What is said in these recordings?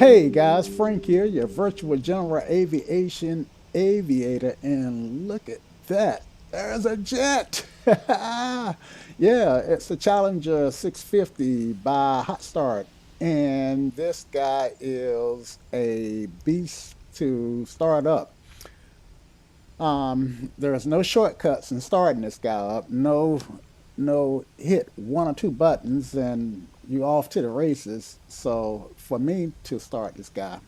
Hey guys, Frank here, your virtual general aviation aviator, and look at that. There's a jet. Yeah, it's the Challenger 650 by Hotstart. And this guy is a beast to start up. There's no shortcuts in starting this guy up. No hit one or two buttons and you off to the races. So for me to start this guy,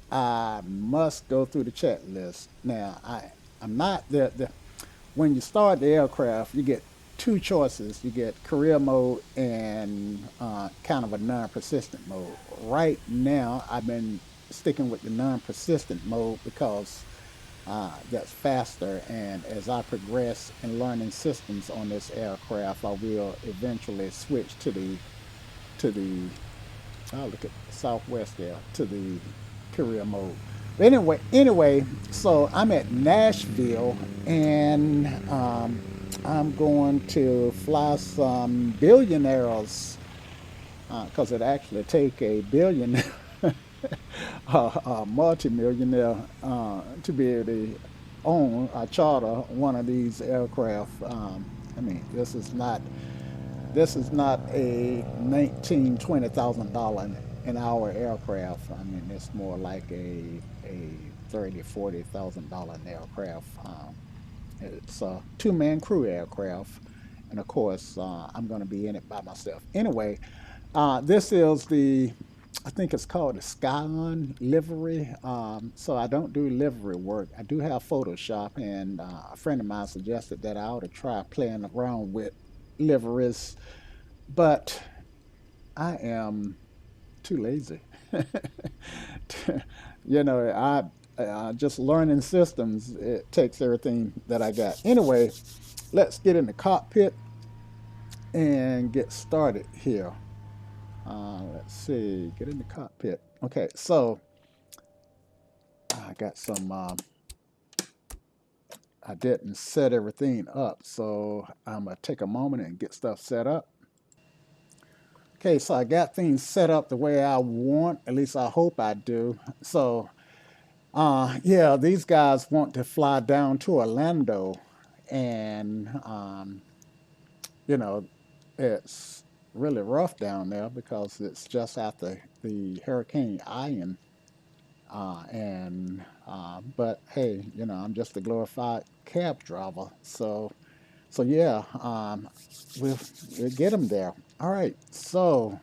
I must go through the checklist. Now, I'm not when you start the aircraft, you get two choices. You get career mode and kind of a non-persistent mode. Right now, I've been sticking with the non-persistent mode because that's faster. And as I progress in learning systems on this aircraft, I will eventually switch to the oh, look at Southwest there, to the career mode. But anyway, so I'm at Nashville, and I'm going to fly some billionaires because it actually take a billionaire, a multimillionaire, to be able to own or charter one of these aircraft. I mean, this is not a 19, $20,000 an hour aircraft. I mean, it's more like a 30, $40,000 an aircraft. It's a two-man crew aircraft, and of course, I'm going to be in it by myself. Anyway, this is I think it's called the Skyline livery. So I don't do livery work. I do have Photoshop, and a friend of mine suggested that I ought to try playing around with liveries, but I am too lazy. Just learning systems, it takes everything that I got. Anyway, let's get in the cockpit and get started here. Let's see, get in the cockpit. Okay, so I got some, I didn't set everything up, so I'm going to take a moment and get stuff set up. Okay, so I got things set up the way I want, at least I hope I do. So, yeah, these guys want to fly down to Orlando, and, you know, it's really rough down there because it's just after the Hurricane Ian. But hey, I'm just a glorified cab driver. So yeah, we'll, we'll get them there. All right. So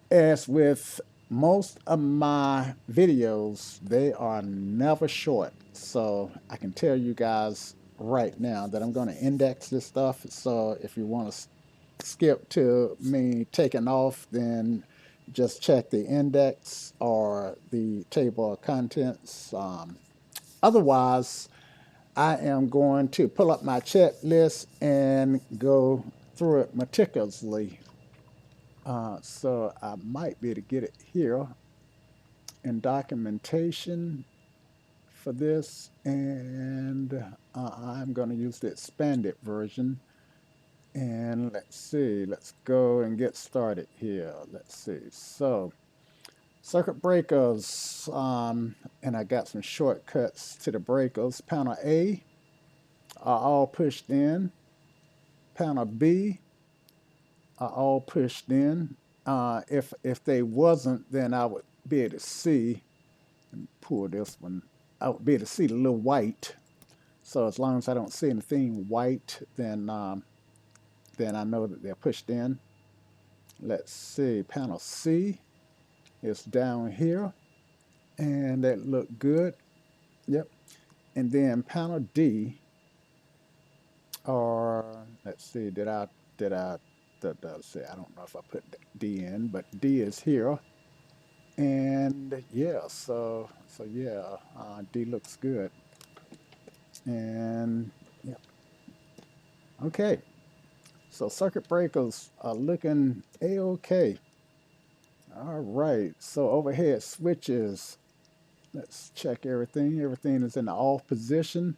as with most of my videos, they are never short. So I can tell you guys right now that I'm going to index this stuff. So if you want to skip to me taking off, then just check the index or the table of contents. Otherwise, I am going to pull up my checklist and go through it meticulously. So I might be able to get it here in documentation for this, and I'm going to use the expanded version. And let's see, let's go and get started here. Let's see. So, circuit breakers, and I got some shortcuts to the breakers. Panel A are all pushed in. Panel B are all pushed in. If they wasn't, then I would be able to see. Let me pull this one. I would be able to see the little white. So as long as I don't see anything white, then I know that they're pushed in. Let's see, panel C is down here, and that looked good. Yep. And then panel D, or let's see, let's see, I don't know if I put D in, but D is here. And yeah, so yeah, D looks good. And yeah, okay. So circuit breakers are looking a-okay. All right, so overhead switches. Let's check everything. Everything is in the off position.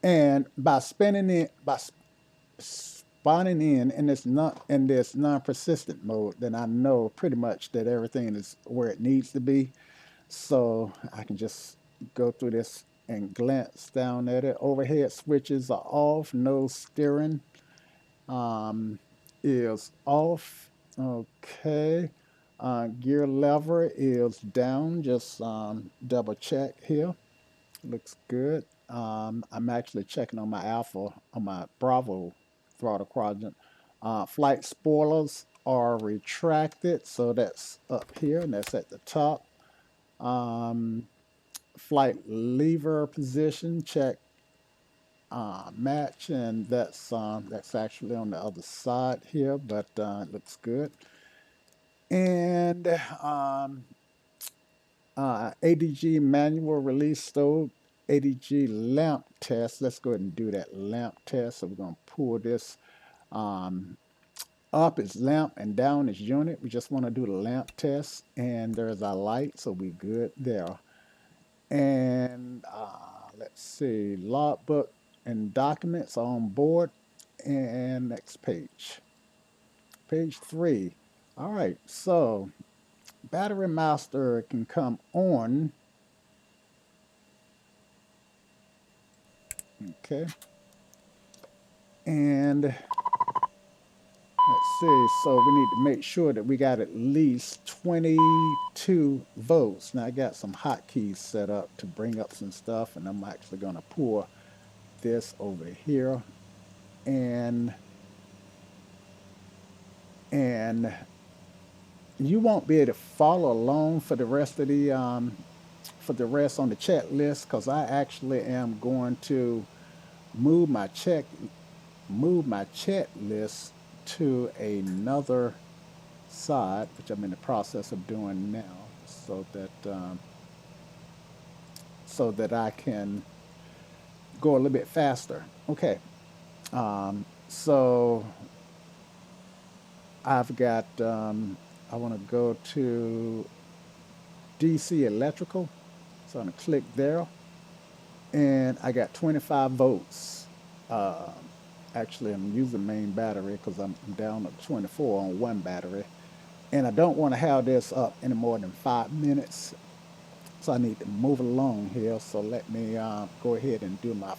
And by spinning it, by spawning in in this non-persistent mode, then I know pretty much that everything is where it needs to be. So I can just go through this and glance down at it. Overhead switches are off. No steering is off. Okay. Gear lever is down. Just double check here. Looks good. I'm actually checking on my Alpha, on my Bravo throttle quadrant. Flight spoilers are retracted, so that's up here and that's at the top. Um, Flight lever position, check match, and that's actually on the other side here, but it looks good. And ADG manual release stove, ADG lamp test. Let's go ahead and do that lamp test. So we're going to pull this um, up is lamp and down is unit. We just want to do the lamp test, and there's our light, so we're good there. And let's see, logbook and documents are on board. And next page, page 3. All right, so battery master can come on. Okay, and let's see, so we need to make sure that we got at least 22 volts. Now I got some hotkeys set up to bring up some stuff, and I'm actually going to pour this over here, and you won't be able to follow along for the rest of the on the checklist, because I actually am going to move my checklist to another side, which I'm in the process of doing now, so that I can go a little bit faster. Okay, so I've got I want to go to DC electrical, so I'm gonna click there, and I got 25 volts. Uh, Actually, I'm using main battery because I'm down to 24 on one battery, and I don't want to have this up any more than 5 minutes. So I need to move along here. So let me go ahead and do my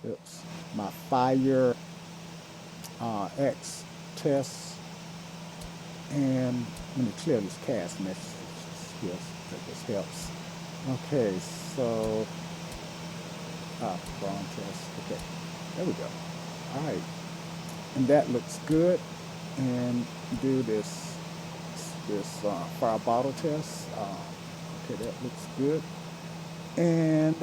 oops, my fire X test, and let me clear this cast message here so that this helps. Okay, so wrong test. Okay, there we go. All right, and that looks good. And do this fire bottle test. Okay, that looks good. And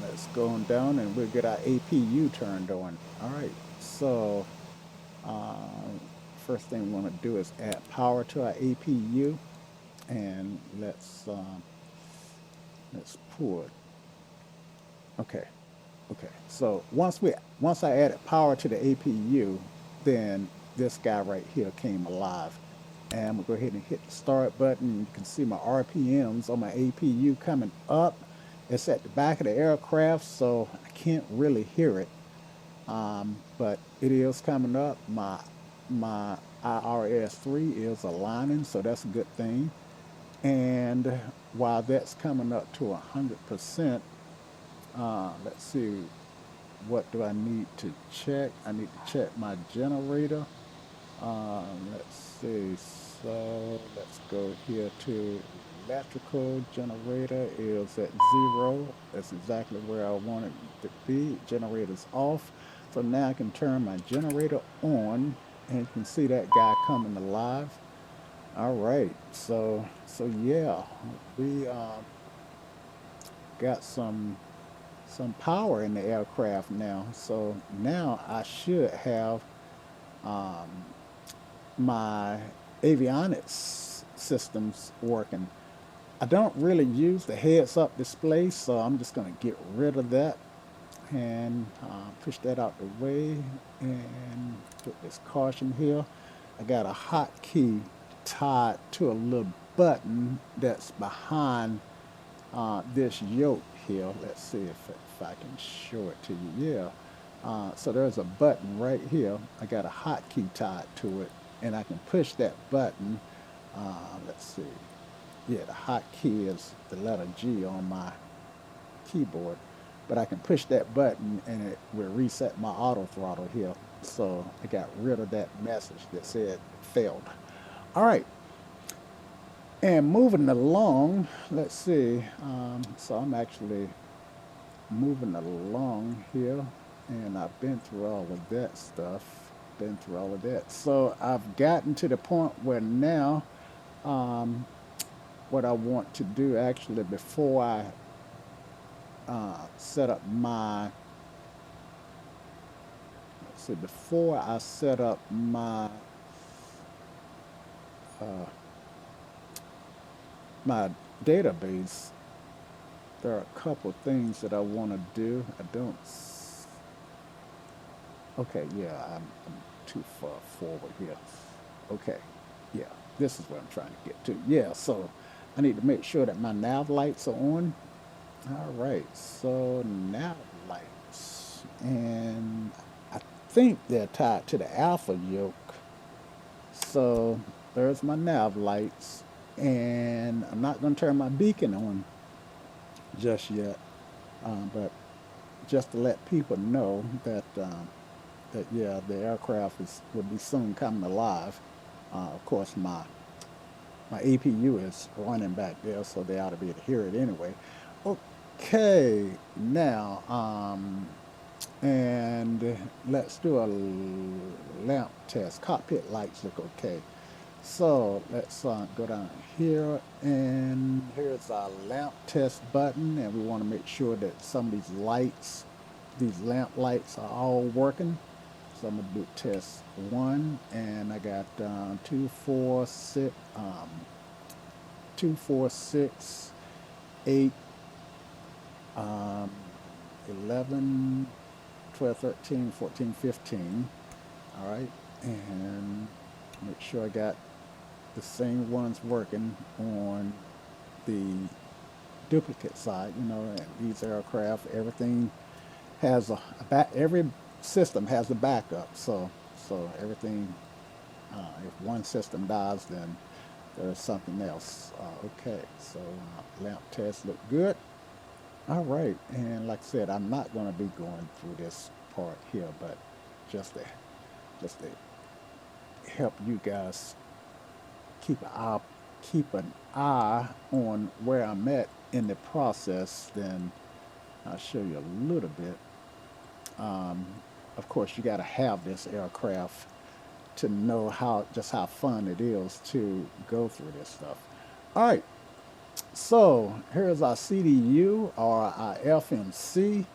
let's go on down, and we'll get our APU turned on. All right, so uh, first thing we want to do is add power to our APU, and let's pull it. Okay, okay. So once I added power to the APU, then this guy right here came alive. And I'm gonna go ahead and hit the start button. You can see my RPMs on my APU coming up. It's at the back of the aircraft, so I can't really hear it. But it is coming up. My IRS3 is aligning, so that's a good thing. And while that's coming up to 100%, let's see, what do I need to check? I need to check my generator. Let's see, so let's go here to electrical. Generator is at 0. That's exactly where I want it to be. Generator's off. So now I can turn my generator on, and you can see that guy coming alive. All right, so yeah, we got some power in the aircraft now. So now I should have um, my avionics systems working. I don't really use the heads up display, so I'm just going to get rid of that and push that out the way and put this caution here. I got a hotkey tied to a little button that's behind this yoke here. Let's see if I can show it to you. Yeah. So there's a button right here. I got a hotkey tied to it, and I can push that button. Let's see. Yeah, the hotkey is the letter G on my keyboard, but I can push that button and it will reset my auto throttle here. So I got rid of that message that said failed. All right, and moving along, let's see. So I'm actually moving along here, and I've been through all of that stuff. Been through all of that. So I've gotten to the point where now, um, what I want to do actually before I set up my let's see, before I set up uh, my database, there are a couple things that I want to do. I don't. Okay, yeah, I'm too far forward here. Okay, yeah, this is what I'm trying to get to. Yeah, so I need to make sure that my nav lights are on. All right, so nav lights, and I think they're tied to the alpha yoke. So there's my nav lights, and I'm not going to turn my beacon on just yet, but just to let people know that yeah, the aircraft will be soon coming alive. Of course, my APU is running back there, so they ought to be able to hear it anyway. Okay, now and let's do a lamp test. Cockpit lights look okay. So let's go down here, and here's our lamp test button, and we want to make sure that some of these lights, these lamp lights, are all working. So I'm gonna do test one, and I got 2, 4, 6, 8, um, 11, 12, 13, 14, 15. All right, and make sure I got the same ones working on the duplicate side. And these aircraft, everything has every system has a backup. So everything, if one system dies, then there's something else. Okay, so lamp test look good. All right, and like I said, I'm not going to be going through this part here, but just to just to help you guys keep an eye on where I'm at in the process, then I'll show you a little bit. Um, of course, you got to have this aircraft to know how fun it is to go through this stuff. All right, so here's our CDU or our FMC,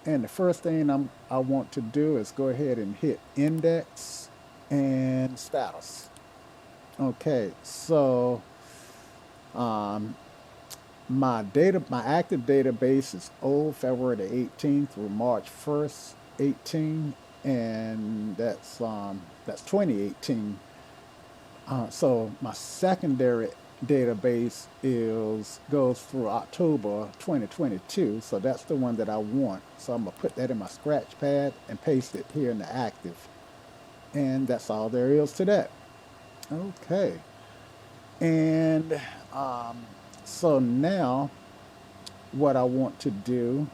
and the first thing I want to do is go ahead and hit index and status. Okay, so um, my active database is old February the 18th through March 1st, 18, and that's 2018. So my secondary database is goes through October 2022. So that's the one that I want. So I'm gonna put that in my scratch pad and paste it here in the active. And that's all there is to that. Okay. And um, so now what I want to do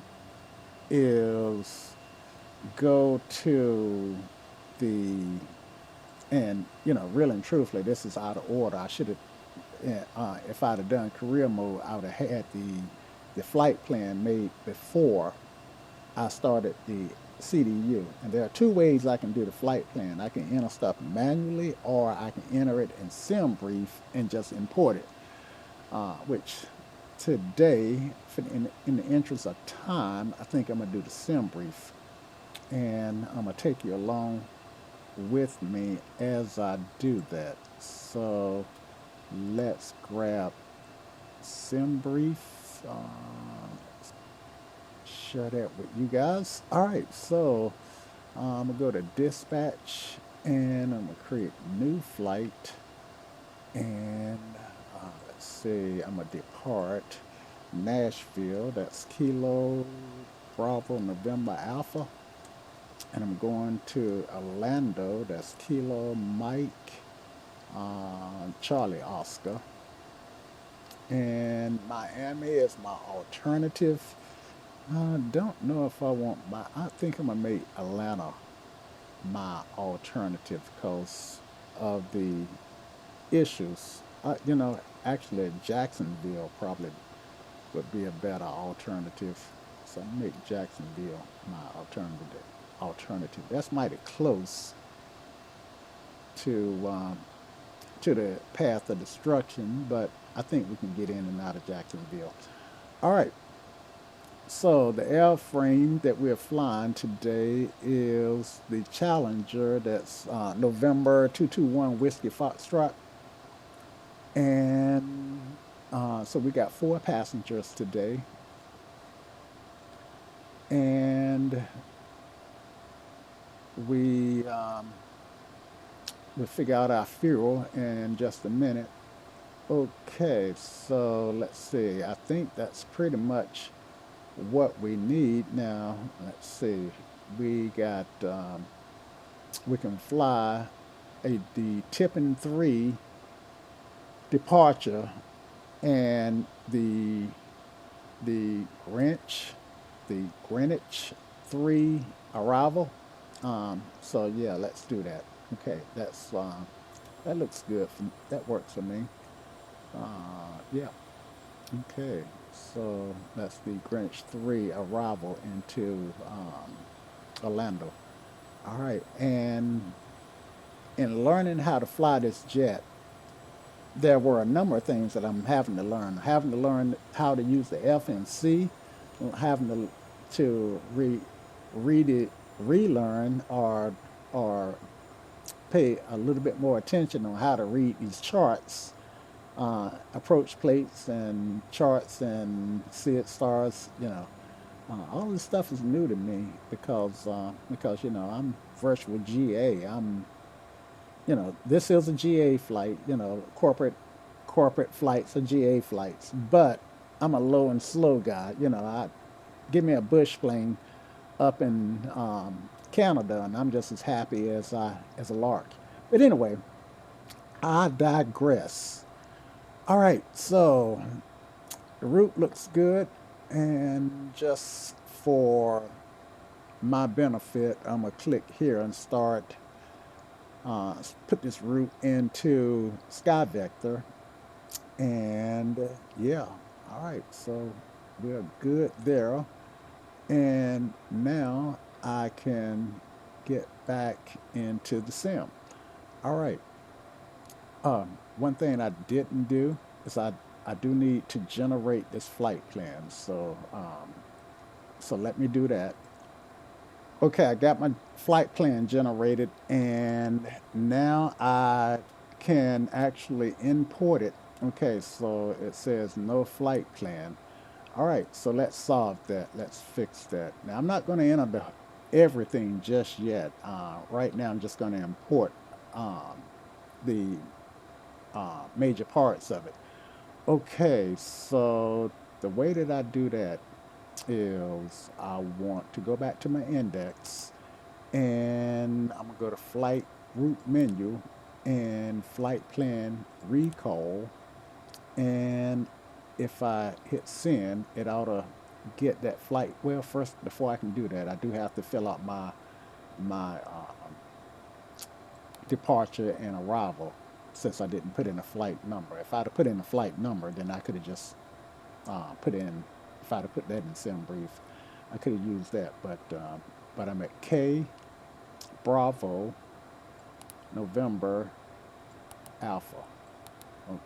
is go to the and really and truthfully, this is out of order. I should have, if I'd have done career mode, I would have had the flight plan made before I started the CDU. And there are two ways I can do the flight plan. I can enter stuff manually, or I can enter it in SimBrief and just import it. Which today, in the interest of time, I think I'm gonna do the SimBrief, and I'm gonna take you along with me as I do that. So let's grab SimBrief. Share that with you guys. All right, so I'm gonna go to dispatch, and I'm gonna create new flight, and let's see, I'm gonna depart, Nashville, that's Kilo Bravo November Alpha. And I'm going to Orlando, that's Kilo Mike Charlie Oscar. And Miami is my alternative. I don't know if I want my, I think I'm going to make Atlanta my alternative because of the issues. Actually, Jacksonville probably would be a better alternative. So I make Jacksonville my alternative. Alternative. That's mighty close to um, to the path of destruction, but I think we can get in and out of Jacksonville. All right. So the airframe that we're flying today is the Challenger. That's November 221 Whiskey Foxtrot, and so we got four passengers today, and we we'll figure out our fuel in just a minute. Okay, so let's see. I think that's pretty much what we need now. Let's see. We got we can fly the Tippin 3 departure and the the Greenwich 3 arrival. So yeah, let's do that. Okay, that looks good. That works for me. Yeah. Okay. So that's the Greenwich 3 arrival into Orlando. All right. And in learning how to fly this jet, there were a number of things that I'm having to learn. Having to learn how to use the FMC, having to read it, relearn, or pay a little bit more attention on how to read these charts, approach plates and charts and see it stars. All this stuff is new to me because I'm virtual GA. This is a GA flight. Corporate flights are GA flights, but I'm a low and slow guy. I give me a bush plane up in Canada, and I'm just as happy as a lark. But anyway, I digress. All right, so the route looks good, and just for my benefit, I'm gonna click here and start put this route into Sky Vector, and yeah, all right, so we're good there, and now I can get back into the sim. All right. One thing I didn't do is I do need to generate this flight plan. So let me do that. Okay, I got my flight plan generated, and now I can actually import it. Okay, so it says no flight plan. All right, so let's solve that. Let's fix that. Now I'm not going to enter everything just yet. Right now I'm just going to import um, the major parts of it. Okay, so the way that I do that is I want to go back to my index, and I'm gonna go to flight route menu and flight plan recall, and if I hit send, it ought to get that flight. Well, first, before I can do that, I do have to fill out my departure and arrival, since I didn't put in a flight number. If I'd have put in a flight number, then I could have just put in. If I'd have put that in sim brief, I could have used that. But I'm at K Bravo November Alpha.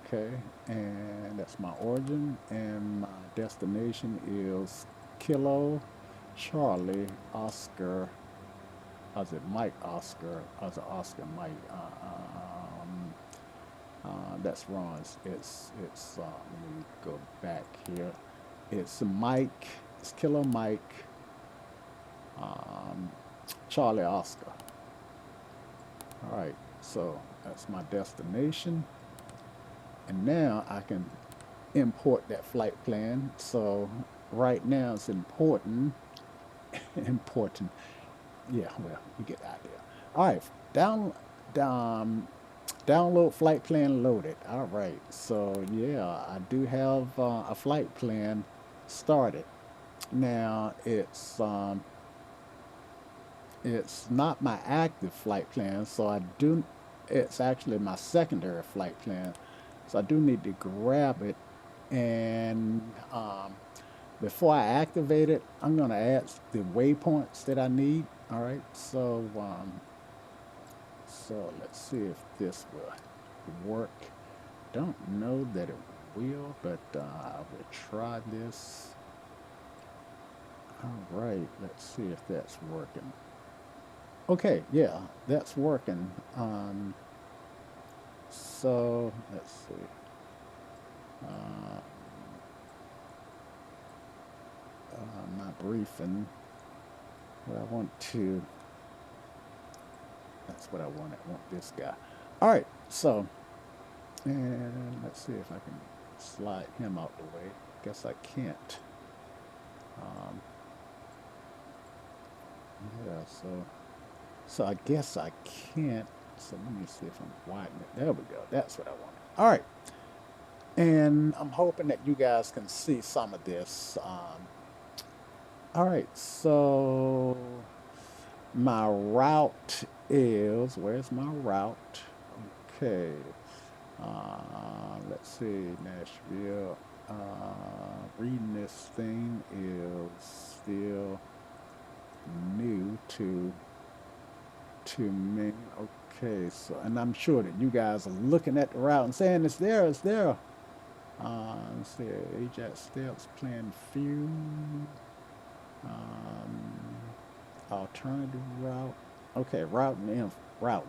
Okay, and that's my origin, and my destination is Kilo Charlie Oscar. Was it Mike Oscar? Was it Oscar Mike? That's wrong. Let me go back here. It's Mike. It's Kilo Mike. Um, Charlie Oscar. All right. So that's my destination, and now I can import that flight plan. So right now it's important, important. Yeah, well, you get the idea. All right, down, download flight plan loaded. All right, so yeah, I do have a flight plan started. Now it's not my active flight plan, so I do. It's actually my secondary flight plan, so I do need to grab it. And before I activate it, I'm gonna add the waypoints that I need. All right, so let's see if this will work. Don't know that it will, but I will try this. All right, let's see if that's working. Okay, yeah, that's working. So let's see. Uh, my briefing. What I want to. That's what I want. I want this guy. All right, so and let's see if I can slide him out the way. Guess I can't. Um, yeah, so I guess I can't. So let me see if I'm widening it. There we go. That's what I want. All right. And I'm hoping that you guys can see some of this. All right. So my route is, where's my route? Okay. Let's see, Nashville. Reading this thing is still new to me. Okay, so and I'm sure that you guys are looking at the route and saying it's there, it's there. Let's see, Ajax steps, plan few, alternative route. Okay, routing.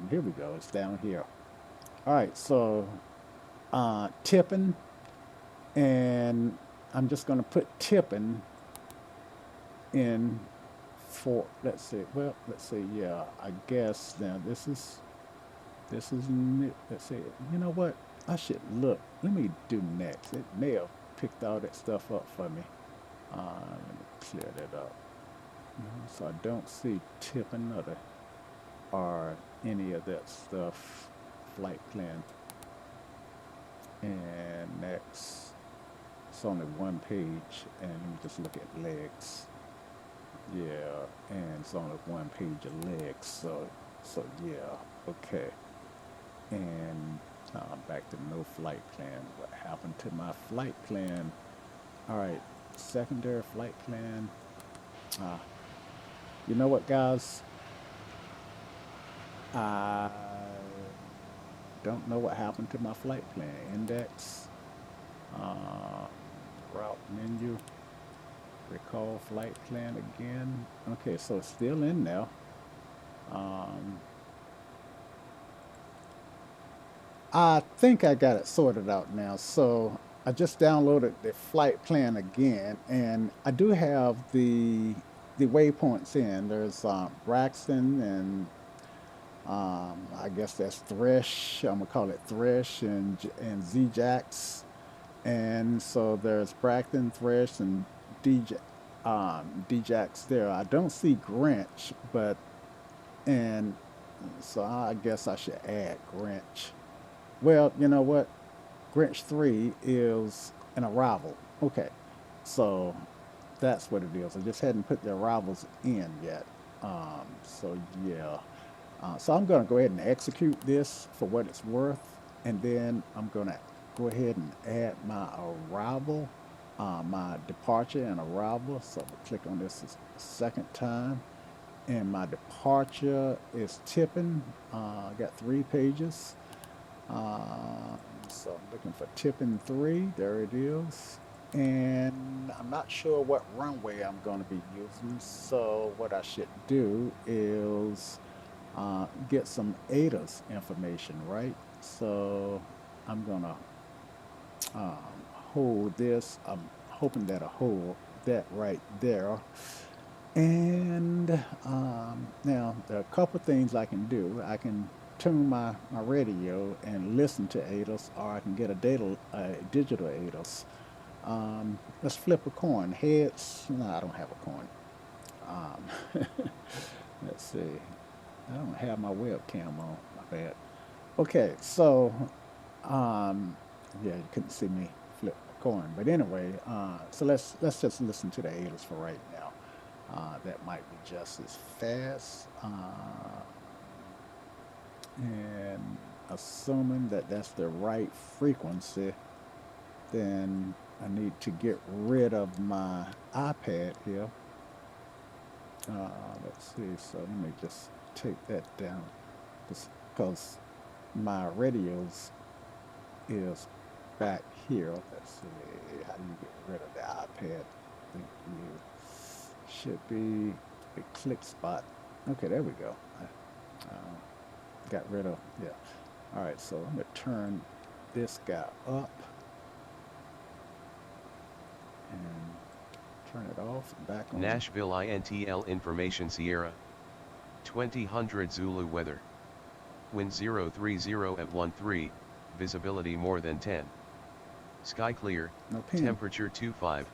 Here we go. It's down here. All right, so tipping, and I'm just going to put tipping in for. Let's see. Well, let's see. Yeah, I guess now this is new. Let's see. You know what? I should look. Let me do next. It may have picked all that stuff up for me. Let me clear that up. So I don't see tipping or any of that stuff. Flight plan. And next, it's only one page, and let me just look at legs. Yeah, and it's only one page of legs. So yeah, okay. And back to no flight plan. What happened to my flight plan? All right, secondary flight plan. Uh, you know what, guys? I don't know what happened to my flight plan. Index, uh, route menu, recall flight plan again. Okay, so it's still in there. Um, I think I got it sorted out now. So I just downloaded the flight plan again, and I do have the waypoints in. There's Braxton and I guess that's Thresh. I'm gonna call it Thresh and ZJax. And so there's Braxton, Thresh, and DJ DJax there. I don't see Grinch, but and so I guess I should add Grinch. Well, you know what? Grinch 3 is an arrival. Okay, so that's what it is. I just hadn't put the arrivals in yet. So yeah. So I'm going to go ahead and execute this for what it's worth, and then I'm going to go ahead and add my arrival, my departure and arrival. So I'll click on this a second time, and my departure is tipping. I got 3 pages. Uh, so I'm looking for tipping 3. There it is. And I'm not sure what runway I'm going to be using. So what I should do is get some ATIS information, right? So I'm gonna um, hold this. I'm hoping that I hold that right there. And now there are a couple things I can do. I can tune my radio and listen to ATIS, or I can get a digital ATIS. Let's flip a coin. Heads? No, I don't have a coin. Um, let's see. I don't have my webcam on. My bad. Okay, so um, yeah, you couldn't see me flip a coin, but anyway, so let's just listen to the ATIS for right now. That might be just as fast. And assuming that that's the right frequency, then I need to get rid of my iPad here. Let's see, so let me just take that down because my radios is back here. Let's see, how do you get rid of the iPad? I think you should be the click spot. Okay, there we go. Got rid of, yeah. All right, so I'm gonna turn this guy up and turn it off and back on. Nashville INTL Information Sierra 2000 Zulu weather. Wind 030 at 13, visibility more than 10. Sky clear, No ping. temperature 25,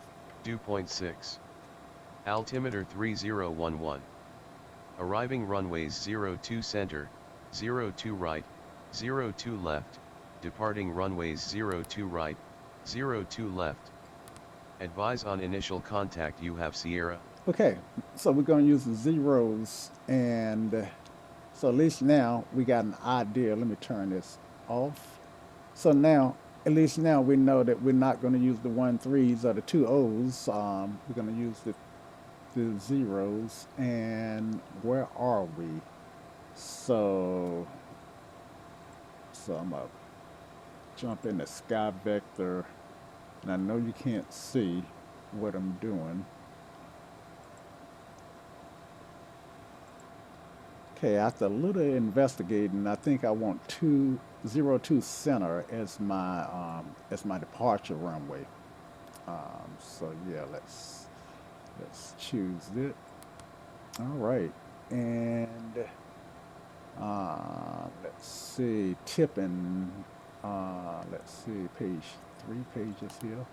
dew point 6. Altimeter 3011. Arriving runways 02 center, 02 right, 02 left, departing runways 02 right, 02 left. Advise on initial contact you have Sierra. Okay, so we're going to use the zeros, and so at least now we got an idea. Let me turn this off. So now, at least now we know that we're not going to use the 1-3s or the 2-0s. We're going to use the zeros. And where are we? So I'm going to jump into Sky Vector, and I know you can't see what I'm doing. Okay, after a little investigating, I think I want 02 center as my departure runway. So yeah, let's choose it. All right, and let's see, tipping. Let's see, page 3 pages here,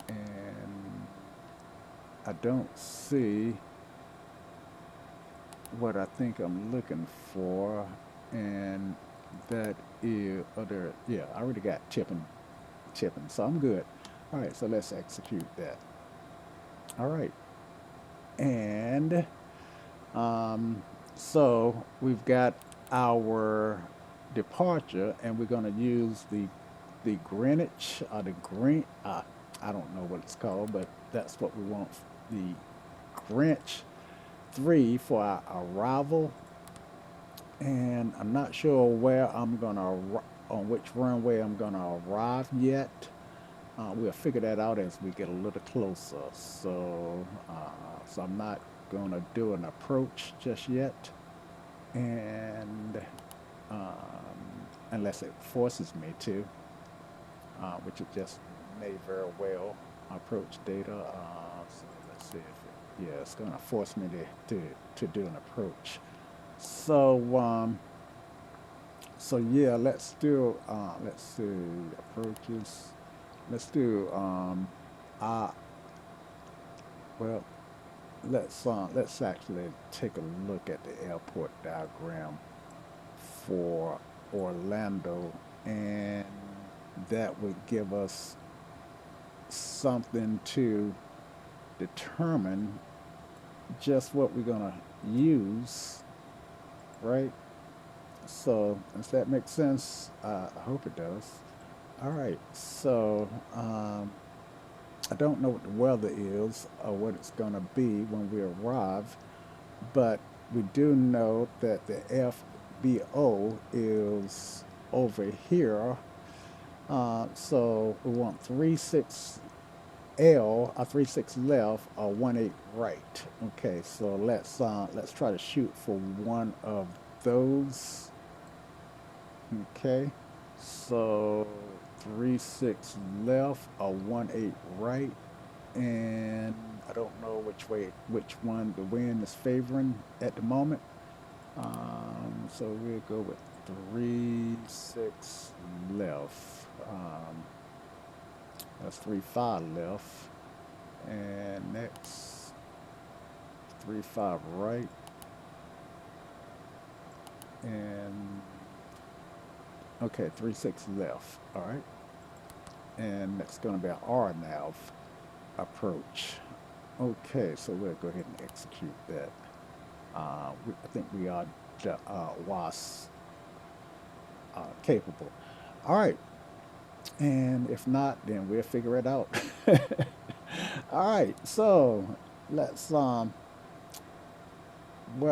and I don't see what I think I'm looking for, and that is other. Yeah, I already got tipping, so I'm good. All right, so let's execute that. All right, and so we've got our departure, and we're going to use the Greenwich or the Green. I don't know what it's called, but that's what we want. The Greenwich 3 for our arrival, and I'm not sure where I'm gonna on which runway I'm gonna arrive yet. We'll figure that out as we get a little closer. So I'm not gonna do an approach just yet, and unless it forces me to, which it just may very well. Approach data. So let's see if yeah, it's gonna force me to do an approach. So yeah, let's do let's see, approaches. Let's do well, let's actually take a look at the airport diagram for Orlando, and that would give us something to determine just what we're gonna use, right? So does that make sense? I hope it does. All right, so I don't know what the weather is or what it's gonna be when we arrive, but we do know that the FBO is over here. So we want 36L, or 36 left, or 18 right. Okay, so let's try to shoot for one of those. Okay, so 36 left or 18 right, and I don't know which one the wind is favoring at the moment. So we'll go with 3-6 left. That's 3-5 left. And next 3-5 right. And okay, 3-6 left. All right. And that's going to be an RNAV approach. Okay, so we'll go ahead and execute that. I think we are WAS capable. All right, and if not, then we'll figure it out. All right, so let's where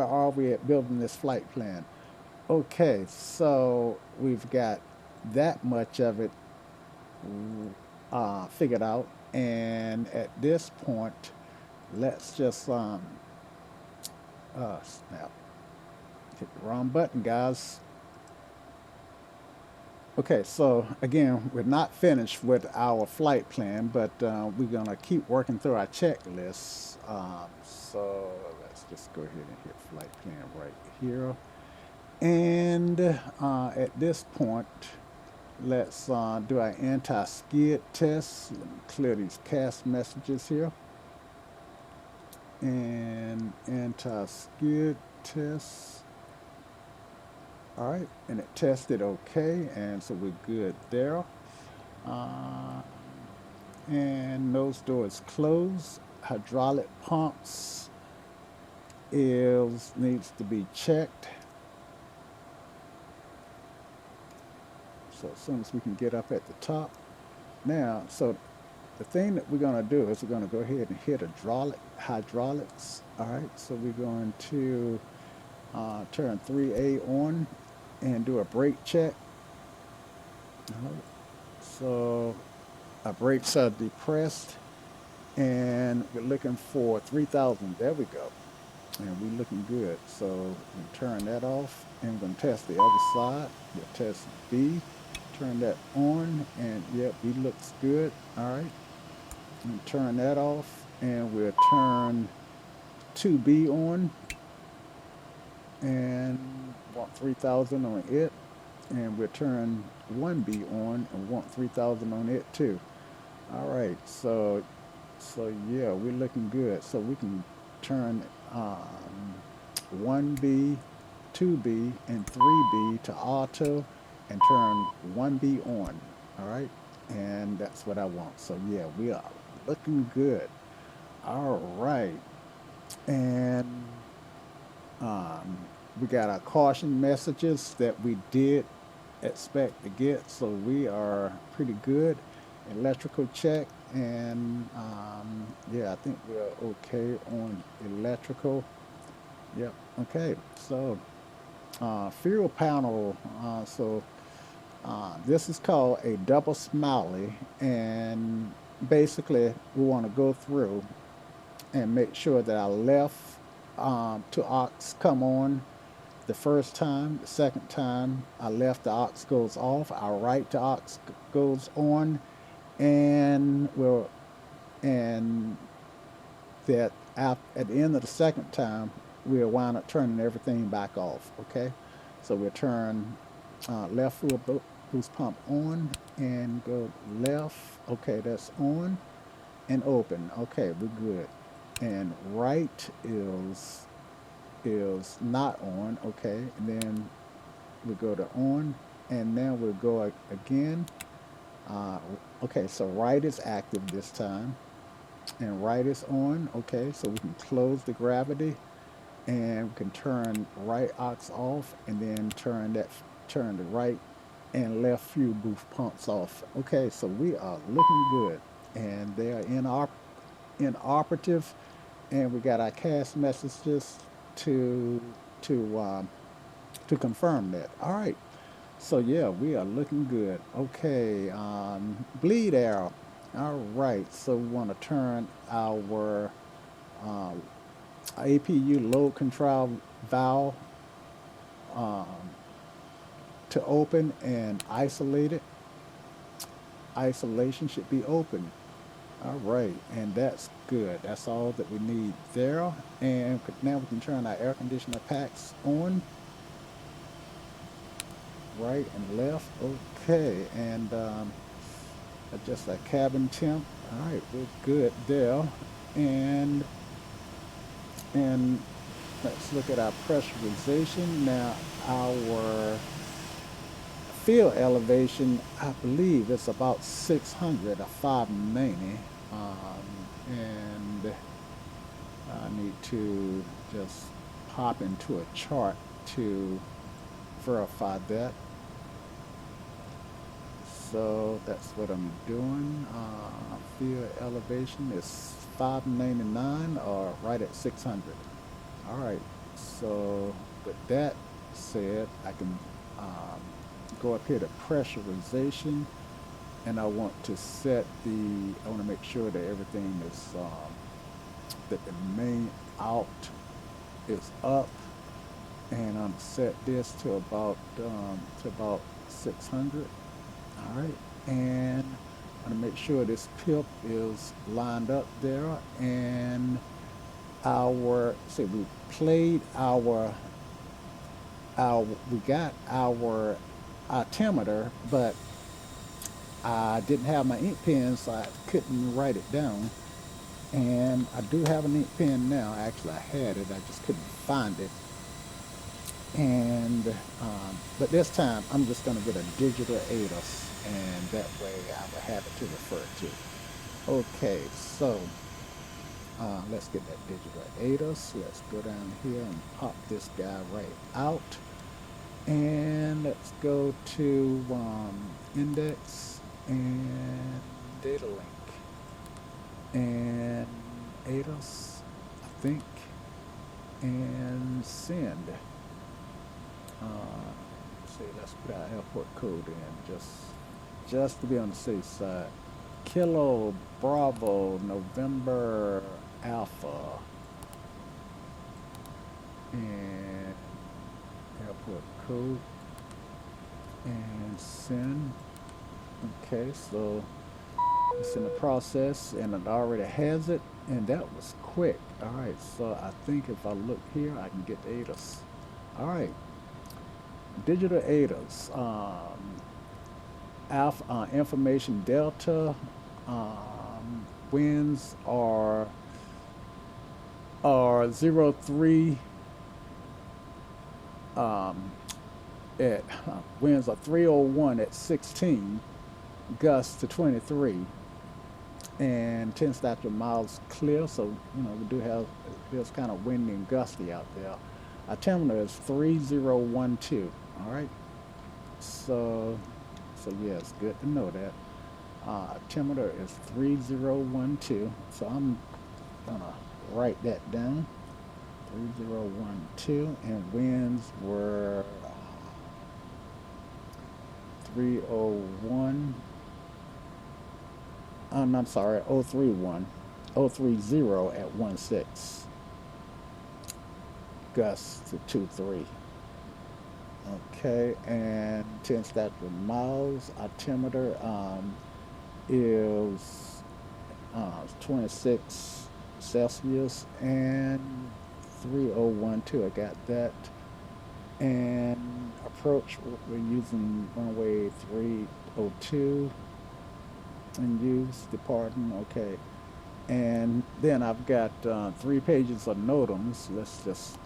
are we at building this flight plan? Okay, so we've got that much of it figured out, and at this point, let's just snap, hit the wrong button, guys. Okay, so again, we're not finished with our flight plan, but we're gonna keep working through our checklists. So let's just go ahead and hit flight plan right here. And at this point, let's do our anti-skid test. Let me clear these cast messages here. And anti-skid test. All right, and it tested okay, and so we're good there. Uh, and nose door is closed. Hydraulic pumps needs to be checked. So as soon as we can get up at the top. Now, so the thing that we're going to do is we're going to go ahead and hit hydraulics. All right, so we're going to turn 3A on and do a brake check. All right. So our brakes are depressed and we're looking for 3,000. There we go. And we're looking good. So we turn that off and we're going to test the other side. We'll test B. Turn that on and yep, B looks good. All right. And turn that off and we'll turn 2B on and want 3,000 on it. And we'll turn 1B on and want 3,000 on it too. All right, so yeah, we're looking good. So we can turn 1B, 2B, and 3B to auto and turn 1B on. All right, and that's what I want. So yeah, we are looking good. All right, and um, we got our caution messages that we did expect to get, so we are pretty good. Electrical check, and yeah, I think we're okay on electrical. Yep. Okay. So fuel panel. This is called a double smiley, and basically we want to go through and make sure that our left to aux come on the first time. The second time our left to aux goes off, our right to aux goes on, and we'll and that at the end of the second time we'll wind up turning everything back off. Okay, so we'll turn left fuel boost pump on and go left. Okay, that's on and open. Okay, we're good. And right is not on. Okay, and then we go to on, and then we'll go again. Uh, okay, so right is active this time, and right is on. Okay, so we can close the gravity, and we can turn right aux off, and then turn the right and left fuel boost pumps off. Okay, so we are looking good, and they are inoperative, and we got our cast messages to to um, to confirm that. All right. So yeah, we are looking good. Okay, bleed arrow. All right, so we want to turn our uh, APU load control valve um, to open and isolate it. Isolation should be open. All right, and that's good. That's all that we need there. And now we can turn our air conditioner packs on, right and left. Okay, and adjust our cabin temp. All right, we're good there. And and let's look at our pressurization. Now our field elevation, I believe it's about 600 or 590. And I need to just hop into a chart to verify that. So that's what I'm doing. Field elevation is 599 or right at 600. All right. So with that said, I can um, go up here to pressurization, and I want to set the. I want to make sure that everything is that the main out is up, and I'm set this to about 600. All right, and I want to make sure this pip is lined up there, and our see we played our we got our altimeter, but I didn't have my ink pen, so I couldn't write it down. And I do have an ink pen now. Actually, I had it. I just couldn't find it. And but this time I'm just going to get a digital ATIS, and that way I will have it to refer to. Okay, so let's get that digital ATIS. Let's go down here and pop this guy right out. And let's go to index and data link and ATIS, I think, and send. See, let's put our airport code in just to be on the safe side. Kilo Bravo November Alpha and airport code and send. Okay, so it's in the process and it already has it, and that was quick. All right, so I think if I look here, I can get the ATIS. All right, digital ATIS, alpha information delta, winds are 03 um, at winds are 301 at 16, gusts to 23, and 10 statute miles clear. So we do have it's kind of windy and gusty out there. Our altimeter is 3012. All right. So yeah, it's good to know that. Altimeter is 3012. So I'm gonna write that down. 3012, and winds were 301. I'm sorry, 031, 030 at 16. Gusts to 23. Okay, and 10 statute miles. Altimeter is 26 Celsius and 3012. I got that. And approach, we're using runway 302 and use departing. Okay. And then I've got 3 pages of NOTAMs. Let's just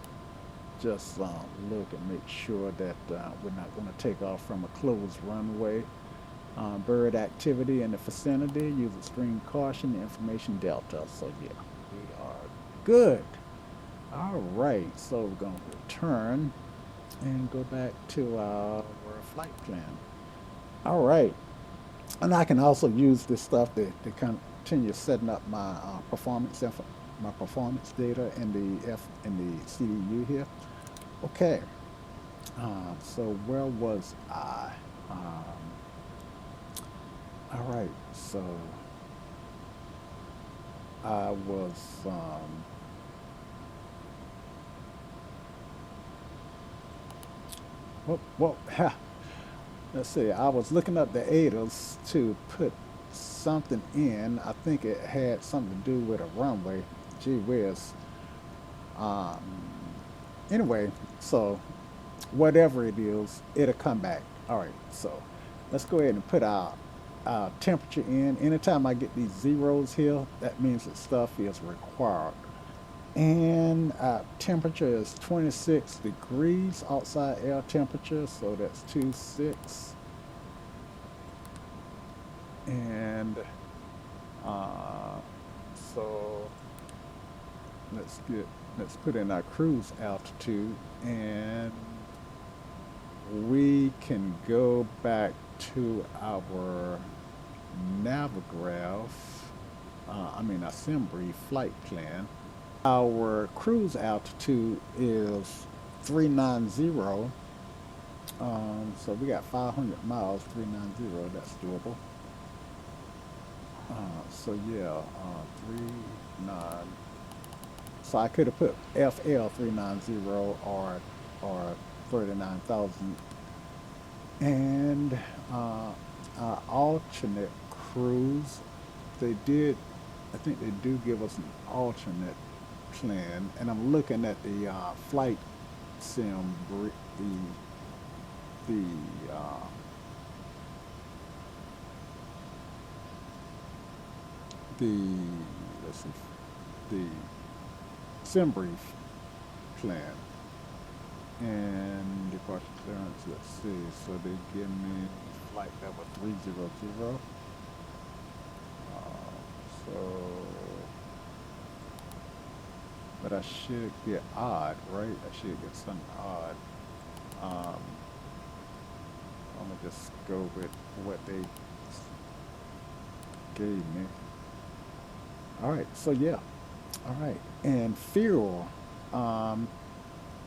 look and make sure that we're not going to take off from a closed runway. Bird activity in the vicinity, use extreme caution, information delta. So yeah, we are good. All right, so we're going to return and go back to our flight plan. All right, and I can also use this stuff to continue setting up my my performance data in the CDU here. Okay, so where was I? All right, so I was well, ha, let's see. I was looking up the ATIS to put something in. I think it had something to do with a runway. Gee whiz. Um, anyway, so whatever it is, it'll come back. All right, so let's go ahead and put our temperature in. Anytime I get these zeros here, that means that stuff is required. And temperature is 26 degrees outside air temperature, so that's 26. And uh, so let's get let's put in our cruise altitude, and we can go back to our Navigraph. Our SimBrief flight plan. Our cruise altitude is 390. So we got 500 miles, 390. That's doable. So yeah, 39. So I could have put FL 390 or 39,000. And our alternate cruise, they did. I think they do give us an alternate plan, and I'm looking at the flight sim, the the let's see, the SimBrief plan and departure clearance. Let's see. So they give me flight level 300. So, but I should get odd, right? I should get something odd. Um, I'm gonna just go with what they gave me. All right, so yeah, all right, and fuel. Um,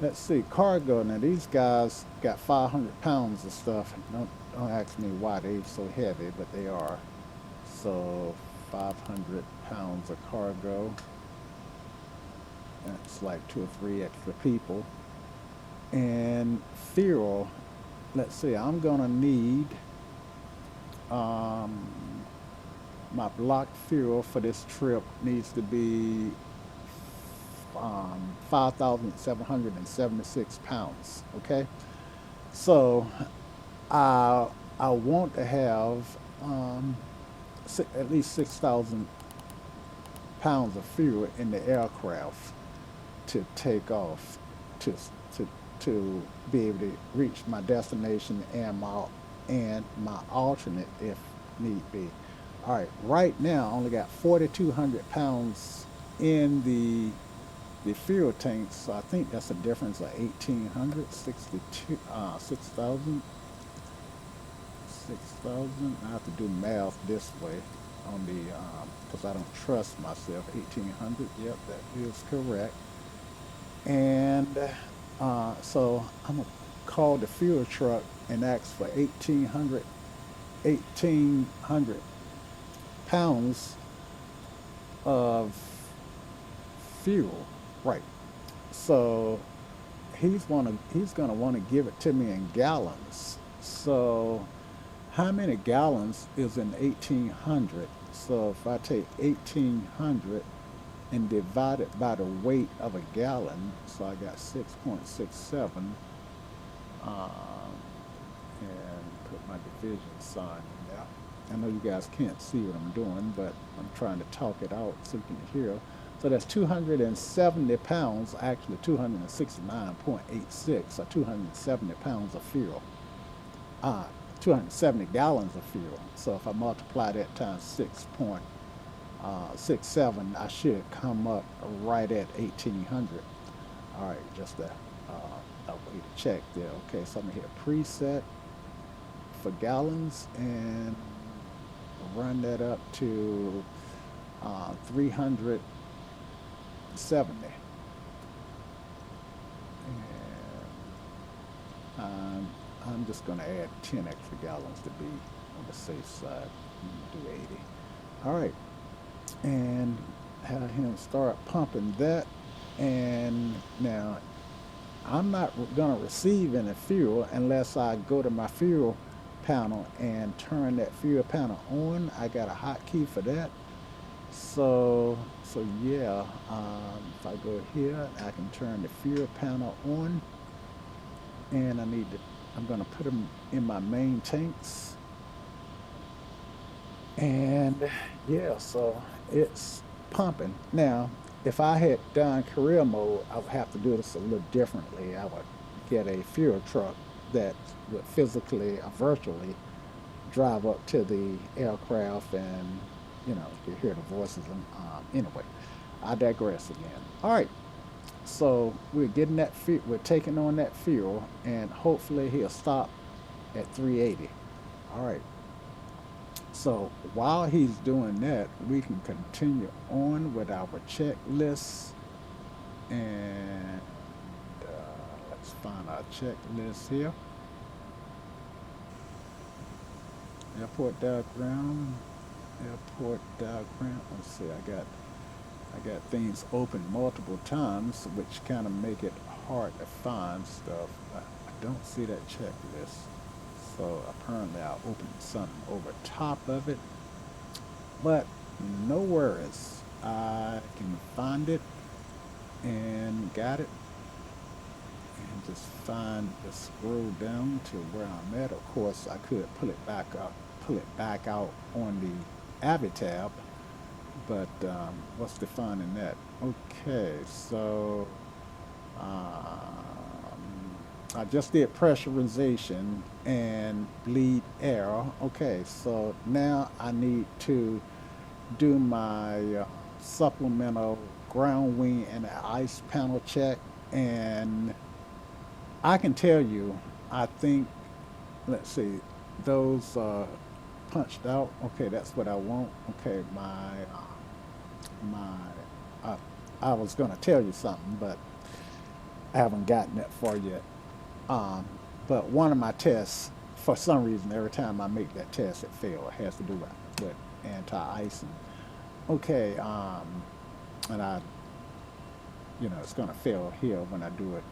let's see, cargo. Now these guys got 500 pounds of stuff. Don't ask me why they so heavy, but they are. So 500 pounds of cargo. That's like 2 or 3 extra people. And fuel. Let's see, I'm gonna need um, my block fuel for this trip needs to be 5,776 pounds. Okay, so I I want to have at least 6,000 pounds of fuel in the aircraft to take off to to to be able to reach my destination and my alternate if need be. All right, right now I only got 4,200 pounds in the fuel tanks, so I think that's a difference of 1,862, 6,000, 6,000. I have to do math this way on the because I don't trust myself. 1,800. Yep, that is correct. And so I'm gonna call the fuel truck and ask for 1,800 pounds of fuel. Right. So he's gonna want to give it to me in gallons. So how many gallons is in 1,800? So if I take 1,800 and divide it by the weight of a gallon, so I got 6.67, um, and put my division sign in there. I know you guys can't see what I'm doing, but I'm trying to talk it out so you can hear. So that's 270 pounds, actually 269.86, or 270 pounds of fuel. Uh, 270 gallons of fuel. So if I multiply that times 6.67, I should come up right at 1,800. All right, just a way to check there. Okay, so I'm gonna hit preset for gallons and run that up to 370. And I'm just going to add 10 extra gallons to be on the safe side. Do 80. All right. And have him start pumping that. And now I'm not going to receive any fuel unless I go to my fuel panel and turn that fuel panel on. I got a hotkey for that. So yeah, if I go here, I can turn the fuel panel on, and I'm gonna put them in my main tanks, and yeah, so it's pumping. Now, if I had done career mode, I would have to do this a little differently. I would get a fuel truck that would physically or virtually drive up to the aircraft, and you hear the voices. And anyway, I digress again. All right, so we're getting that fuel, we're taking on that fuel, and hopefully he'll stop at 380. All right, so while he's doing that, we can continue on with our checklist, and let's find our checklist here. Airport diagram, airport diagram. Let's see, I got things open multiple times, which kind of make it hard to find stuff. I don't see that checklist. So apparently I opened something over top of it, but no worries. I can find it and got it, and just scroll down to where I'm at. Of course, I could pull it back out on the Avi tab, but what's defining that? Okay, so I just did pressurization and bleed air. Okay, so now I need to do my supplemental ground wing and ice panel check. And I can tell you, I think, let's see, those punched out. Okay, that's what I want. Okay, my, I was going to tell you something, but I haven't gotten that far yet. Um, but one of my tests, for some reason, every time I make that test, it fails. It has to do with anti-icing. Okay, and it's going to fail here when I do it.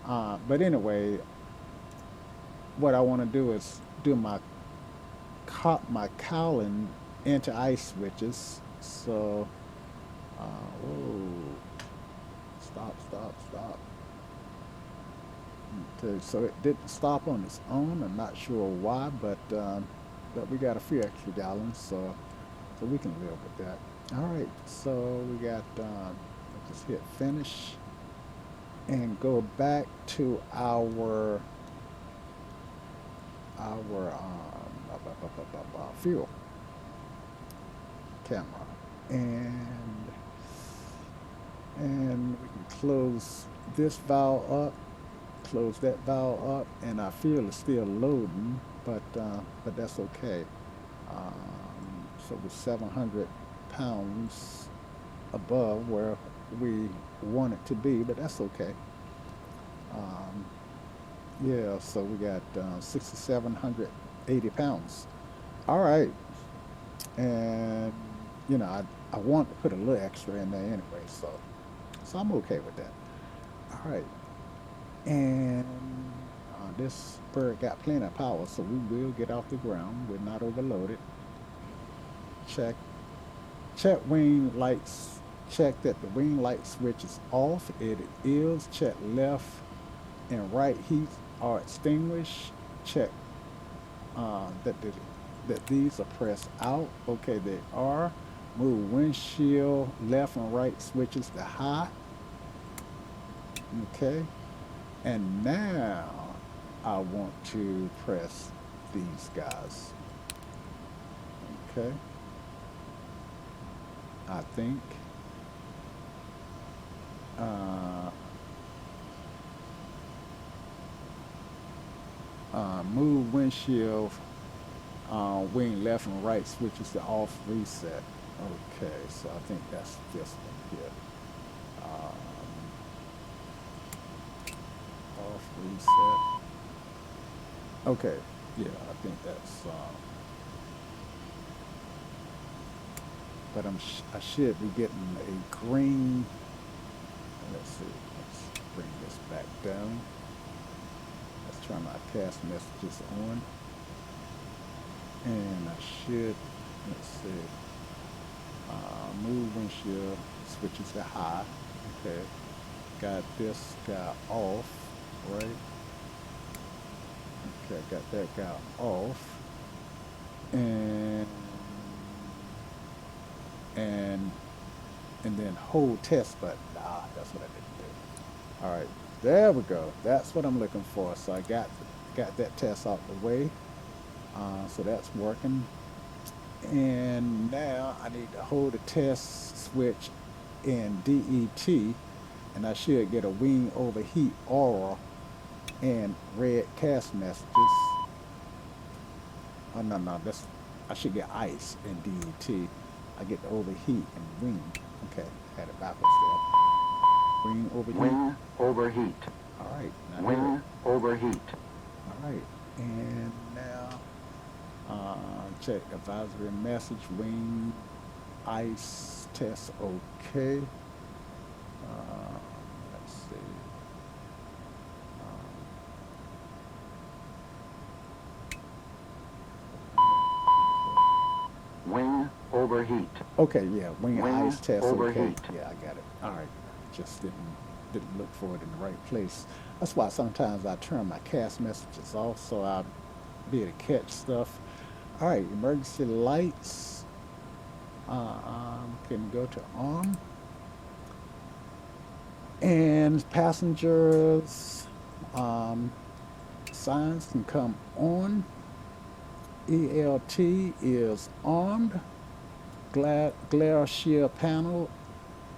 But anyway, what I want to do is do my cowling anti-ice switches. So, whoa, stop. Okay, so it didn't stop on its own. I'm not sure why, but we got a few extra gallons, so we can live with that. All right, so we got just hit finish and go back to our fuel camera, and we can close this valve up, close that valve up, and our fuel is still loading, but that's okay. So we're 700 pounds above where we want it to be, but that's okay. Um, yeah, so we got 6,780 pounds. All right, and I want to put a little extra in there anyway, so I'm okay with that. All right, and this bird got plenty of power, so we will get off the ground. We're not overloaded. Check check wing lights. Check that the wing light switch is off. It is. Check left and right heat are extinguished. Check that these are pressed out. Okay, they are. Move windshield left and right switches to high. Okay, and now I want to press these guys. Okay, I think. Uh, Move windshield wing left and right switches to off reset. Okay, so I think that's this one here. Um, Off reset. Okay, yeah, I think that's. But I should be getting a green. Let's see. Let's bring this back down. Let's turn my cast messages on. And I should, let's see, move windshield switches to high. Okay, got this guy off, right? Okay, got that guy off. And and and then hold test button. Ah, that's what I didn't do. All right, there we go. That's what I'm looking for. So I got that test out the way. So that's working. And now I need to hold the test switch in DET, and I should get a wing overheat aura and red cast messages. Oh no, no, that's I should get ice in DET. I get the overheat and wing. Okay, had it backwards there. Wing overheat. Wing overheat. All right, now there. Wing overheat. All right, and now check advisory message. Wing ice test. Okay. Let's see. Wing overheat. Okay, yeah, wing Wing ice test. Okay, overheat. yeah, I got it. All right, just didn't look for it in the right place. That's why sometimes I turn my cast messages off so I'll be able to catch stuff. All right, emergency lights. Can go to on, and passengers signs can come on. ELT is armed. Glare shear panel.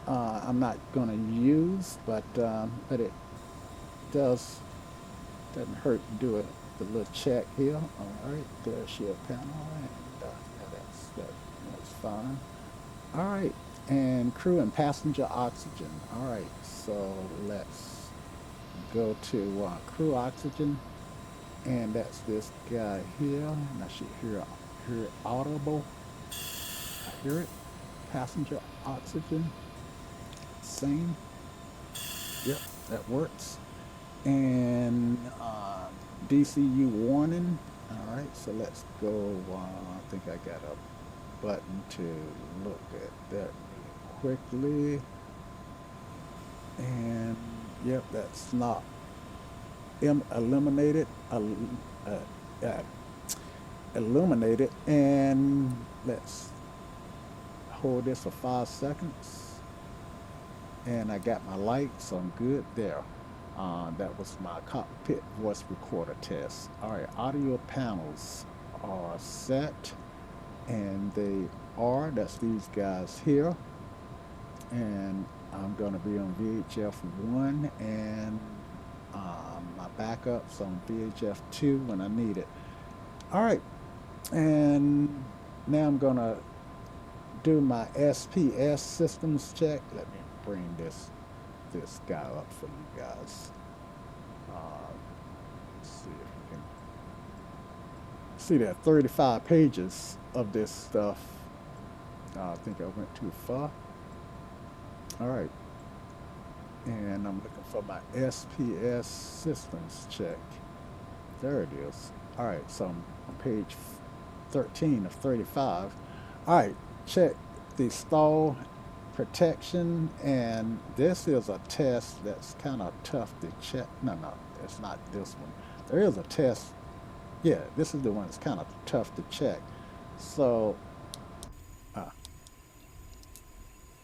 I'm not going to use, but it does doesn't hurt to do the little check here. All right, glare shear panel, and yeah, that's fine. All right, and crew and passenger oxygen. All right, so let's go to crew oxygen, and that's this guy here. And I should hear it audible. I hear it. Passenger oxygen. Same. Yep, that works. And DCU warning. All right, so let's go. I think I got a button to look at that really quickly. And yep, that's not eliminated. Uh, illuminated. And let's hold this for 5 seconds. And I got my light, so I'm good there. That was my cockpit voice recorder test. All right, audio panels are set, and they are. That's these guys here. And I'm going to be on VHF 1, and my backups on VHF 2 when I need it. All right, and now I'm going to do my SPS systems check. Let me bring this guy up for you guys. Let's see if you can see that 35 pages of this stuff. I think I went too far. All right, and I'm looking for my SPS systems check. There it is. All right, so I'm on page 13 of 35. All right, check the stall protection, and this is a test that's kind of tough to check. No, it's not this one. There is a test. Yeah, this is the one that's kind of tough to check. So,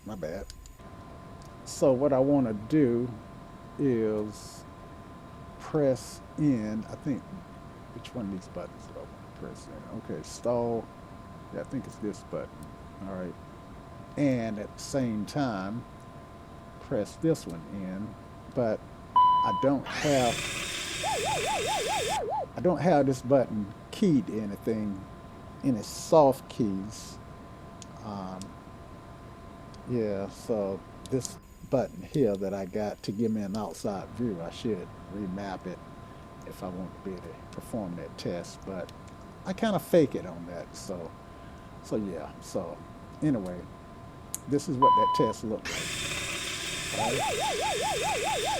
my bad. So what I want to do is press in. I think, which one of these buttons do I want to press in? Okay, stall. Yeah, I think it's this button. All right. And at the same time, press this one in, but I don't have this button keyed to anything, any soft keys. Um, yeah, so this button here that I got to give me an outside view, I should remap it if I want to be able to perform that test, but I kind of fake it on that, so yeah, so anyway, this is what that test looked like. Right?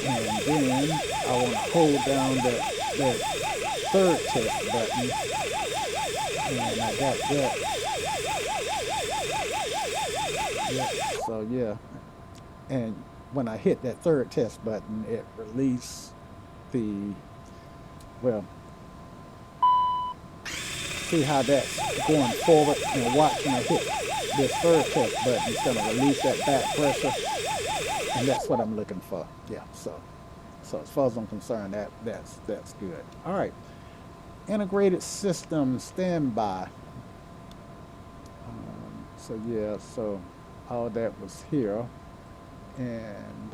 And then I want to hold down that third test button And I got that. Yeah. So yeah. And when I hit that third test button, it released the, well, see how that's going forward, and watch when I hit this third test button, it's going to release that back pressure, and that's what I'm looking for. Yeah, so as far as I'm concerned, that's good. All right, integrated system standby. So yeah, so all that was here, and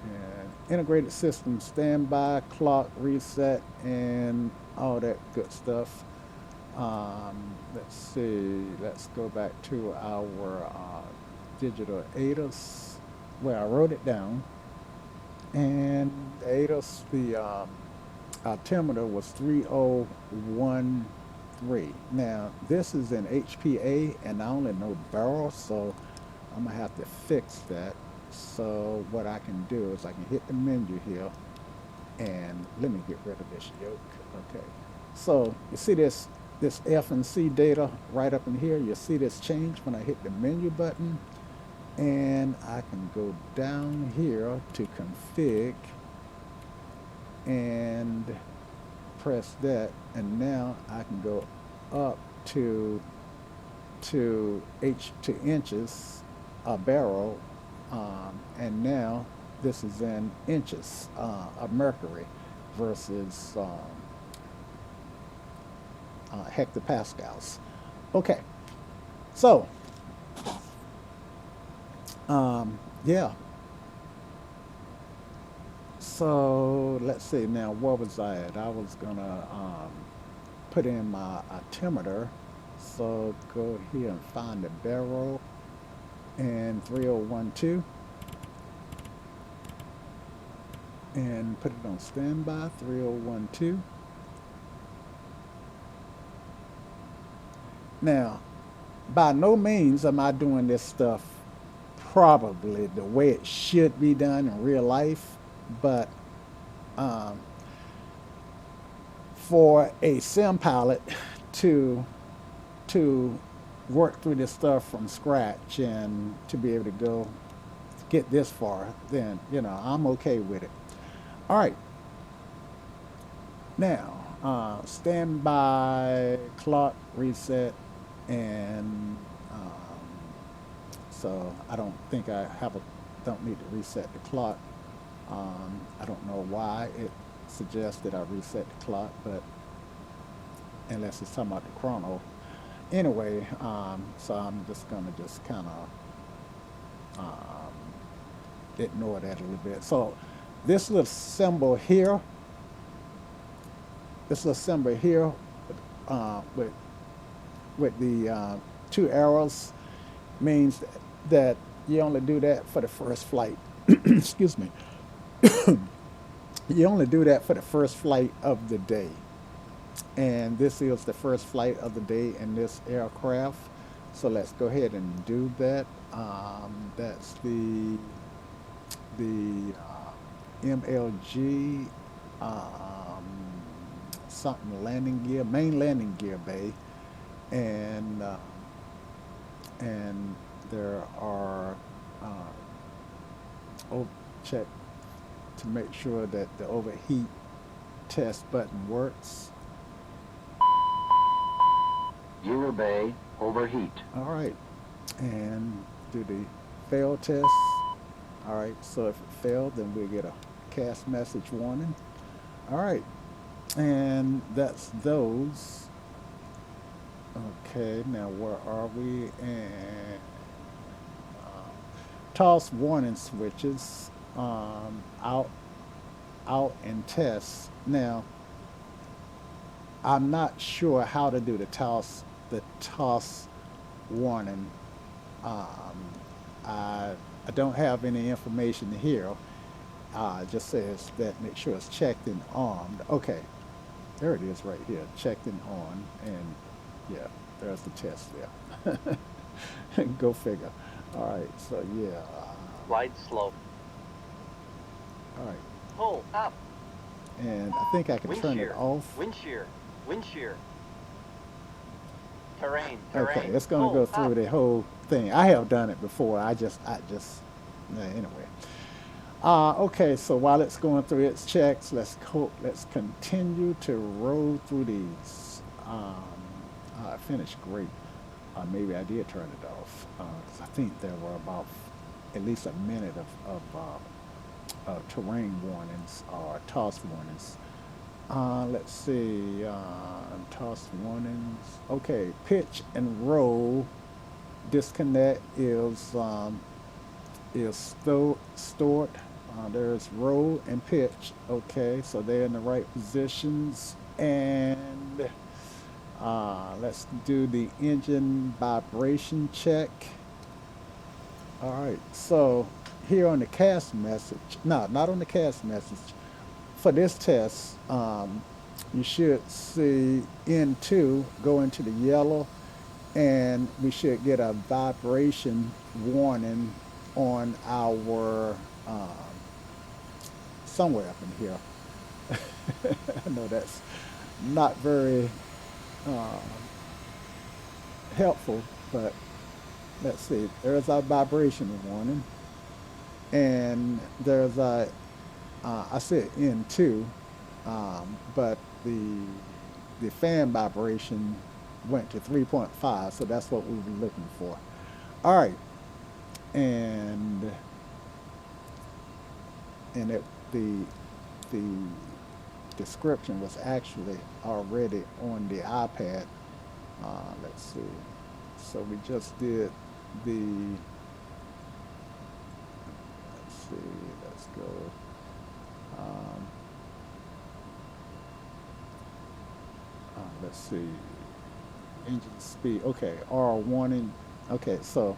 and integrated system standby, clock reset, and all that good stuff. Let's see, let's go back to our digital ATIS where I wrote it down. And the ATIS, the altimeter was 3013. Now, this is in HPA and I only know barrel, so I'm going to have to fix that. So what I can do is I can hit the menu here, and let me get rid of this yoke. Okay. So you see this FMC data right up in here. You see this change when I hit the menu button, and I can go down here to config and press that, and now I can go up to inches, a barrel, and now this is in inches of mercury versus hectopascals. Okay, so yeah. So let's see now. Where was I at? I was gonna put in my altimeter. So go here and find the barrel and 3012 and put it on standby 3012. Now, by no means am I doing this stuff probably the way it should be done in real life, but um, for a sim pilot to to work through this stuff from scratch and to be able to go get this far, then I'm okay with it. All right, now standby, clock reset, and so I don't think don't need to reset the clock. I don't know why it suggests that I reset the clock, but unless it's talking about the chrono. Anyway, so I'm just gonna just kind of ignore that a little bit. So this little symbol here, with the two arrows means that you only do that for the first flight. Excuse me. You only do that for the first flight of the day. And this is the first flight of the day in this aircraft. So let's go ahead and do that. That's the MLG something landing gear, main landing gear bay, and and there are check to make sure that the overheat test button works. Gear bay overheat. All right, and do the fail test. All right, so if it failed, then we get a cast message warning. All right, and that's those. Okay, now where are we? And toss warning switches, out and test. Now, I'm not sure how to do the toss warning. Um, I don't have any information here. It just says that make sure it's checked and armed. Okay, there it is right here, checked and on, and yeah, there's the test there. Go figure. All right, so yeah. Glide slope. All right, Pull up. and I think I can Wind turn it shear. off. Wind shear. Wind shear. Okay, it's going to go through the whole thing. I have done it before. Anyway. Okay, so while it's going through its checks, let's continue to roll through these. I finished great. Maybe I did turn it off because I think there were about at least a minute of terrain warnings or toss warnings. Let's see. Toss warnings. Okay, pitch and roll disconnect is stored. There's roll and pitch. Okay, so they're in the right positions. And let's do the engine vibration check. All right, so here on the cast message, no, not on the cast message. For this test, you should see N2 go into the yellow, and we should get a vibration warning on our somewhere up in here. I know that's not very uh, helpful, but let's see. There's a vibration warning, and there's a I said N2, but the fan vibration went to 3.5, so that's what we were looking for. All right, and and it the description was actually already on the iPad. Let's see. So we just did the. Let's see. Let's go. Um, let's see. Engine speed. Okay. R warning. Okay. So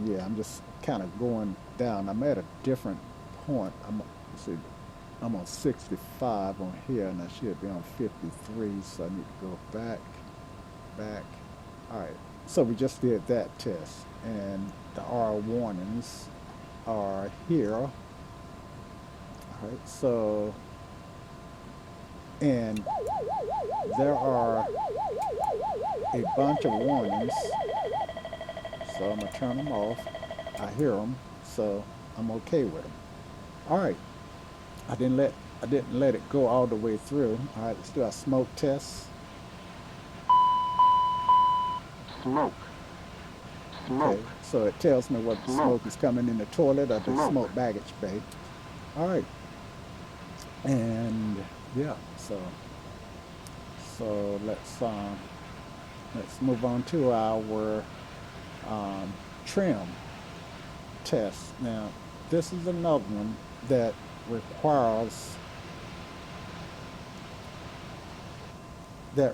yeah, I'm just kind of going down. I'm at a different point. Let's see. I'm on 65 on here, and I should be on 53. So I need to go back. All right. So we just did that test, and the R warnings are here. All right. So, and there are a bunch of warnings. So I'm gonna turn them off. I hear them, so I'm okay with them. All right. I didn't let it go all the way through. All right. Let's do our smoke test. Smoke. Smoke. Okay. So it tells me what Smoke. smoke is coming in the toilet or the Smoke. smoke baggage bay. All right. And yeah. So let's move on to our um, trim test. Now, this is another one that requires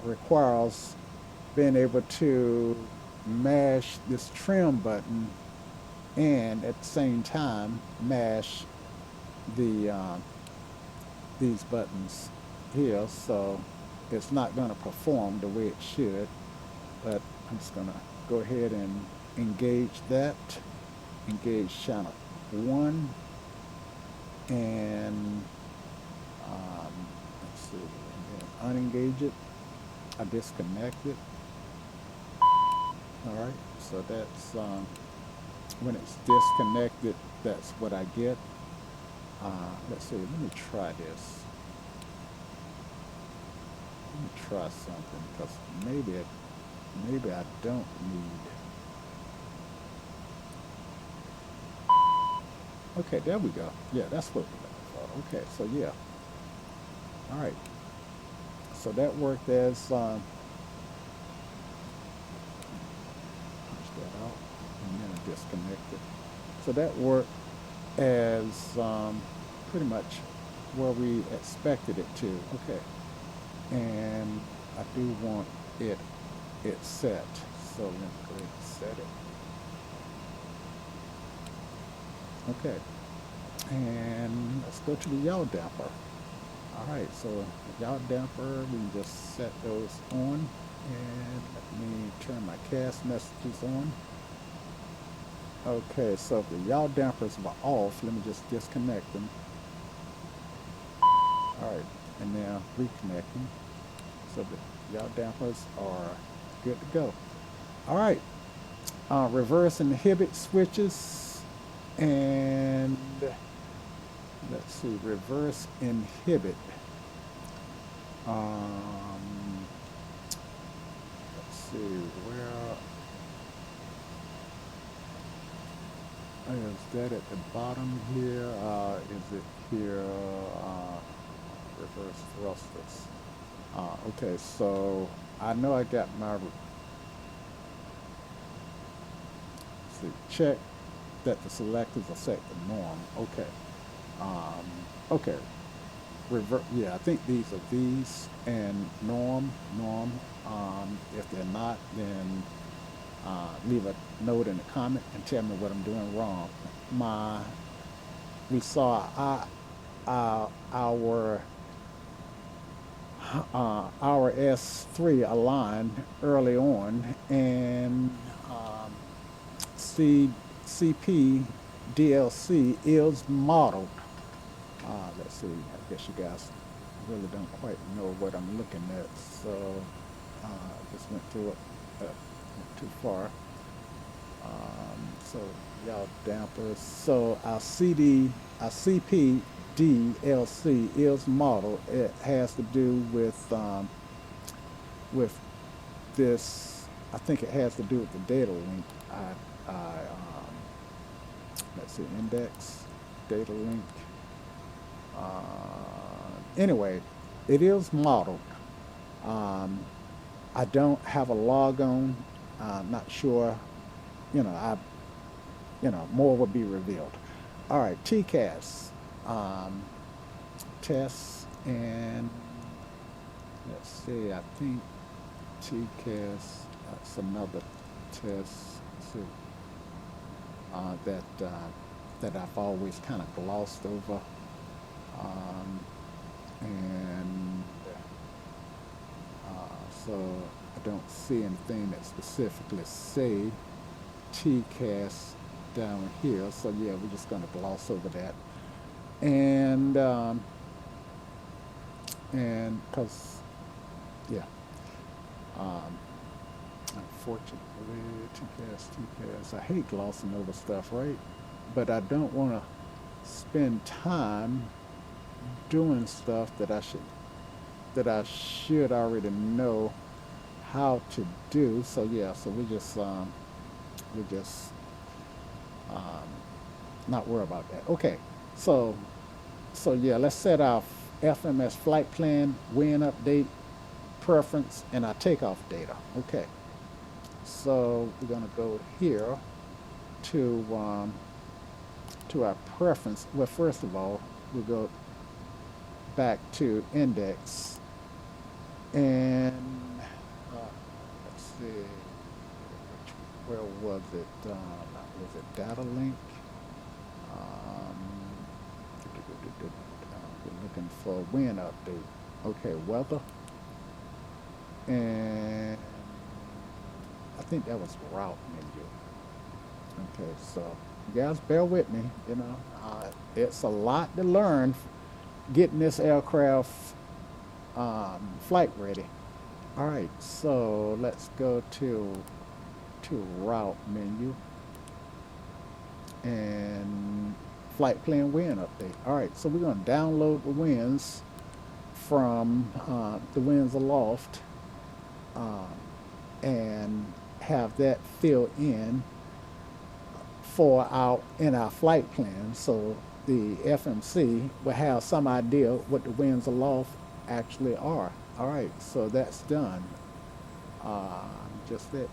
requires being able to mash this trim button and at the same time mash the these buttons here. So it's not going to perform the way it should. But I'm just going to go ahead and engage that. Engage channel 1 and let's see, and then unengage it. I disconnect it. All right, so that's when it's disconnected. That's what I get. Let's see. Let me try this. Let me try something because maybe I don't need. Okay, there we go. Yeah, that's what we're looking for. Okay, so yeah. All right. So that worked as push that out and then I disconnect it. So that worked as pretty much where we expected it to. Okay, and I do want it set. So let me go ahead and set it. Okay, and let's go to the yaw damper. All right, so the yaw damper, we can just set those on, and let me turn my cast messages on. Okay, so if the yaw dampers were off, let me just disconnect them. All right, and now reconnecting. So the yaw dampers are good to go. All right, reverse inhibit switches, and let's see, reverse inhibit. Um, let's see, where is that at the bottom here? Is it here? Reverse thrusters. Okay, so I know I got my, see, check that the selectors are set to norm. Okay. Um, okay. Revert. Yeah, I think these are these and norm. If they're not, then leave a note in the comment and tell me what I'm doing wrong. My We saw our our S3 aligned early on, and C, CP DLC is modeled. Let's see, I guess you guys really don't quite know what I'm looking at, so just went through it, went too far. So y'all dampers. So our CP DLC is modeled. It has to do with this. I think it has to do with the data link. Let's see, index, data link. Anyway, it is modeled. Um, I don't have a log on. I'm not sure. You know, more will be revealed. All right, TCAS um, tests, and let's see. I think TCAS. That's another test. Let's see, that I've always kind of glossed over, um, and so I don't see anything that specifically say TCAS down here. So yeah, we're just going to gloss over that, and because yeah, um, unfortunately, TCAS. I hate glossing over stuff, right? But I don't want to spend time doing stuff that I should already know how to do. So yeah, so we just um, not worry about that. Okay, so yeah, let's set our FMS flight plan, wind update, preference, and our takeoff data. Okay, so we're gonna go here to our preference. Well, first of all, we'll go back to index, and let's see, where was it? Was it data link? Um, we're looking for wind update. Okay, weather, and I think that was route menu. Okay, so you guys bear with me. It's a lot to learn getting this aircraft flight ready. All right, so let's go to route menu and flight plan wind update. All right, so we're going to download the winds from the winds aloft, um, and have that filled in in our flight plan, so the FMC will have some idea what the winds aloft actually are. All right, so that's done. Just that.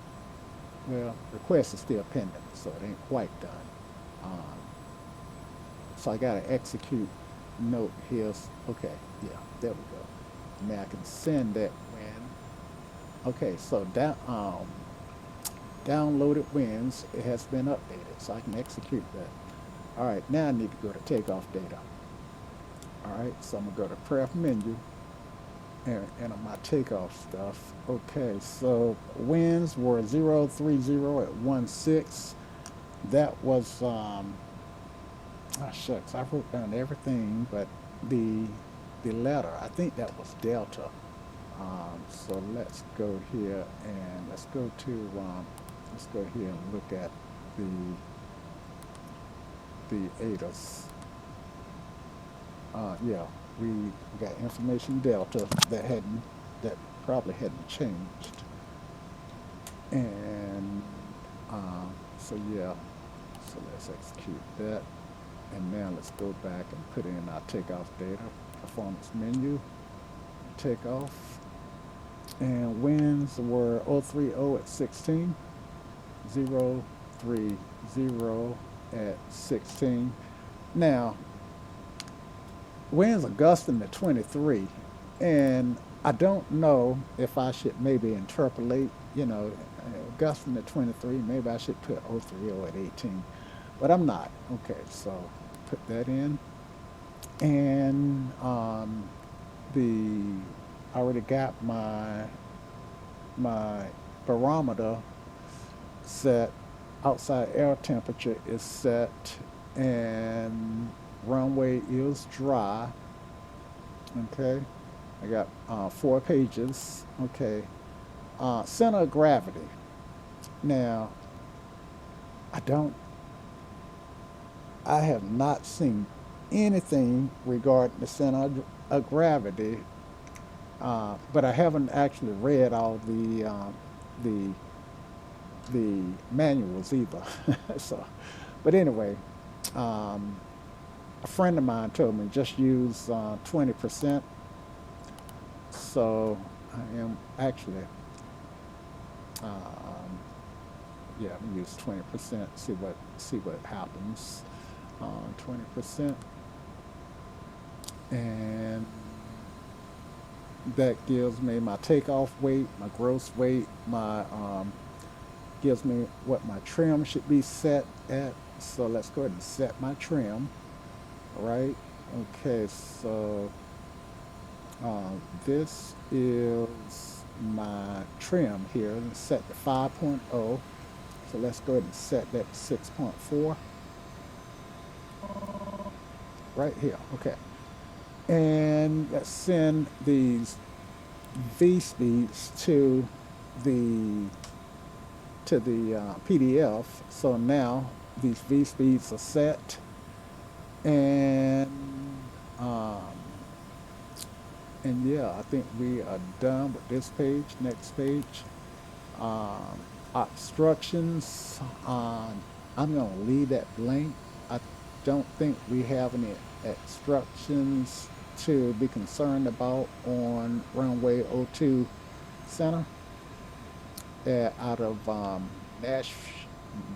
Well, request is still pending, so it ain't quite done. Um, so I got to execute note here. Okay, yeah, there we go. Now I can send that win. Okay, so downloaded wins. It has been updated, so I can execute that. All right, now I need to go to takeoff data. All right, so I'm gonna go to pref menu and on my takeoff stuff. Okay, so winds were 030 at 16. That was shucks, I wrote down everything but the letter. I think that was Delta. So let's go here and let's go here and look at the ATIS. Yeah, we got information delta that probably hadn't changed, and so yeah, so let's execute that, and now let's go back and put in our takeoff data, performance menu, takeoff, and winds were 030 at 16, 030 at 16. Now, winds are gusting to 23, and I don't know if I should maybe interpolate, gusting to 23, maybe I should put 030 at 18, but I'm not. Okay, so put that in, and the I already got my barometer set, outside air temperature is set, and runway is dry. Okay, I got 4 pages. Okay, center of gravity. Now, I don't, I have not seen anything regarding the center of gravity, but I haven't actually read all the the manuals either. So, but anyway, um, a friend of mine told me just use 20%. So I am actually, um, yeah, I'm gonna use 20%. See what happens. 20%, and that gives me my takeoff weight, my gross weight, my gives me what my trim should be set at. So let's go ahead and set my trim. All right. Okay. So this is my trim here. Let's set to 5.0. So let's go ahead and set that to 6.4 right here. Okay. And let's send these V speeds the the PDF. So now these V speeds are set, and um, yeah, I think we are done with this page. Next page, um, obstructions. I'm gonna leave that blank. I don't think we have any obstructions to be concerned about on runway '02 center, out of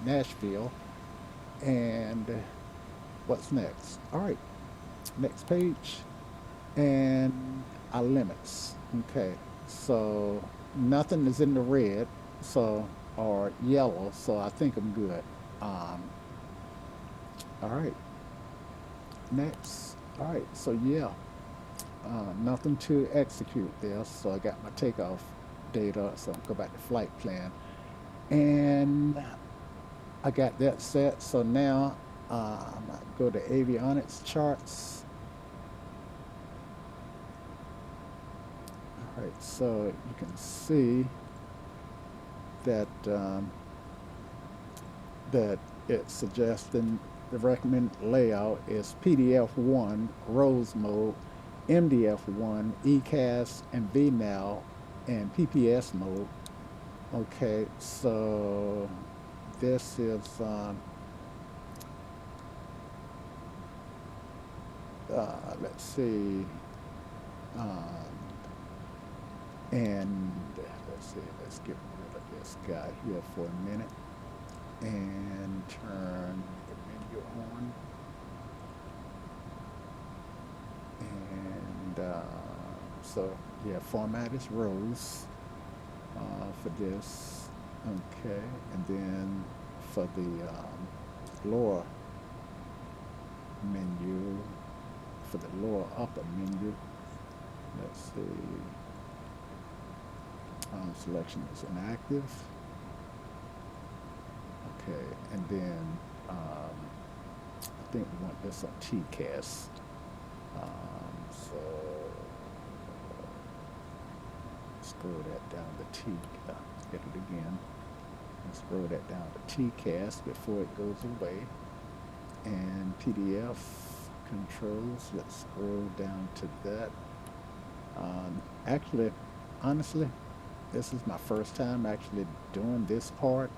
Nashville. And what's next? All right, next page. And our limits. Okay, so nothing is in the red, so or yellow, so I think I'm good. Um, all right, next. All right, so yeah, nothing to execute there. So I got my takeoff data. So I'll go back to flight plan, and I got that set. So now I go to avionics charts. All right, so you can see that that it's suggesting the recommended layout is PDF1, Rose mode, MDF1, ECAS, and VNAV, and PPS mode. Okay, so this is let's see, um, and let's see, let's get rid of this guy here for a minute and turn the menu on, and so yeah, format is rows for this. Okay, and then for the lower menu, for the lower upper menu, let's see, selection is inactive. Okay, and then I think we want this on TCAS. So scroll that down to T. Hit it again. And scroll that down to TCAS before it goes away. And PDF controls. Let's scroll down to that. Actually, honestly, this is my first time actually doing this part.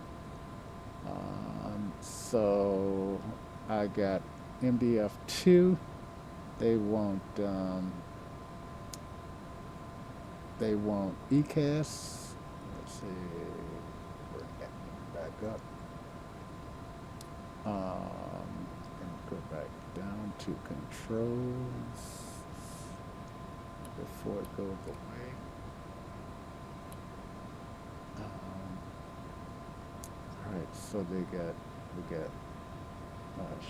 So I got MDF2. They want ECAS. Let's see, bring that back up. And go back down to controls before it goes away. All right, so we got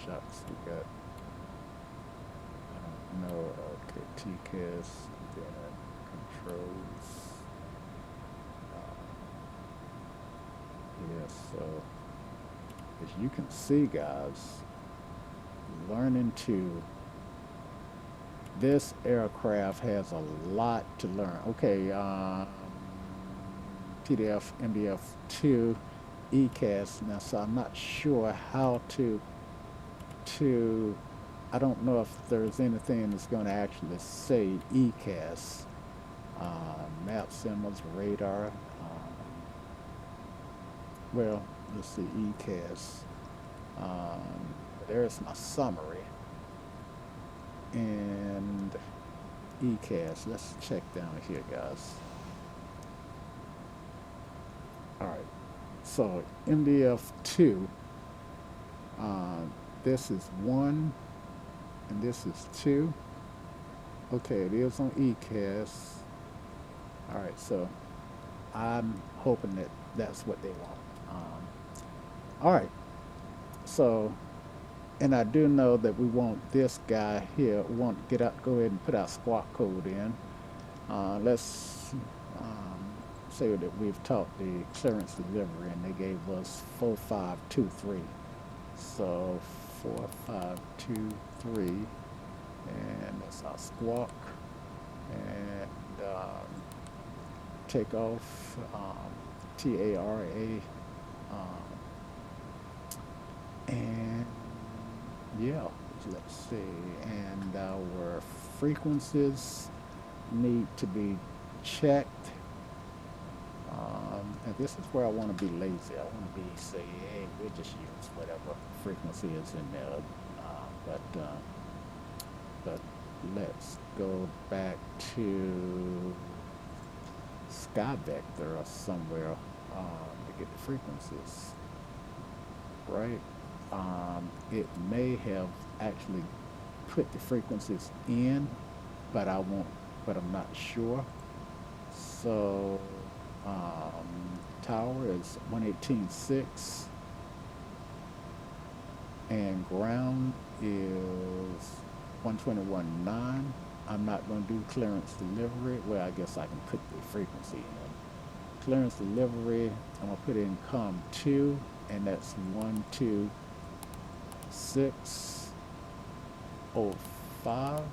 shots. We got I don't know. Okay, TCAS, then controls. Yeah, so as you can see, guys, learning to this aircraft has a lot to learn. Okay, PDF MDF2 ECAS. Now, so I'm not sure how to I don't know if there's anything that's going to actually say ECAS. Map symbols, radar. Well, let's see, ECAS. There's my summary. And ECAS. Let's check down here, guys. All right. So MDF2. This is 1, and this is 2. Okay, it is on ECAS. All right, so I'm hoping that that's what they want. All right, so, and I do know that we want this guy here. We want to go ahead and put our squawk code in. Let's say that we've taught the clearance delivery, and they gave us 4523. So 4523, and that's our squawk, and takeoff, TARA, and yeah, let's see, and our frequencies need to be checked. And this is where I want to be lazy. I want to be say, hey, we'll just use whatever frequency is in there. But let's go back to Sky Vector or somewhere to get the frequencies. Right? It may have actually put the frequencies in, but I'm not sure. So tower is 118.6 and ground is 121.9. I'm not going to do clearance delivery. Well, I guess I can put the frequency in. Clearance delivery, I'm going to put in COM2, and that's 126.05.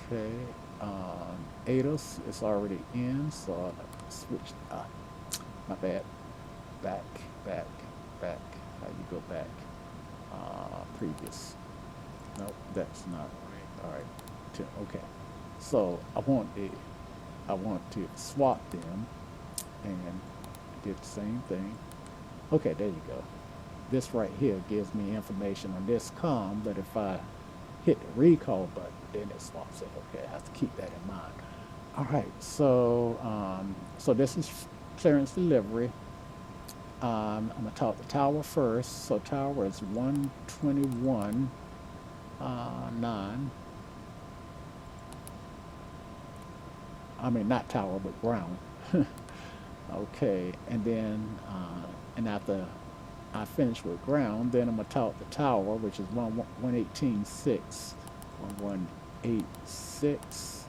Okay. ATIS is already in, so I'll switch. My bad. Back. How you go back? Previous. Nope, that's not right. All right. Okay. So I want to swap them, and did the same thing. Okay, there you go. This right here gives me information on this COM, but if I hit the recall button, then it swaps it. Okay, I have to keep that in mind. All right, so so this is clearance delivery. I'm gonna talk the tower first. So tower is 121.9. I mean not tower, but ground. Okay, and then and after I finish with ground, then I'm gonna talk the tower, which is 118.6. 1186.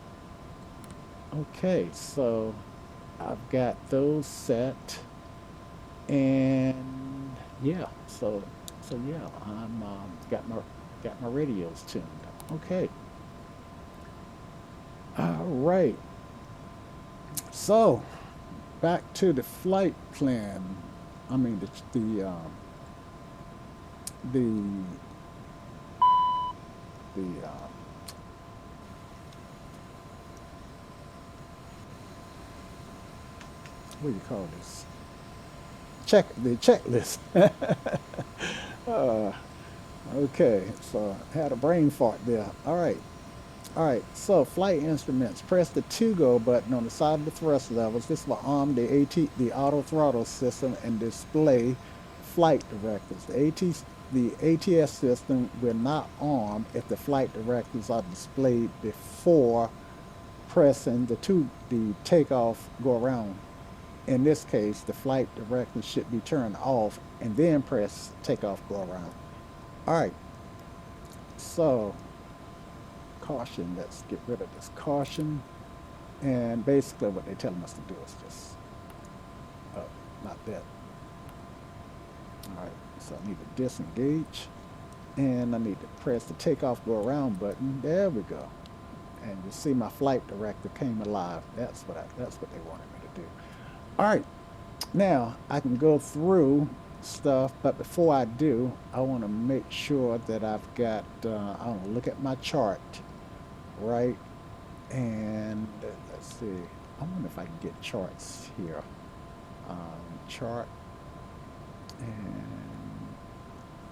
Okay, so I've got those set, and yeah, so yeah, I'm got my radios tuned. Okay, All right. So back to the flight plan. I mean the the what do you call this? The checklist. uh, okay, so I had a brain fart there. All right. So flight instruments. Press the to go button on the side of the thrust levels. This will arm the auto throttle system and display flight directives. The ATS system will not arm if the flight directives are displayed before pressing the takeoff go around. In this case, the flight director should be turned off and then press takeoff go around. All right, so caution, let's get rid of this caution. And basically what they're telling us to do is just, oh, not that. All right, so I need to disengage and I need to press the takeoff go around button. There we go. And you see my flight director came alive. That's what they wanted me to do. All right, now I can go through stuff, but before I do, I want to make sure that I've got, I want to look at my chart, right? And let's see, I wonder if I can get charts here. Chart, and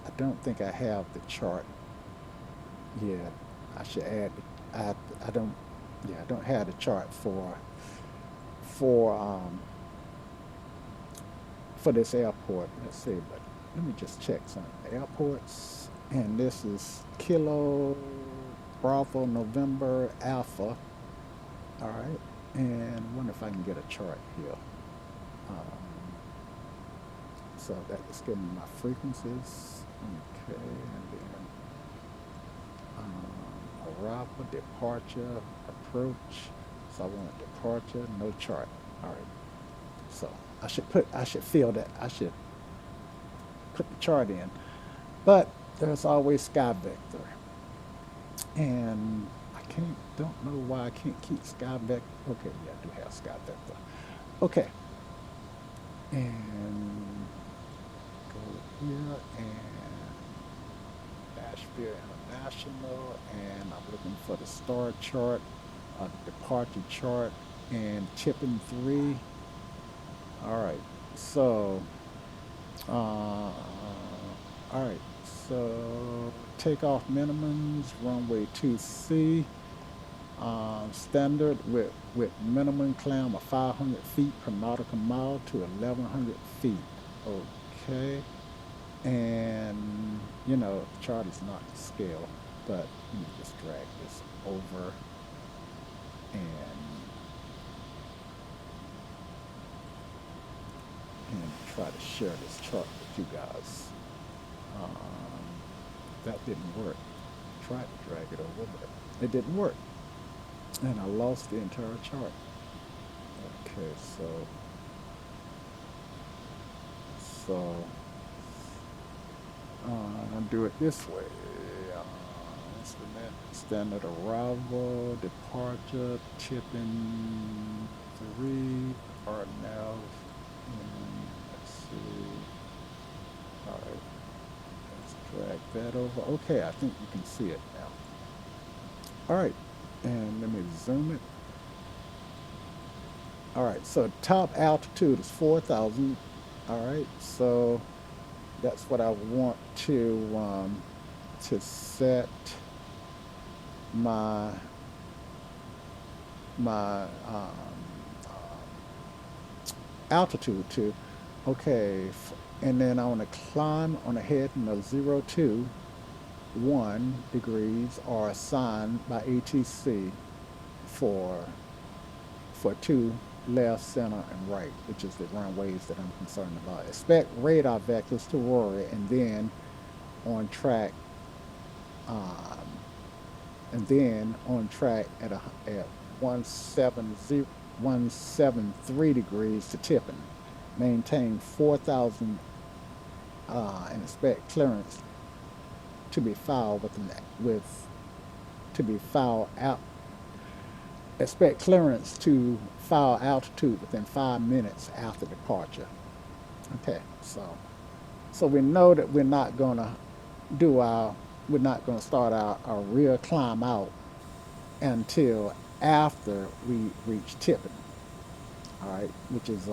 I don't think I have the chart yet. I should add, I don't, yeah, I don't have the chart for, for this airport. Let's see, but let me just check some airports. And this is Kilo Bravo November Alpha. All right, and I wonder if I can get a chart here. Um, so that is giving me my frequencies. Okay, and then arrival, departure, approach. So I want a departure, no chart. All right. So I should feel that I should put the chart in. But there's always sky vector. And don't know why I can't keep sky vector. Okay, yeah, I do have sky vector. Okay. And go here and Nashville International. And I'm looking for the star chart, departure chart, and tipping 3. All right. So, all right. So, takeoff minimums, runway 2C, standard with minimum climb of 500 feet per nautical mile to 1,100 feet. Okay. And, the chart is not to scale, but let me just drag this over and try to share this chart with you guys. Um, that didn't work. Tried to drag it over, but it didn't work. And I lost the entire chart. Okay, so I'll do it this way. Instrument, standard arrival, departure, tipping 3, Arnav, and let's see. All right, let's drag that over. Okay, I think you can see it now. All right, and let me zoom it. All right, so top altitude is 4,000. All right, so that's what I want to set my my altitude to. Okay, and then I want to climb on a heading of 0 to 1 degrees are assigned by ATC for two left, center, and right, which is the runways that I'm concerned about. Expect radar vectors to worry, and then on track, um, at 173 degrees to tipping. Maintain 4,000 and expect clearance to be filed with to be filed out Expect clearance to fall altitude within 5 minutes after departure. Okay, so we know that do our we're not gonna start our real climb out until after we reach tipping. All right, which is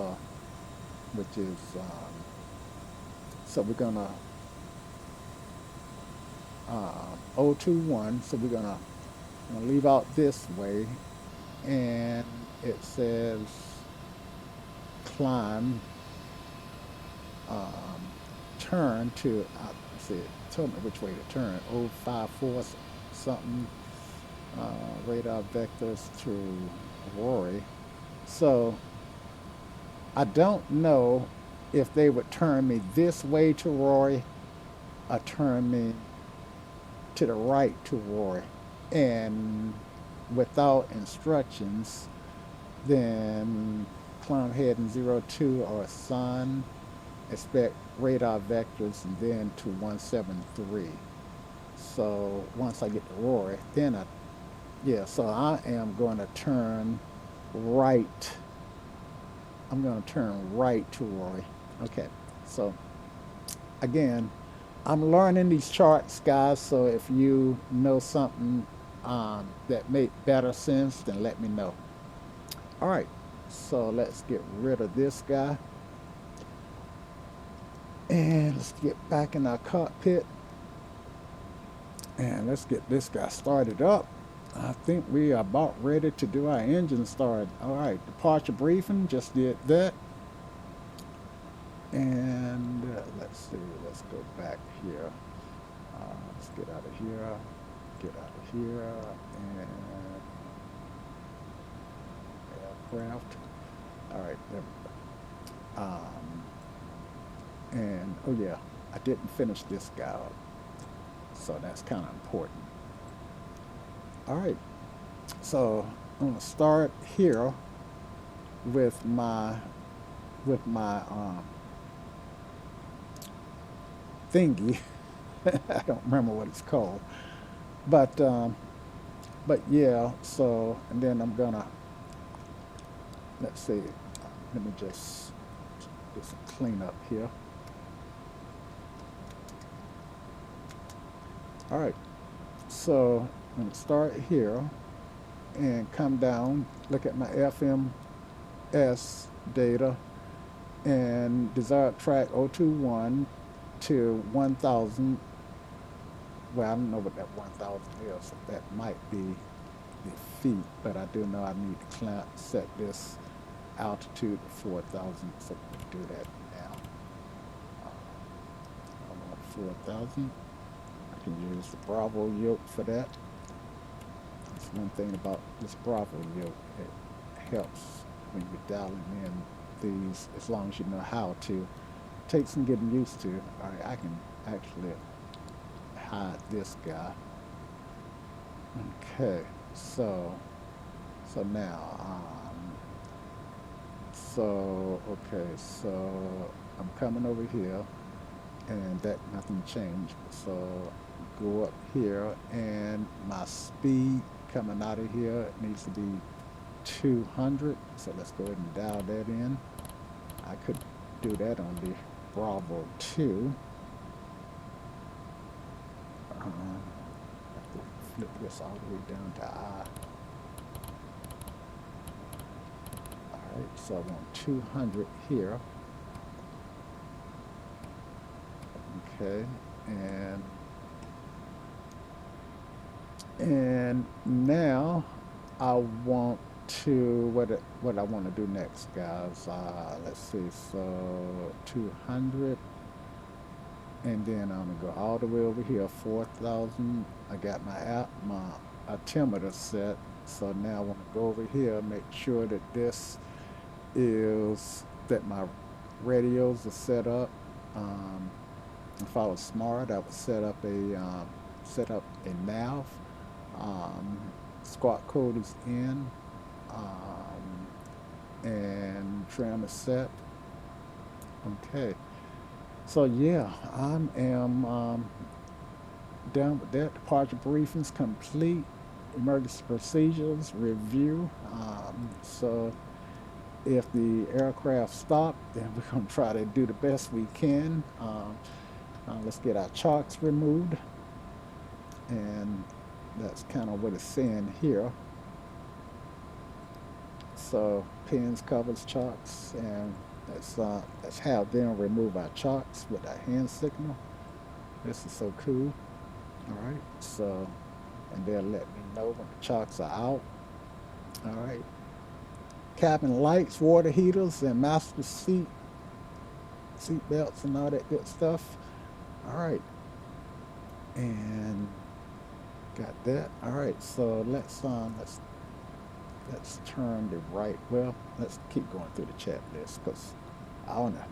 so we're gonna 021. So gonna leave out this way, and it says climb, um, turn to, let's see, it told me which way to turn. 054 something, radar vectors to Rory. So I don't know if they would turn me this way to Rory or turn me to the right to Rory. And without instructions, then climb heading 02 or sun, expect radar vectors, and then to 173. So once I get to Rory, so I am going to turn right. I'm going to turn right to Rory. Okay, so again, I'm learning these charts, guys. So if you know something that make better sense, then let me know. All right, so let's get rid of this guy. And let's get back in our cockpit. And let's get this guy started up. I think we are about ready to do our engine start. All right, departure briefing, just did that. And let's see, let's go back here. Let's get out of here, and aircraft. All right, there we go. And oh yeah, I didn't finish this guy up, so that's kind of important. All right, so I'm gonna start here with my thingy. I don't remember what it's called, but yeah. So and then I'm gonna let's see. Let me just do some cleanup here. All right. So I'm gonna start here and come down. Look at my FMS data and desired track 021 to 1000. Well, I don't know what that 1000 is. So that might be the feet, but I do know I need to set this altitude to 4000. So we'll do that now. I want 4000. I can use the Bravo yoke for that. That's one thing about this Bravo yoke. It helps when you're dialing in these, as long as you know how to. Take some getting used to. All right, I can actually hide this guy. Okay, so now, okay, so I'm coming over here, and that nothing changed. So go up here, and my speed coming out of here needs to be 200. So let's go ahead and dial that in. I could do that on the Bravo 2. Have to flip this all the way down to I. Alright, so I want 200 here. Okay, and now I want to what I want to do next, guys. Let's see, so 200, and then I'm gonna go all the way over here, 4000. I got my altimeter set, so now I want to go over here, make sure that that my radios are set up. If I was smart, I would set up a nav. Squawk code is in, and trim is set. Okay, so yeah, I am done with that. Departure briefing's complete. emergency procedures review. So if the aircraft stopped, then we're going to try to do the best we can. Let's get our chocks removed, and that's kind of what it's saying here. So pins, covers, chocks, and let's have them remove our chocks with our hand signal. This is so cool. All right, so and they'll let me know when the chocks are out. All right, cabin lights, water heaters, and master seat belts and all that good stuff. All right, and got that. All right, so let's turn the right. Well, let's keep going through the chat list because I want to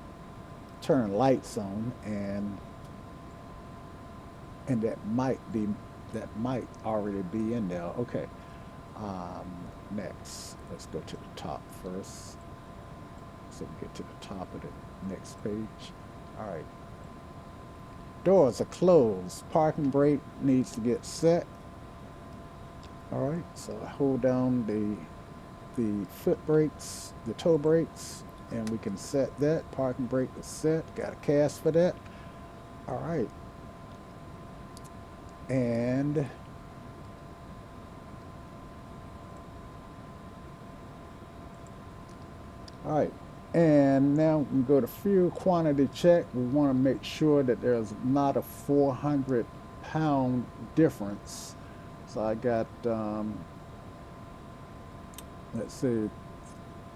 turn lights on, and that might already be in there. Okay. Um, Next, let's go to the top first. So we get to the top of the next page. All right. Doors are closed. Parking brake needs to get set. All right. So I hold down the foot brakes, the toe brakes, and we can set that. Parking brake is set. Got a cast for that. All right. And all right. And now we can go to fuel quantity check. We want to make sure that there's not a 400-pound difference. So I got, let's see,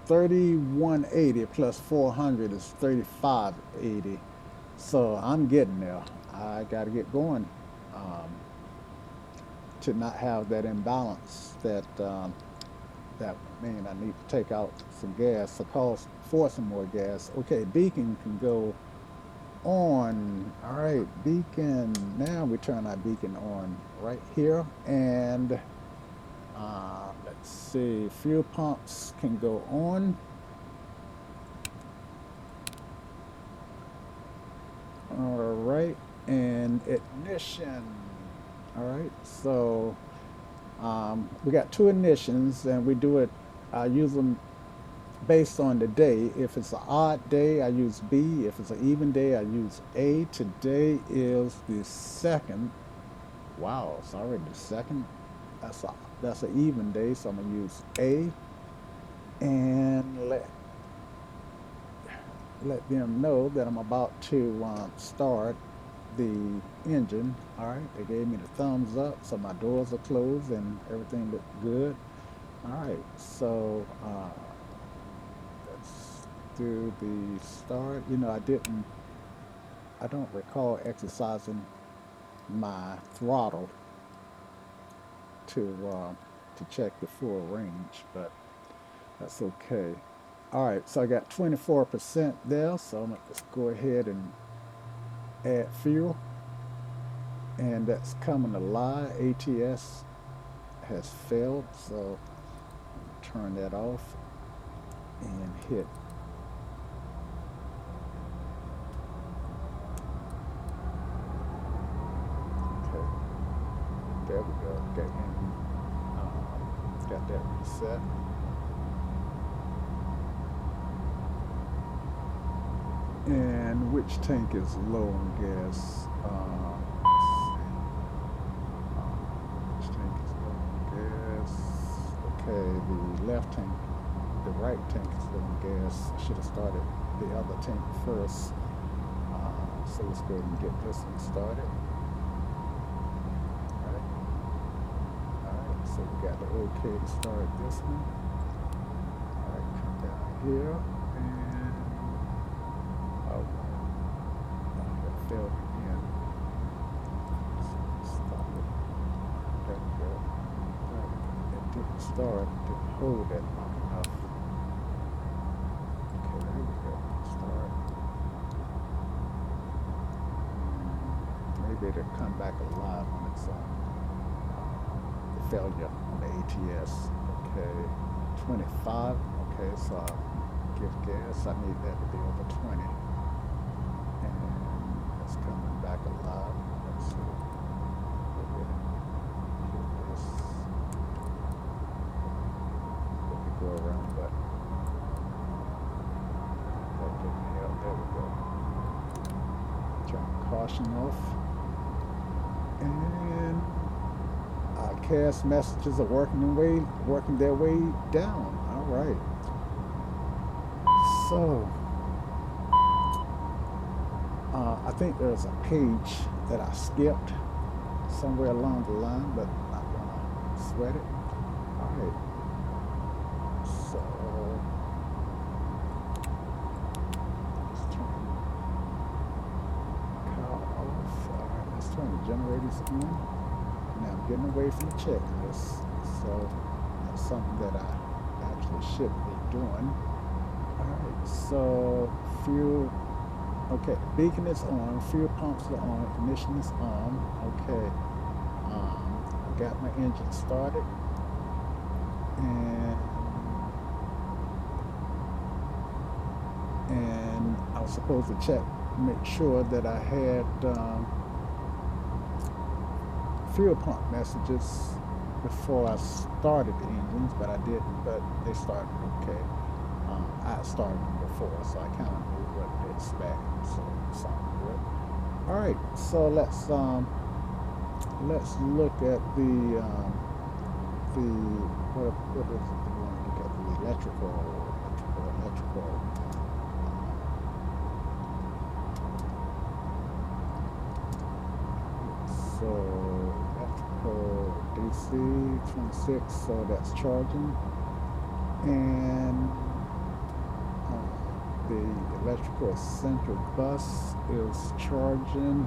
3180 plus 400 is 3580. So I'm getting there. I got to get going to not have that imbalance that mean I need to take out some gas, so cost for some more gas. Okay, beacon can go on. All right, beacon. Now we turn our beacon on right here, and let's see, fuel pumps can go on. All right, and ignition. All right, so we got two ignitions, and we do it. I use them based on the day. If it's an odd day, I use B. If it's an even day, I use A. Today is the second. Wow, it's already the second. That's an even day, so I'm gonna use A, and let them know that I'm about to start the engine. All right, they gave me the thumbs up, so my doors are closed and everything looked good. All right, so let's do the start. You know, I don't recall exercising my throttle to check the full range, but that's okay. All right, so I got 24% there, so I'm gonna just go ahead and add fuel, and that's coming to live. ATIS has failed, so turn that off and hit. Okay, there we go. Got that reset. And which tank is low on gas? Which tank is low on gas? Okay, the left tank, the right tank is low on gas. I should have started the other tank first. So let's go ahead and get this one started. Alright, so we got the okay to start this one. Alright, come down here. Failed again. Stop it. There we go. It didn't start, didn't hold that long enough. Okay, there we go. Start. Maybe it'll come back alive when it's the failure on the ATS. Okay, 25. Okay, so I'll give gas. I need that to be over 20. It's coming back alive. Let's see. Hit this. around, but that didn't help. There we go. Turn caution off. And our cast messages are working their way down. All right. So I think there's a page that I skipped somewhere along the line, but I'm not gonna sweat it. All right. So let's turn cow off. All right. Let's turn the generators on. Now I'm getting away from the checklist, so that's something that I actually should be doing. All right. So fuel. Okay, beacon is on, fuel pumps are on, ignition is on. Okay, I got my engine started, and I was supposed to make sure that I had fuel pump messages before I started the engines, but I didn't. But they started okay. I started them before, so I kind of knew what to expect. So sounded good. All right, so let's look at the what is it? We want to look at the electrical. So electrical DC 26. So that's charging, and the electrical central bus is charging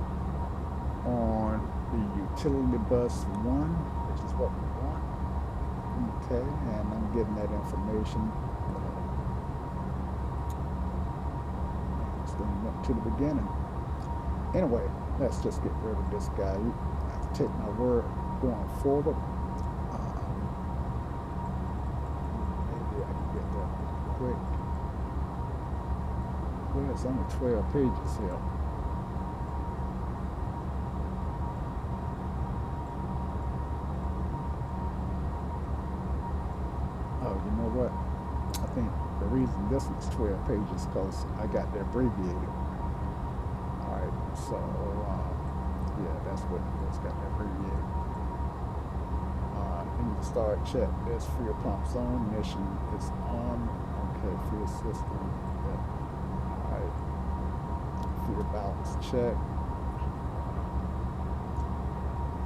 on the utility bus 1, which is what we want. Okay, and I'm getting that information. It's going up to the beginning. Anyway, let's just get rid of this guy. I have to take my word going forward. Maybe I can get that quick. Well, it's only 12 pages here. Oh, you know what? I think the reason this one's 12 pages is because I got that abbreviated. All right, so yeah, that's what it is. Got that abbreviated. In the start check, there's fuel pumps on, ignition is on. Okay, fuel system. Yeah. Fuel balance check.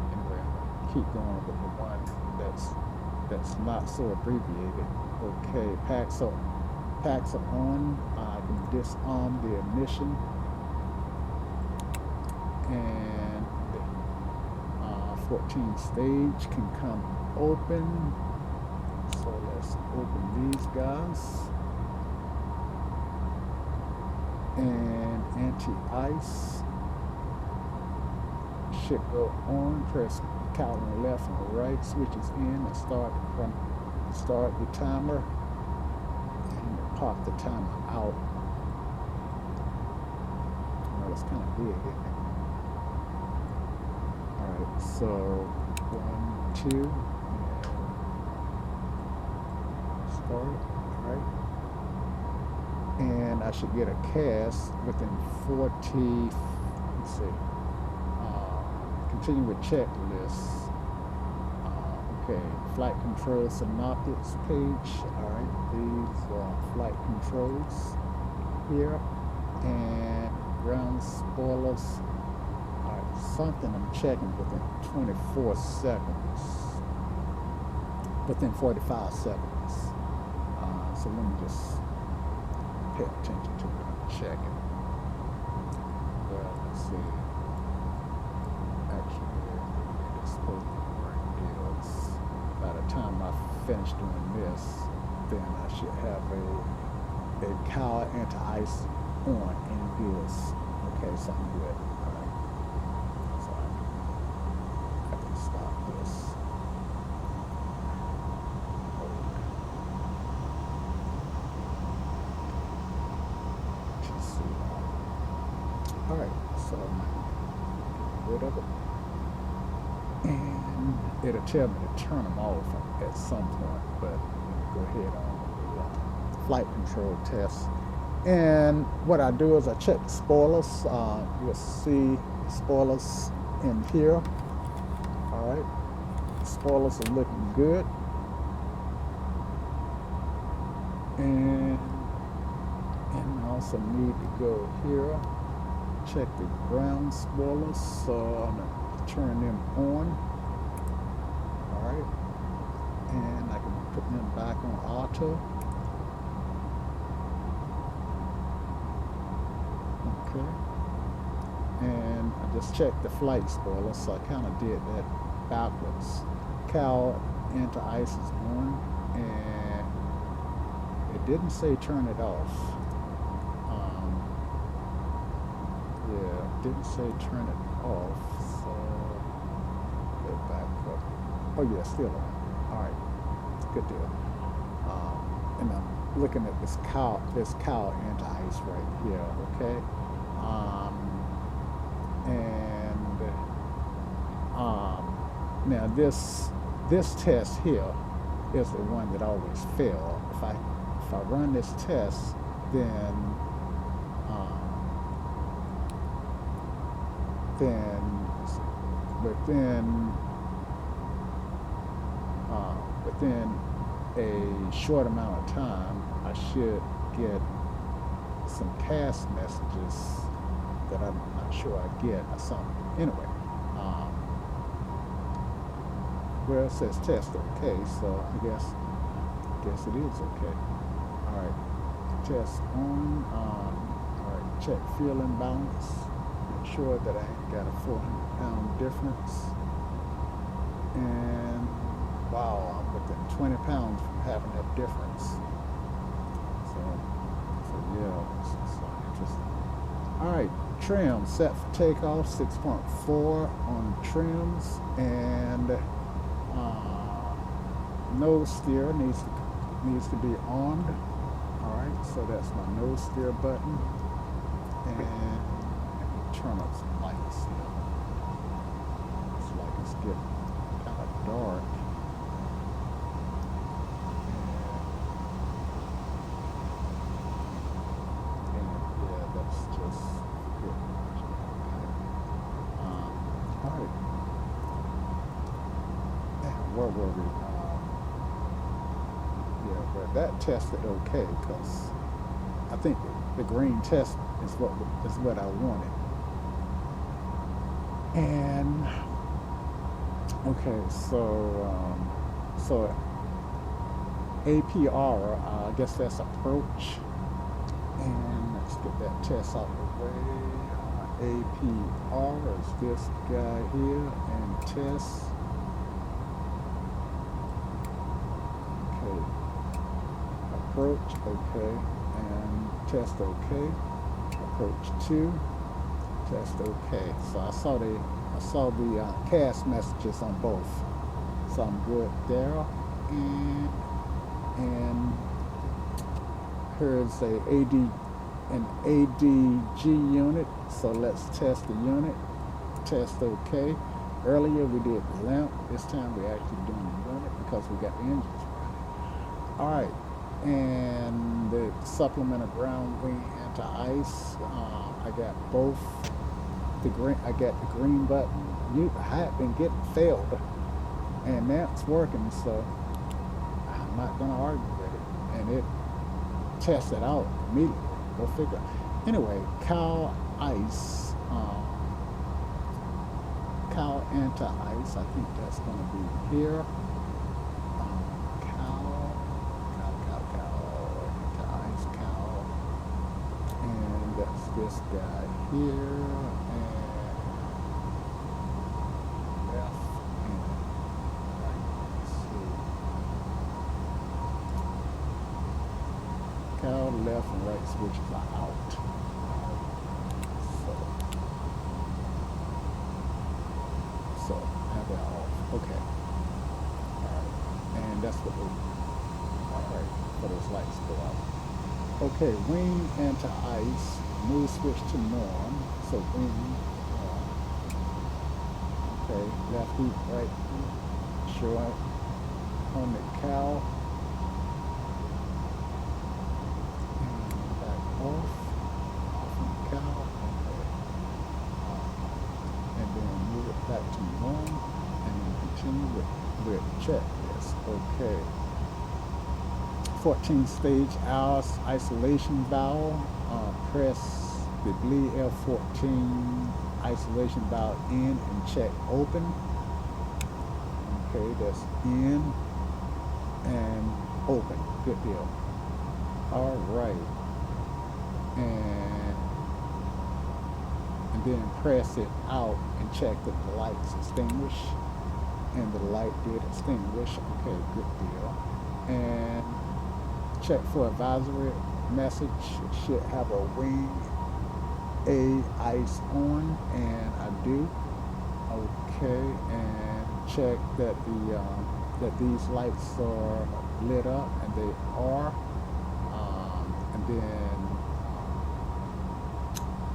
Anyway, I'm gonna keep going with the one that's not so abbreviated. Okay, packs are on. I can disarm the ignition, and 14 stage can come open. So let's open these guys. And anti-ice should go on. Press cowl on the left and the right, switches in and start the timer, and pop the timer out. Well, it's kind of big, isn't it? All right, so 1, 2, and start. All right. And I should get a cast within 40, let's see, continue with checklist. Okay, flight control synoptics page. All right, these are flight controls here, and ground spoilers. All right, something I'm checking within 24 seconds, within 45 seconds. So let me just pay attention to what I'm checking. Well, let's see. Actually, it's supposed to be where it is. By the time I finish doing this, then I should have a cowl anti-ice on, and it is. Okay, so I'm good. All right. So I can stop this. All right, so I'm get rid of it, and it'll tell me to turn them off at some point, but let me go ahead on flight control test. And what I do is I check the spoilers. You'll see spoilers in here. All right, spoilers are looking good. And I also need to go here, check the ground spoilers. So I'm gonna turn them on. All right, and I can put them back on auto. Okay, and I just checked the flight spoiler, so I kind of did that backwards. Cal anti-ice is on, and it didn't say turn it off. Yeah, it didn't say turn it off, so go back up. Oh yeah, still on. All right, good deal. And I'm looking at this cow anti-ice right here. Okay, and now this test here is the one that always fails. If I run this test, then within a short amount of time, I should get some CAS messages that I'm not sure I get or something. Anyway, where it says test okay, so I guess it is okay. All right, test on. All right, check fuel imbalance. Make sure that I ain't got a 400-pound difference. And wow, I'm within 20 pounds from having that difference. So yeah, it's interesting. All right, trim set for takeoff, 6.4 on trims, and nose steer needs to be armed. All right, so that's my nose steer button, and turn up some lights here. It's like it's getting kind of dark. And yeah, that's just good. All right. And where were we? Yeah, but that tested okay because I think the green test is what I wanted. And okay, so APR, I guess that's approach. And let's get that test out of the way. APR is this guy here, and test. Okay, approach, okay, and test okay. Approach 2, test okay. So I saw the CAS messages on both, so I'm good there. And here's an ADG unit. So let's test the unit. Test okay. Earlier we did the lamp. This time we're actually doing the unit because we got the engines running. All right. And the supplemental ground wing anti-ice. I got both. I got the green button. I had been getting failed, and that's working. So I'm not gonna argue with it. And it tested out immediately. Go figure. Anyway, Cal ice. Cal anti-ice. I think that's gonna be here. This guy here, and left and right. Let's see. Cow left and right switches are out. So have that off. Okay. Alright. And that's what alright, for those lights go out. Okay, wing anti-ice. Move switch to norm. So wing. Okay, left hoop, right hoop. Sure. On the cow. Continue with checklist. Okay. 14 stage hours isolation valve. Press the bleed F14 isolation valve in and check open. Okay, that's in and open. Good deal. All right. And then press it out and check that the light's extinguished. And the light did extinguish. Okay, good deal. And check for advisory message. It should have a wing ATIS on, and I do. Okay, and check that that these lights are lit up, and they are. And then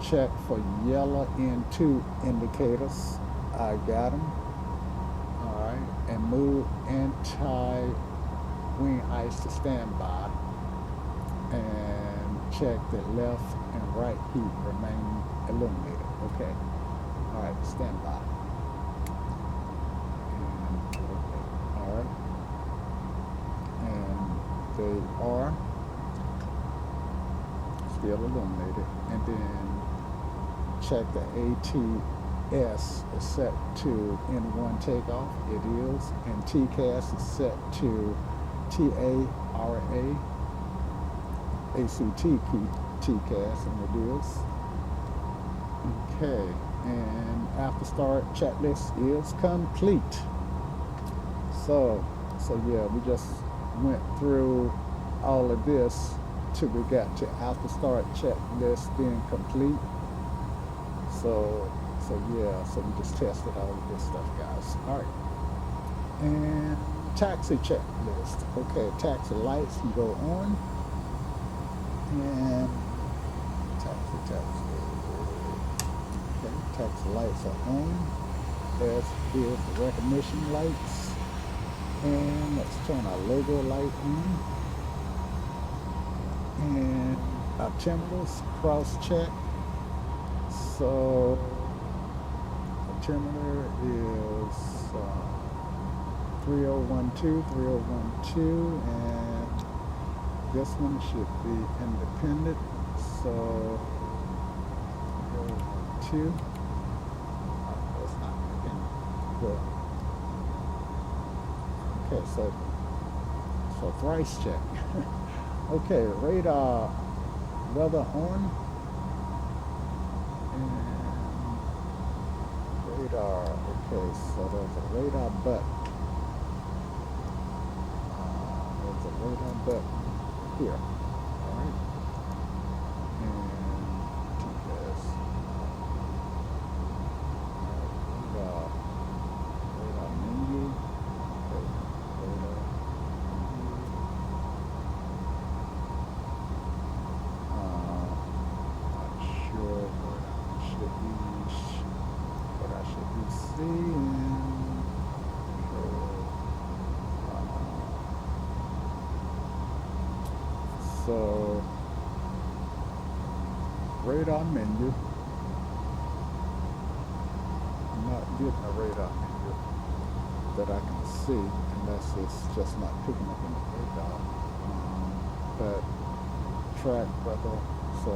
check for yellow N2 indicators. I got them. All right, and move anti-wing ice to standby, and check that left and right heat remain illuminated. Okay. All right, standby. And okay. All right. And they are still illuminated. And then check the ATS is set to N1 takeoff. It is. And TCAS is set to TARA. ACT TCAS, and it is. Okay, and after start checklist is complete. So yeah, we just went through all of this till we got to after start checklist being complete. So yeah, so we just tested all of this stuff, guys. All right, and taxi checklist. Okay, taxi lights can go on. And taxi. Okay, taxi lights are on. As is the recognition lights. And let's turn our logo light on. And altimeters cross check. So altimeter is 3012, and this one should be independent. So 3012. That's not independent. Good. Okay, so thrice check. Okay, radar weather on. And radar. Okay, so there's a radar button. There's a radar button here. All right. And TCAS. Radar menu. Okay. Radar menu. Not sure what I should be seeing. So radar menu. I'm not getting a radar menu that I can see unless it's just not picking up in the radar. But track weather. So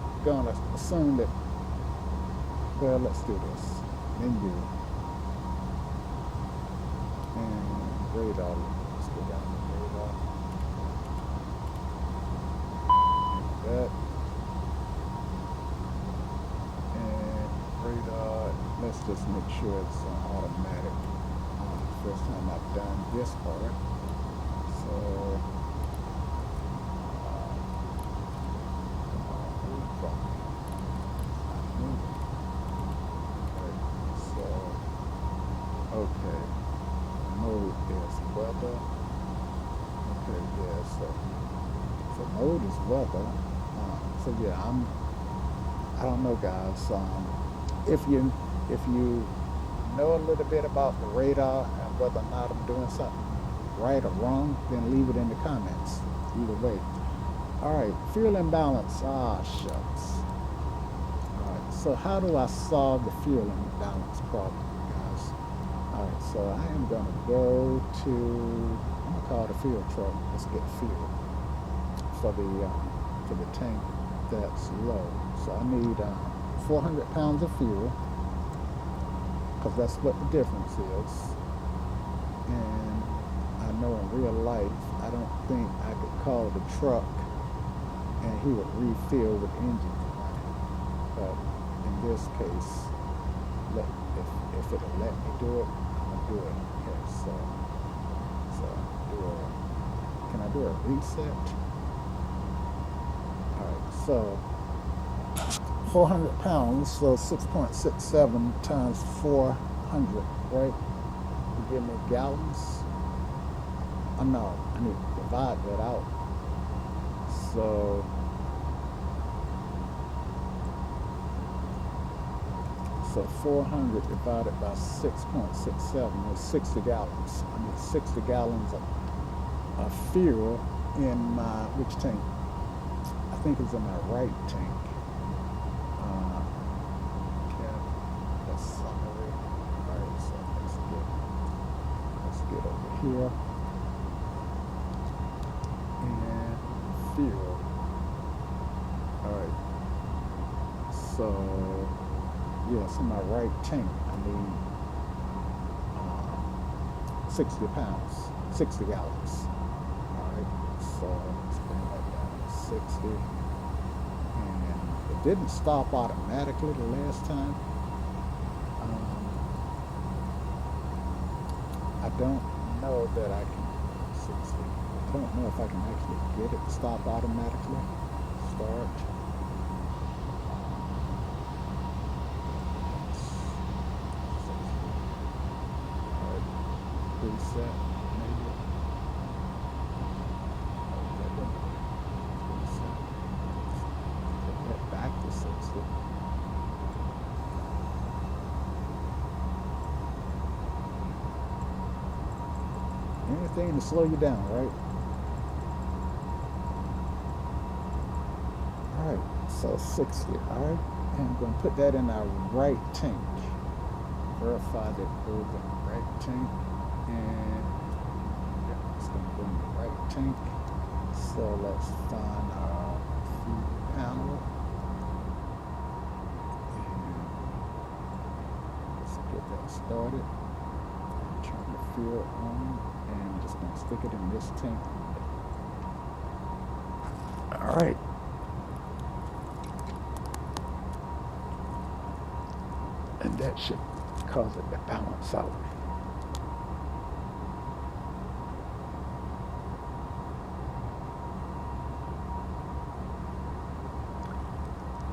I'm gonna assume that. Well, let's do this. Menu and radar. Let's go down to radar. That and radar. Let's just make sure it's automatic. First time I've done this part. So okay, mode is weather. Okay, yeah, so mode is weather. So yeah, I don't know, guys. If you know a little bit about the radar and whether or not I'm doing something right or wrong, then leave it in the comments. Either way. All right, fuel imbalance. Ah, shucks. All right, So how do I solve the fuel imbalance problem, guys? All right, so I am gonna go to, I'm gonna call the fuel truck. Let's get fuel for the tank that's low. So I need 400 pounds of fuel because that's what the difference is. And I know in real life, I don't think I could call the truck and he would refill with engine running. But in this case, if it'll let me do it, I'm gonna do it. Okay, so can I do a reset? All right, so 400 pounds, so 6.67 times 400, right? You give me gallons. Oh no, I need to divide that out. So 400 divided by 6.67 is 60 gallons. I need 60 gallons of fuel in my, which tank? I think it's in my right tank. That's summary. All right, so let's get over here and fuel. All right, so yes, in my right tank, I need 60 pounds, 60 gallons. All right, so let's bring that down to 60. And it didn't stop automatically the last time. I don't know that I can, 60. I don't know if I can actually get it to stop automatically. Start. Reset, maybe. Reset. Put that back to 60. Anything to slow you down, right? All right, so 60, all right? And I'm going to put that in our right tank. Verify that it goes in the right tank. And yeah, it's going to go in the right tank. So let's find our fuel panel. And let's get that started. Turn the fuel on. And I'm just going to stick it in this tank. All right. And that should cause it to balance out.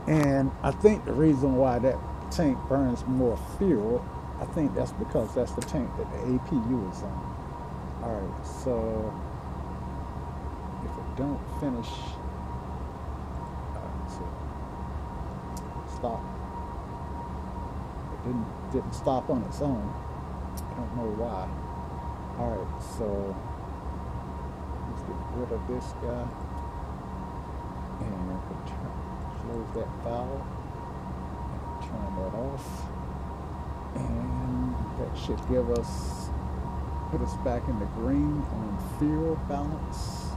And I think the reason why that tank burns more fuel, I think that's because that's the tank that the APU is on. All right, so if it don't finish, so stop. It didn't stop on its own. I don't know why. All right, so let's get rid of this guy and close that valve and turn that off, and that should give us, put us back in the green on fuel balance.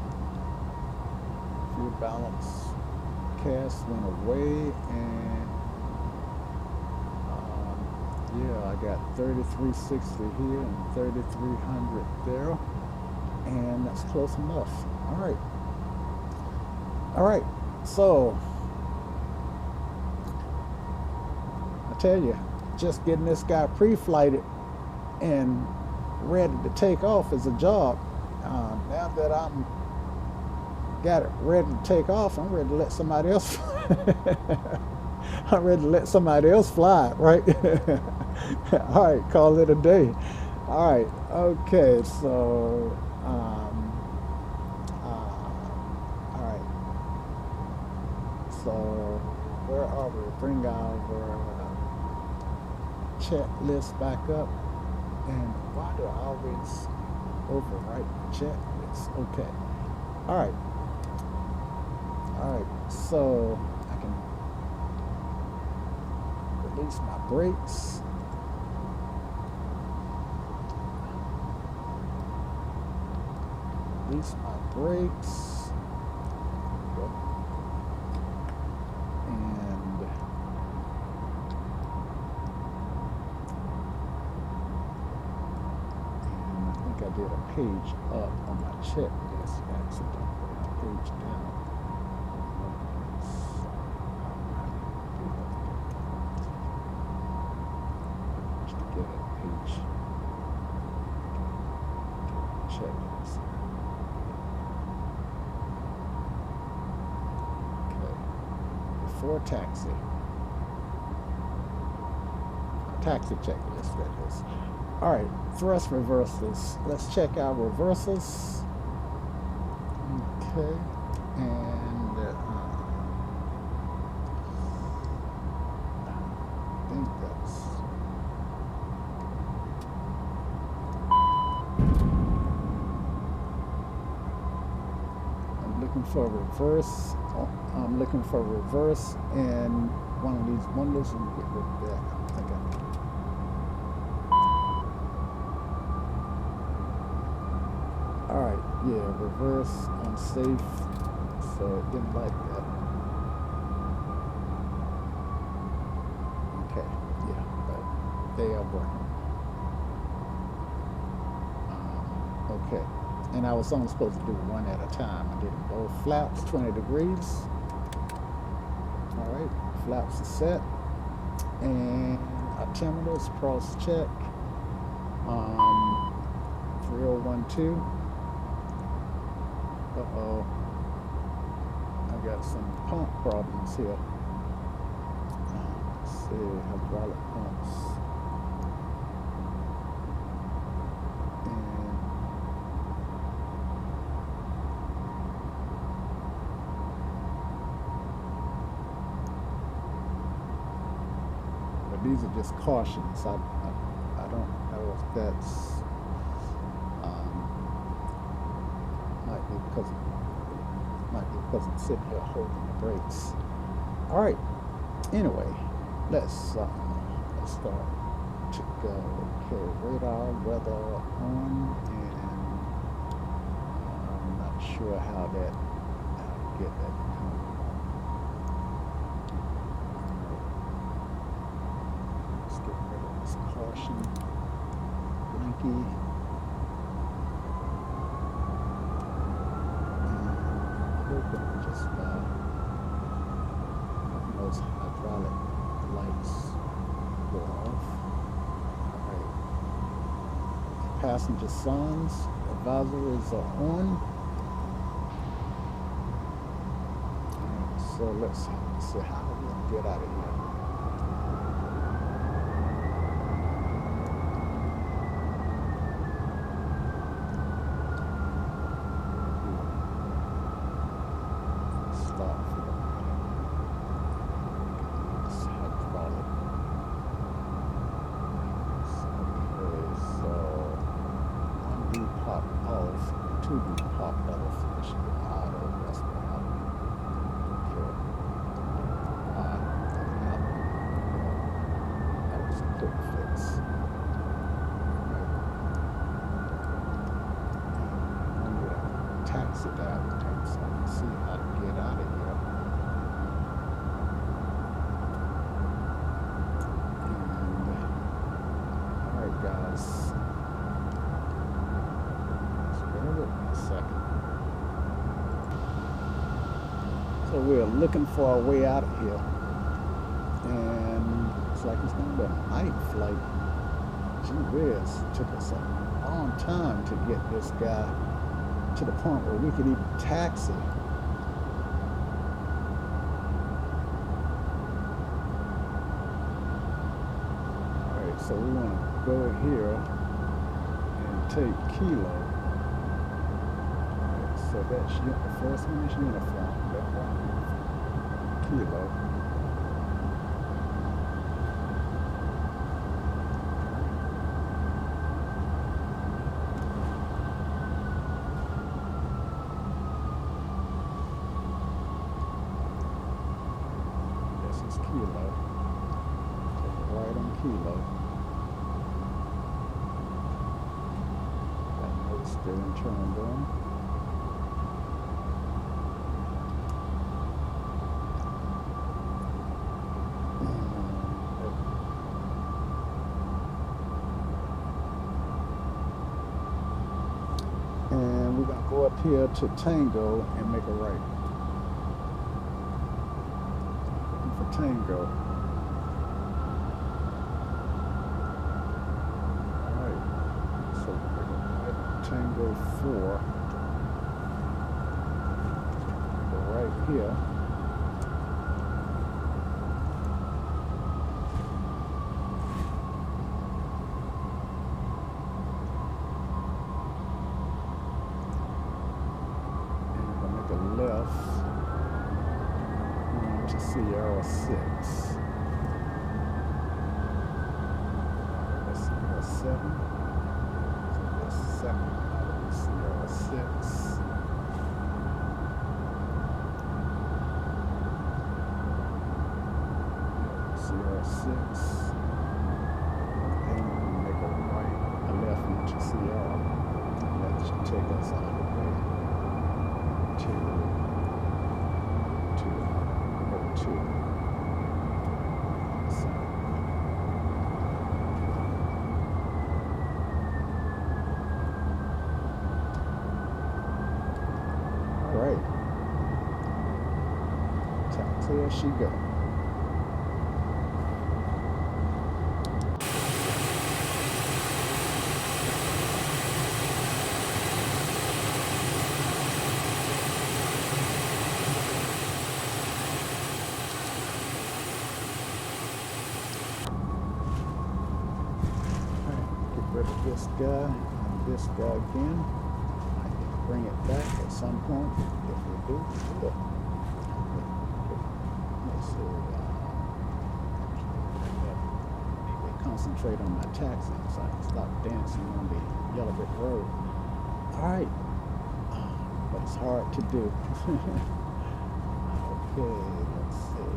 Fuel balance cast went away, and yeah, I got 3360 here and 3300 there, and that's close enough. All right, so I tell you, just getting this guy pre-flighted and ready to take off is a job. Now that I'm got it ready to take off, I'm ready to let somebody else I'm ready to let somebody else fly, right? All right, call it a day. All right, okay, so all right, so where are we? Bring our checklist back up. And why do I always overwrite the checklist? Okay, all right, so I can Release my brakes. Release my brakes. Good. And I think I did a page up on my checklist accidentally. A page down. Just get a page checklist. Okay. Before taxi. Taxi checklist, that is. All right, thrust reversals. Let's check our reversals. Okay, and I think that's. I'm looking for reverse. I'm looking for reverse and one of these windows and get rid of that. I think all right, yeah, reverse, unsafe, so it didn't like that. Okay, yeah, but they are working. Okay, and I was only supposed to do one at a time. I did both flaps, 20 degrees. All right, flaps are set. And altimeters, cross check. 3012. Uh-oh. I got some pump problems here. Let's see, hydraulic pumps. And but these are just cautions. I don't know if that's might be because I'm sitting here holding the brakes. All right. Anyway, let's start to go. Okay, radar, weather on, and I'm not sure how to get that coming on. Let's get rid of this caution. Blinky. Just those hydraulic lights go off. All right. Passenger signs, advisories are on. All right, so let's see how we're gonna get out of here. We're looking for our way out of here, and it's like it's going to be a night flight. Gee whiz, took us a long time to get this guy to the point where we could even taxi. All right, so we want to go here and take Kilo. All right, so that's the first one is uniform. That one. Kilo. This is Kilo. kilo. Got no steering turned on. And we're going to go up here to Tango and make a right. Looking for Tango. Alright, so we're going to make Tango 4. Go right here. Sierra 6. That's Sierra 7. So that's second out of the Sierra 6. Sierra 6. And we make a right, a left into Sierra. And that should take us all the way to Alright. There she go. This guy and this guy again. I can bring it back at some point. If we do, look. Let's see. Maybe concentrate on my taxing so I can stop dancing on the yellow brick road. Alright. But it's hard to do. Okay, let's see.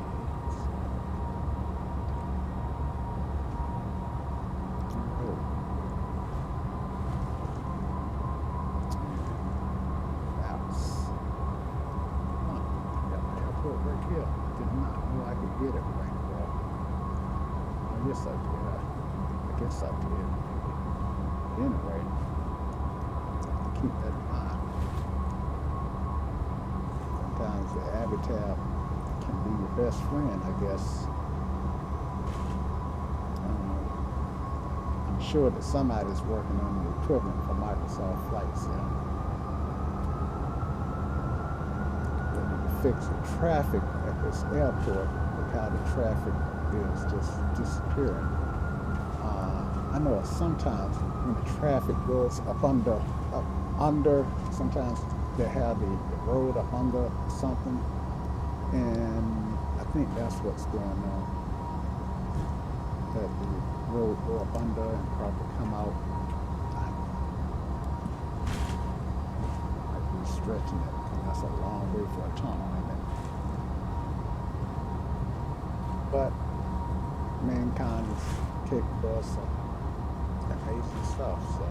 I guess I did. Anyway, keep that in mind. Sometimes the habitat can be your best friend, I guess. I'm sure that somebody's working on the equipment for Microsoft Flight Sim. They need to fix the traffic at this airport. Look how the traffic is just disappearing. I know sometimes when the traffic goes up under, sometimes they have the road up under something, and I think that's what's going on. That the road go up under and probably come out. Might be stretching it, because that's a long way for a tunnel, isn't it? But mankind is capable of some amazing stuff, so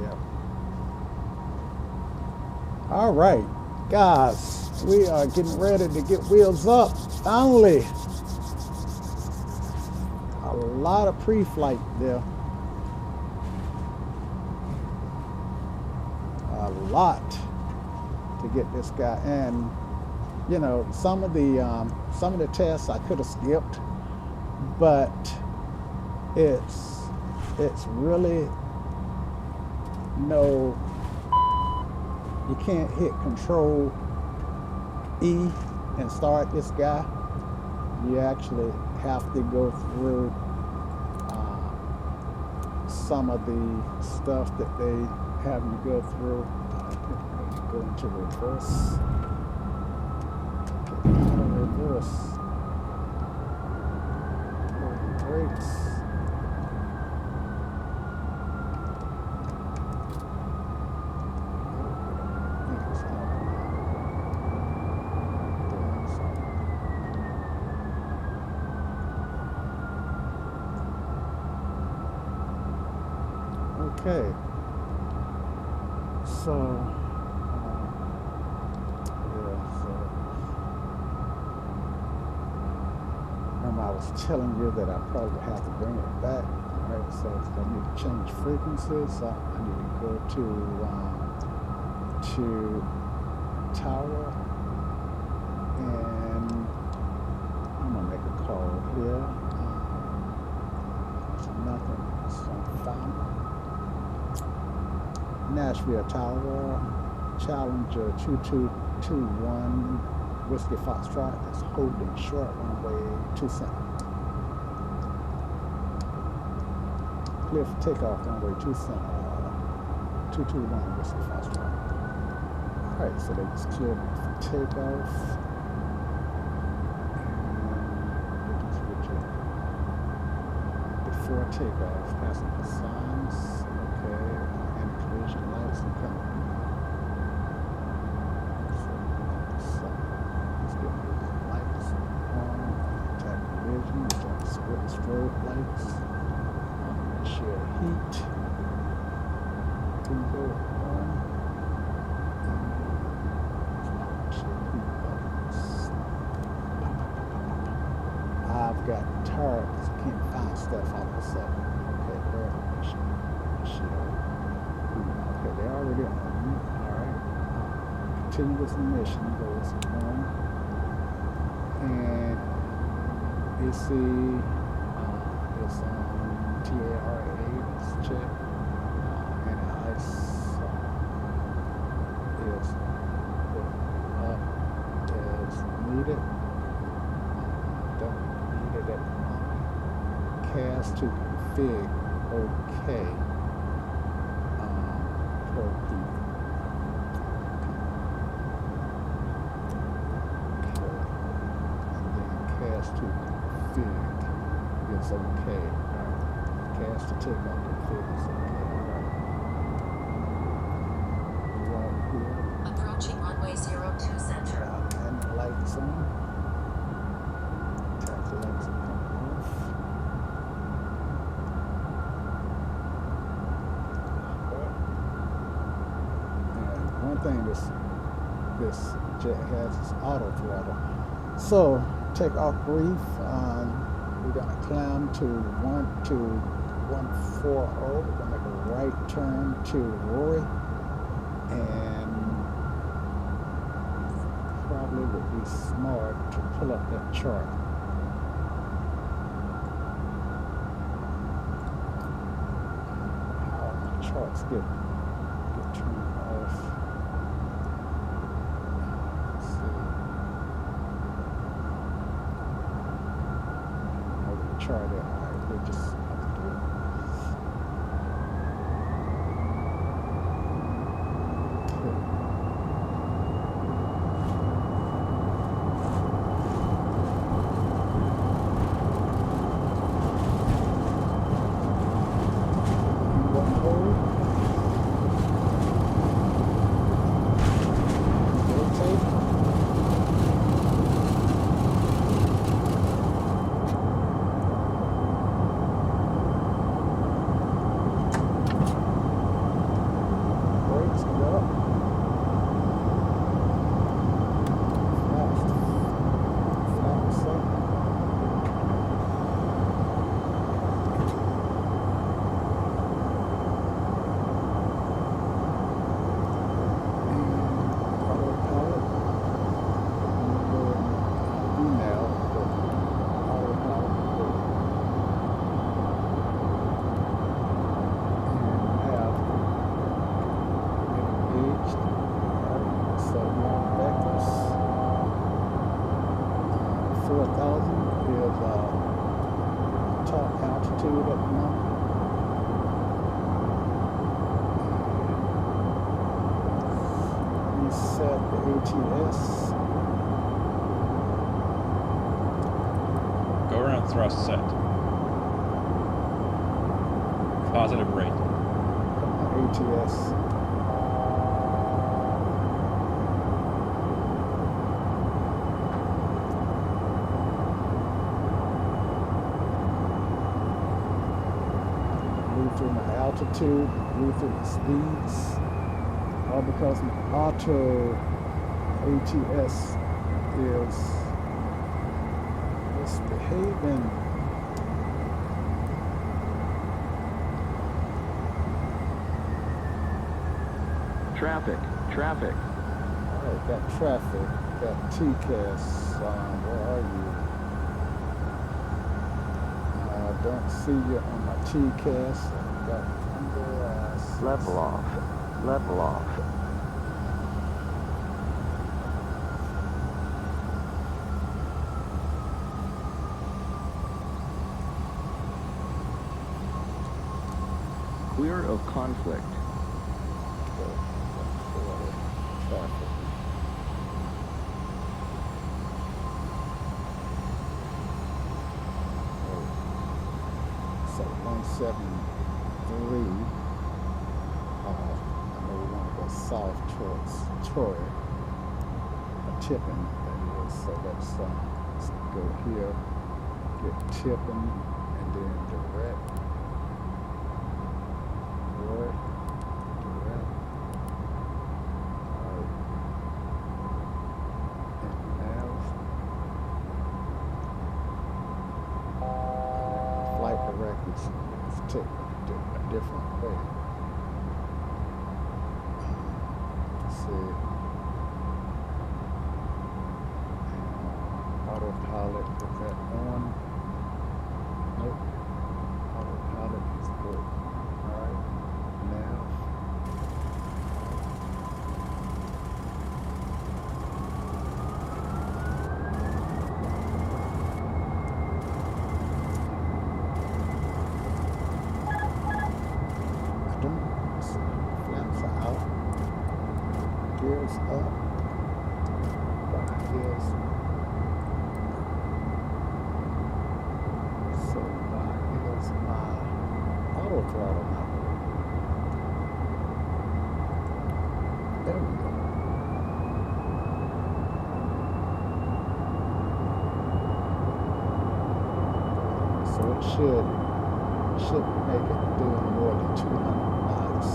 yeah. All right, guys, we are getting ready to get wheels up. Finally, a lot of pre-flight there. A lot to get this guy, and you know, some of the tests I could have skipped, but it's really no, you can't hit Control E and start this guy. You actually have to go through some of the stuff that they have you go through. Go into reverse. Reverse. Brakes. Okay. So, yeah, so remember I was telling you that I probably would have to bring it back. Right, so I need to change frequencies. So I need to go to tower, and I'm gonna make a call here. There's nothing. So found Nashville Tower, Challenger 2221, Whiskey Foxtrot is holding short runway 27. Clear for takeoff runway 221 Whiskey Foxtrot. Alright, so they just cleared for takeoff. And before takeoff, passenger signs. Okay, and collision lights are coming. So let's get these lights on. Tap collision, tap strobe lights. Share heat. Bingo on. I've got tired. Can't find stuff all of a sudden. Okay, where okay, they're already on. Alright. Continuous emission goes on. And AC is on TARA, let's check. And ATIS is up as needed. Don't need it at the moment. Cast to config, okay. Per people. Okay. And then cast to config is okay. Alright. Cast to take off config is okay. Alright. Right here. Approaching runway 02 center. And the lights on. Tap the lights and come off. And one thing this jet has is auto throttle. So take off brief. We're gonna climb to 140. We're gonna make a right turn to Rory, and probably would be smart to pull up that chart. How the charts get turned off. Let's see. Over the chart there. Alright, we'll just have to do it. ATIS. Go around thrust set. Positive rate. ATIS. Move to my altitude, move through the speeds, all because my auto ATS is misbehaving. Traffic, traffic. All right, got traffic, got TCAS. Where are you? I don't see you on my TCAS. I've got under Level off, level off. Clear of conflict. traffic. So 173. I know we want to go south towards Troy, Tippin, that is. So let's go here, get Tippin, and then direct. Troy, direct. All right. And now, flight directives is taken a different way. Let's see. Autopilot, put that on. Nope. Autopilot is good. Alright. Now. I don't see. Flaps are out. Gears up. Gears. So why is my auto throttle not working? There we go. So it should make it doing more than 200 knots.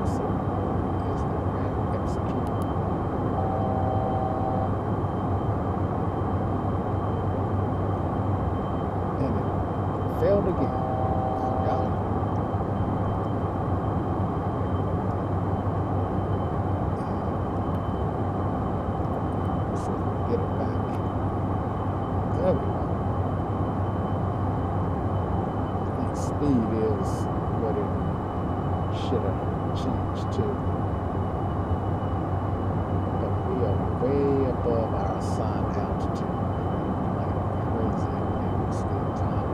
So is the ramp executed? And it failed again. Got it. So get it back. There we go. I think speed is what it should have changed to. But we are way above our assigned altitude. Like crazy. And it's the time.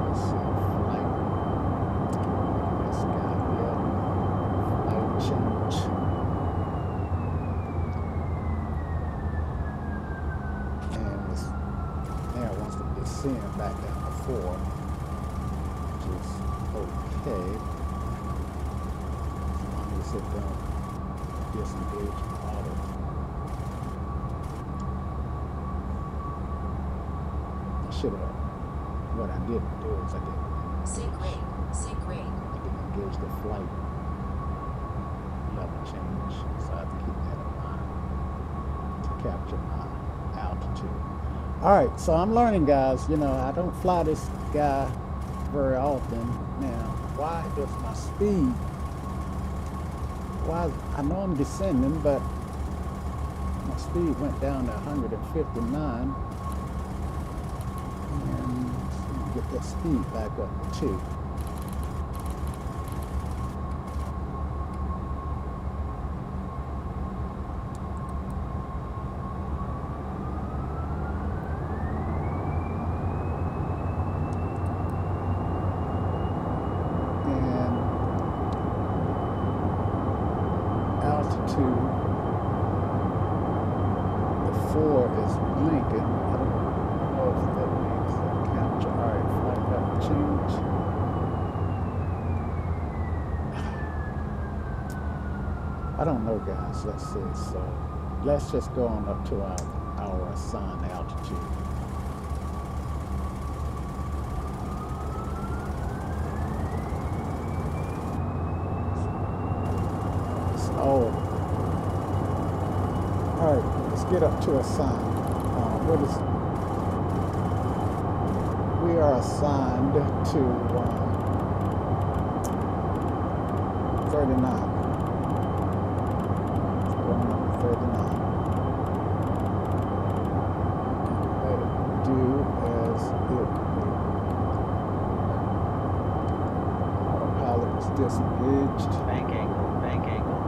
Let's see. Flight. This guy here. Flight change. And it's now it wants to descend back down to 4, which is okay. As long as it don't disengage auto. I should have. What I didn't do is I didn't Sync rate. engage the flight level change. So I have to keep that in mind to capture my altitude. All right, so I'm learning, guys. You know, I don't fly this guy very often. Now, why is my speed? Why? I know I'm descending, but my speed went down to 159. And get that speed back up to 2. And altitude, the 4 is blinking. I don't know if that means that capture. All right, flight level change. I don't know, guys. Let's see. So let's just go on up to our assigned altitude. get up to assign. We are assigned to 39. Going up to 39. Let it do as it will. Autopilot was disengaged. Bank angle, bank angle.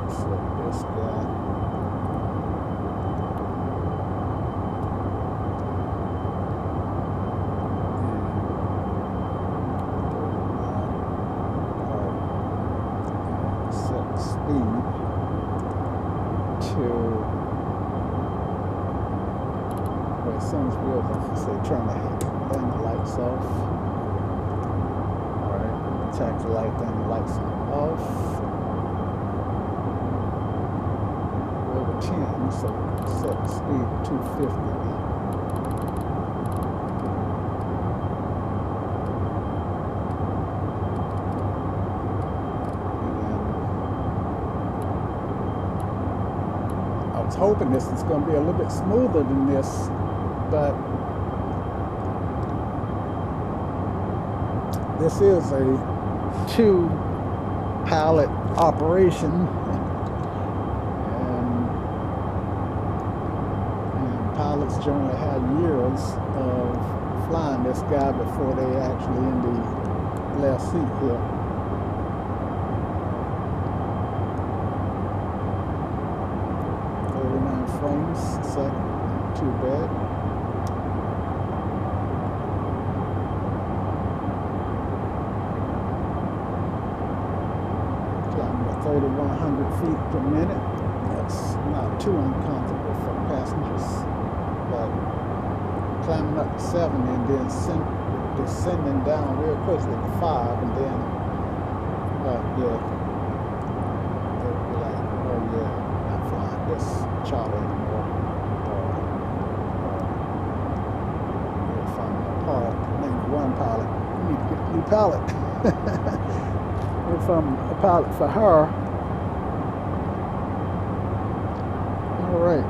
Flip this guy. Set speed to, well, as soon as we'll say turn the landing lights off. Alright, attack the light, landing lights off. Over 10, so set the speed to 250. I was hoping this is going to be a little bit smoother than this, but this is a 2-pilot operation, and pilots generally have years of flying this guy before they actually in the left seat here. Frames second, too bad. Climbing at 3,100 feet per minute. That's not too uncomfortable for passengers, but climbing up to 7 and then descending down real quickly to 5, and then, yeah, they'll be like, oh yeah, not flying this Charlie anymore. From a pilot, maybe one pilot. We need to get a new pilot. If I'm a pilot for her. All right.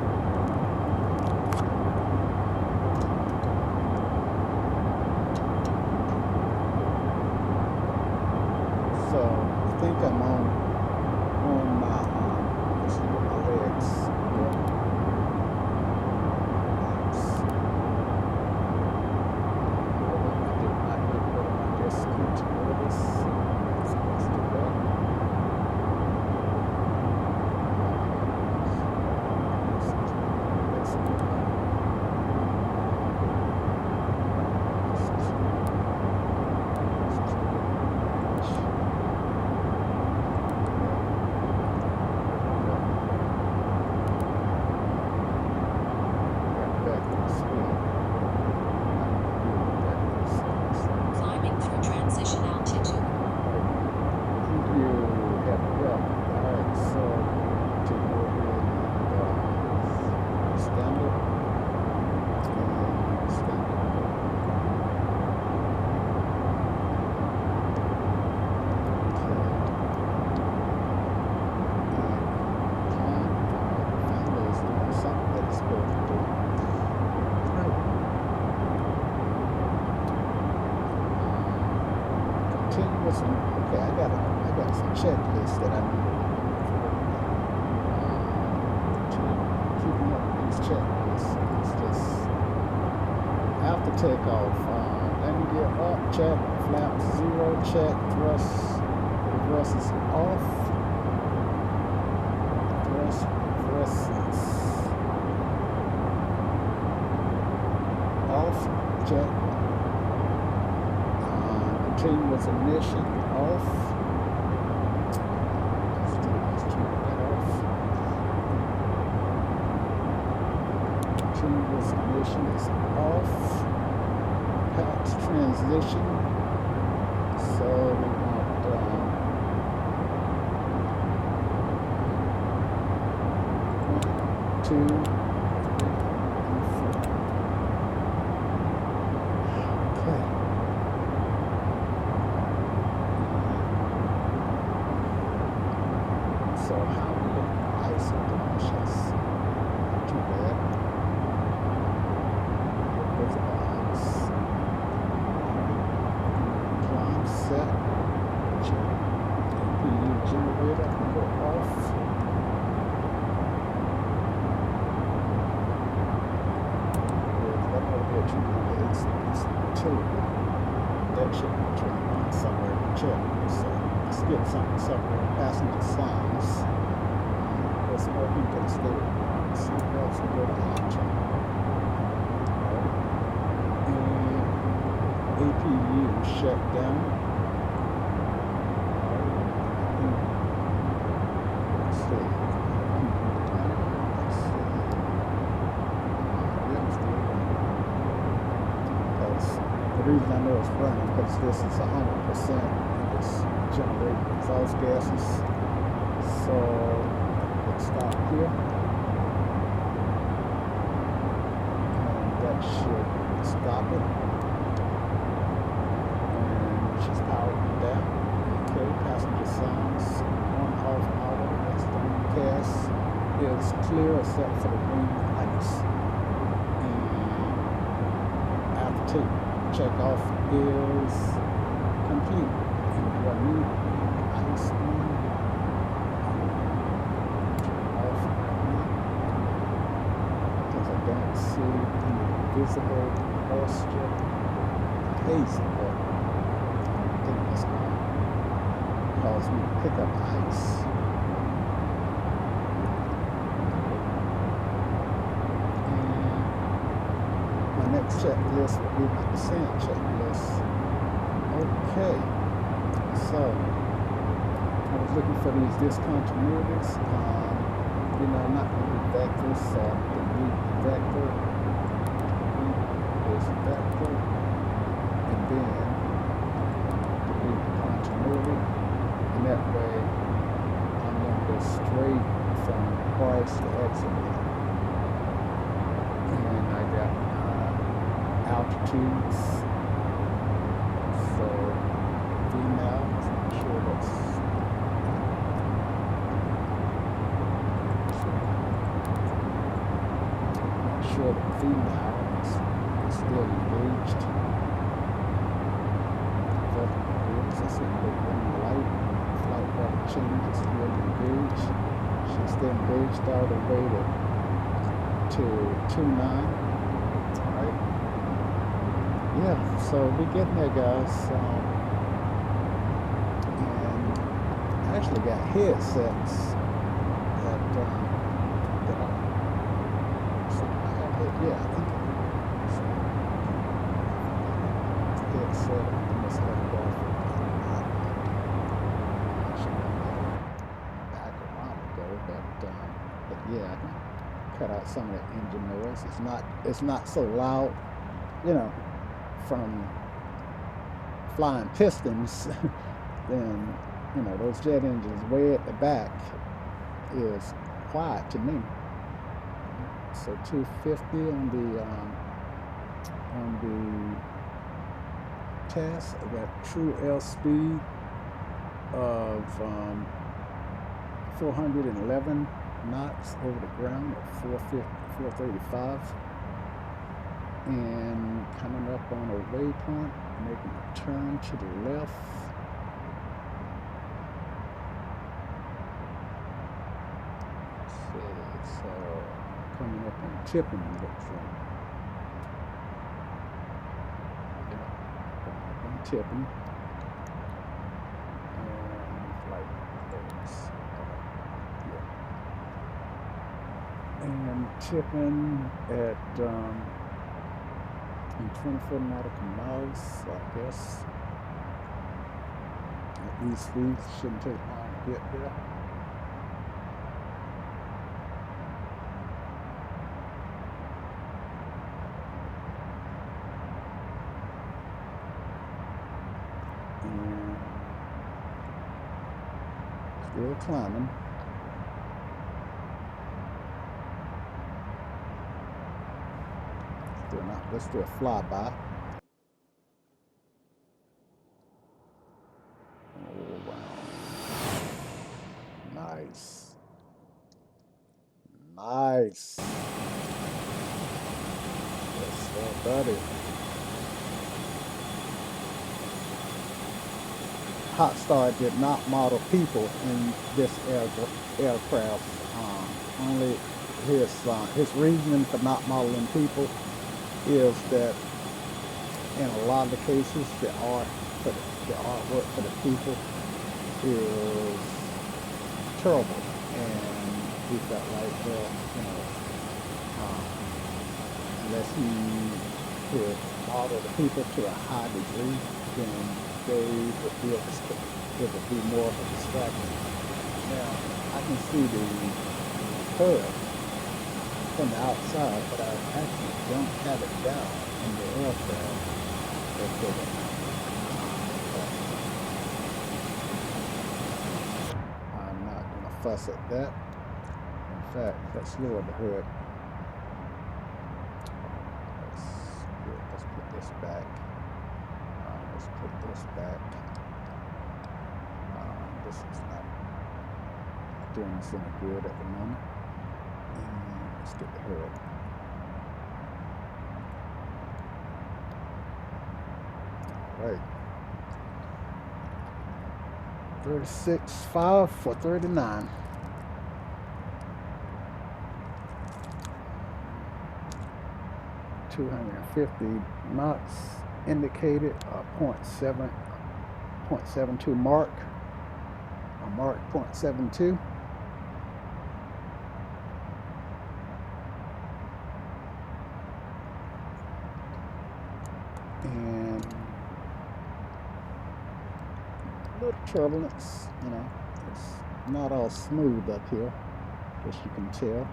So I think I'm on my let's see what my legs. Okay, I got some checklists that I need to keeping up with these checklists. It's just after takeoff, landing gear up, check, flaps 0, check, thrust, reverse is off, thrust, reverse is off, check. Continuous ignition off. Let's turn that off. Continuous ignition is off. Patch transition. So we want 1, 2, 3, and 4. Okay. too. That should be turned on somewhere in the checklist. So let's get something somewhere. Passenger signs. Let's smoking to the state. Seatbelts will go to option. And APU shutdown. Let's see. The reason I know it's running because this is 100% it's generating exhaust gases. So let's stop here. And that should stop it. And she's powered down. Okay, passenger signs on, off, auto. That's the recast is clear except for the green lights. And after check off is complete. And do I need ice on? Turn off right now because I don't see any visible moisture haze, but I think that's going to cause me to pick up ice. Next checklist will be my descent checklist. Okay, so I was looking for these discontinuities. You know, I'm not going to do vectors, so I'm going to delete vector, delete this vector, and then delete the continuity. And that way, I'm going to go straight from price to exit. And I got altitudes, so VNAV, I'm sure that's not sure that VNAV is still engaged. But I see the green light, flight path change is still engaged. She's still engaged all the way to 29. Alright. Yeah, so we're getting there, guys. And I actually got headsets that I have it. Yeah, I think headset. I must have it off. Back a while ago, but yeah, I can cut out some of that engine noise. It's not so loud, you know, from flying pistons. Then, you know, those jet engines way at the back is quiet to me. So 250 on the test. I got true L speed of 411 knots over the ground at 435. And coming up on a waypoint, making a turn to the left. So coming up on tipping, looks like. Yeah, coming up on tipping. And flight is, yeah. And tipping at in 24 nautical miles, so I guess at these speeds shouldn't take long to get there. And still climbing. Let's do a flyby. Oh, wow. Nice. Nice. Yes, sir, buddy. Hotstart did not model people in this aircraft. Only his reasoning for not modeling people is that in a lot of the cases, the artwork for the people is terrible, and we felt like, well, um, unless he could model the people to a high degree, then it would be more of a distraction. Now, I can see the curve from the outside, but I actually don't have it down in the aircraft. I'm not going to fuss at that. In fact, let's lower the hood. Let's put this back. Let's put this back. This is not doing us any good at the moment. And let's get the hood. All right. 36.5 for 39. .250 knots indicated, 0.72 mark, a mark 0.72. And a little turbulence, it's not all smooth up here, as you can tell.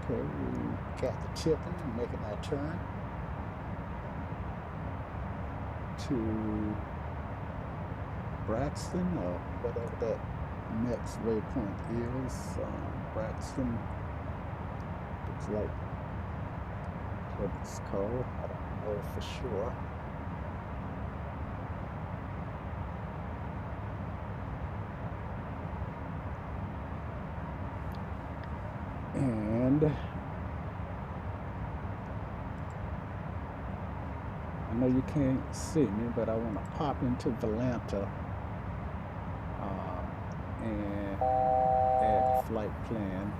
Okay, we got the tipping and making our turn to Braxton, or whatever that next waypoint is. Braxton looks like what it's called. I don't know for sure. And I know you can't see me, but I want to pop into Valanta and add flight plan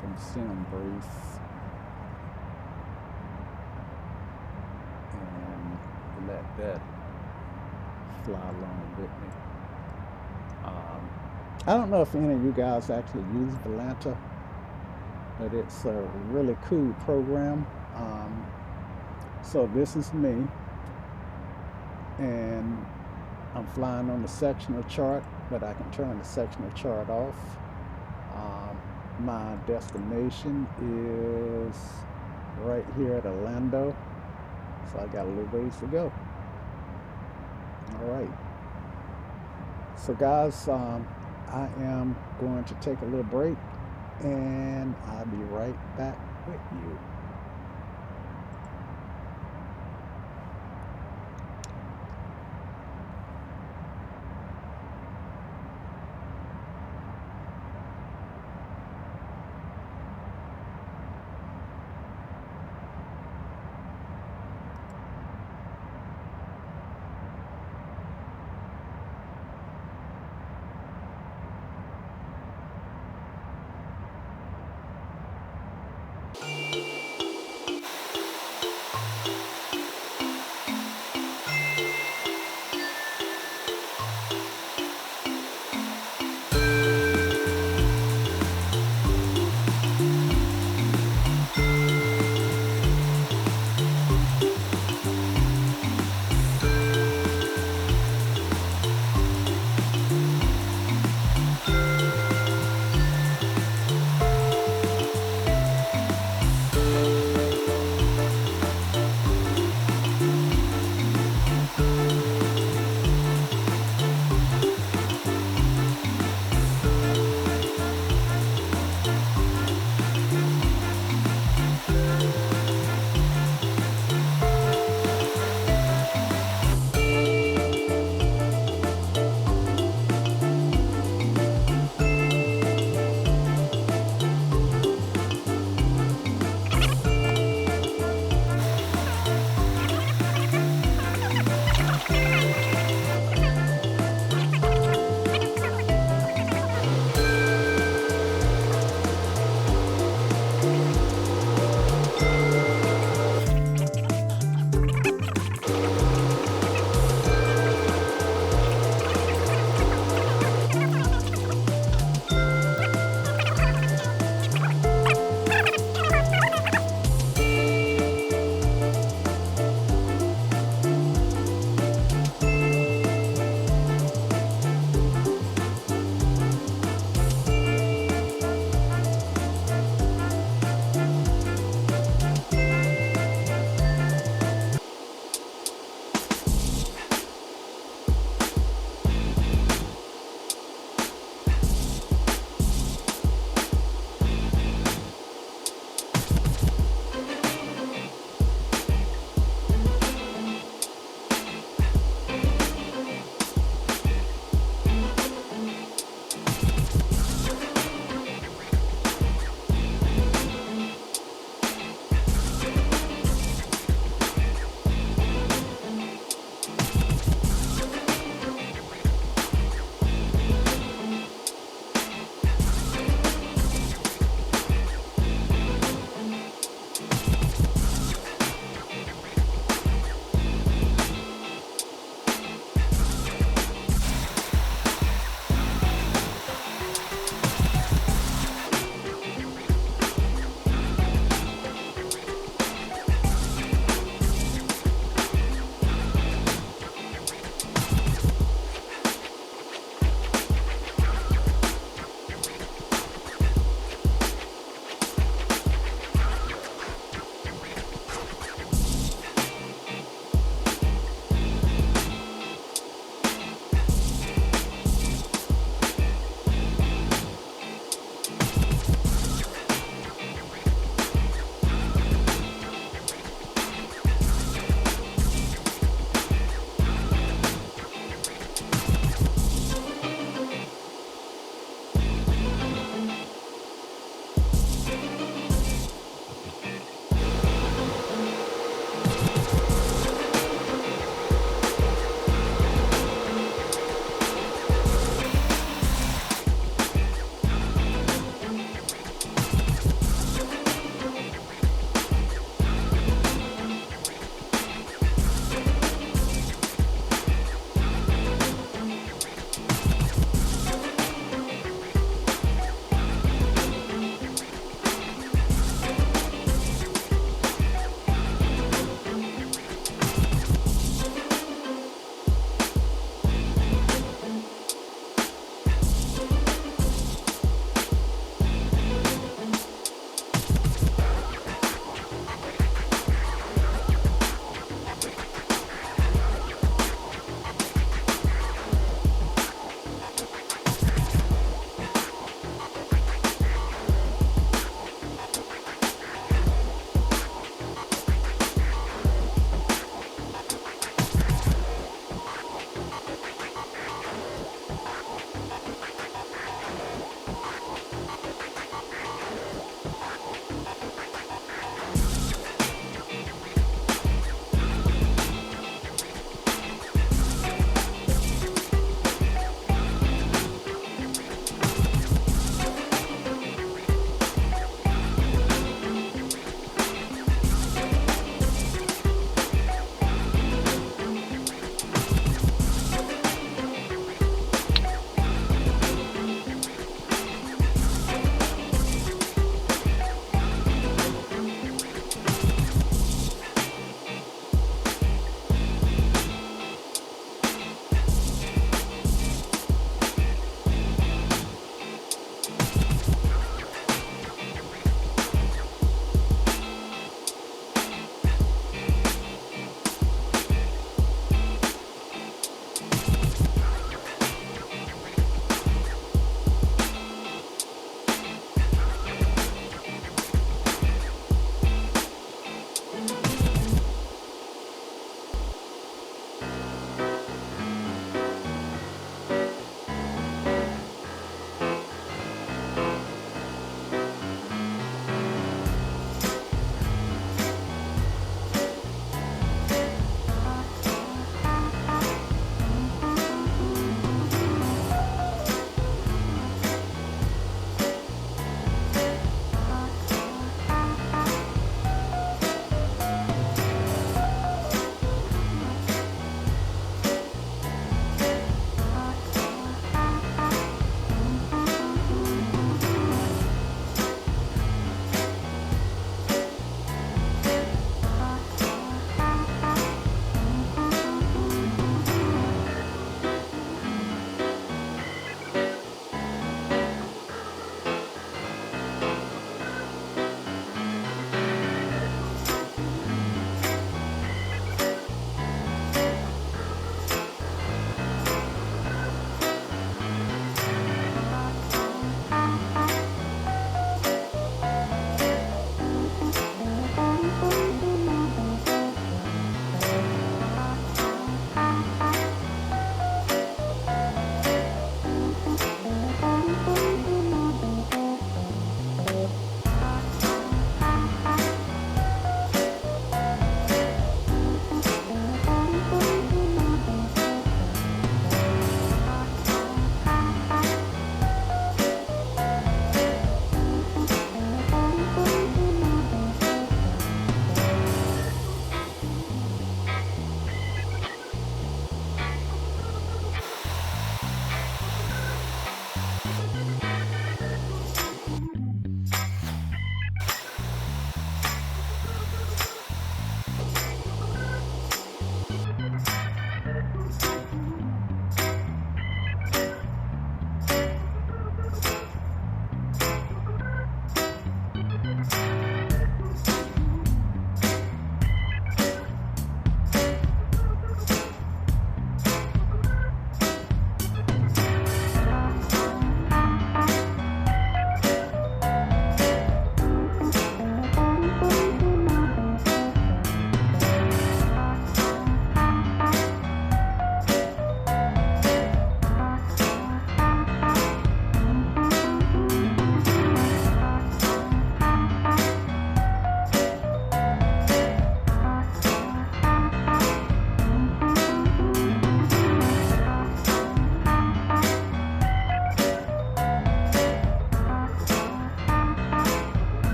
from sim brief and let that fly along with me. I don't know if any of you guys actually use Valanta, but it's a really cool program. So this is me, and I'm flying on the sectional chart, but I can turn the sectional chart off. My destination is right here at Orlando, so I got a little ways to go. All right. So guys, I am going to take a little break, and I'll be right back with you.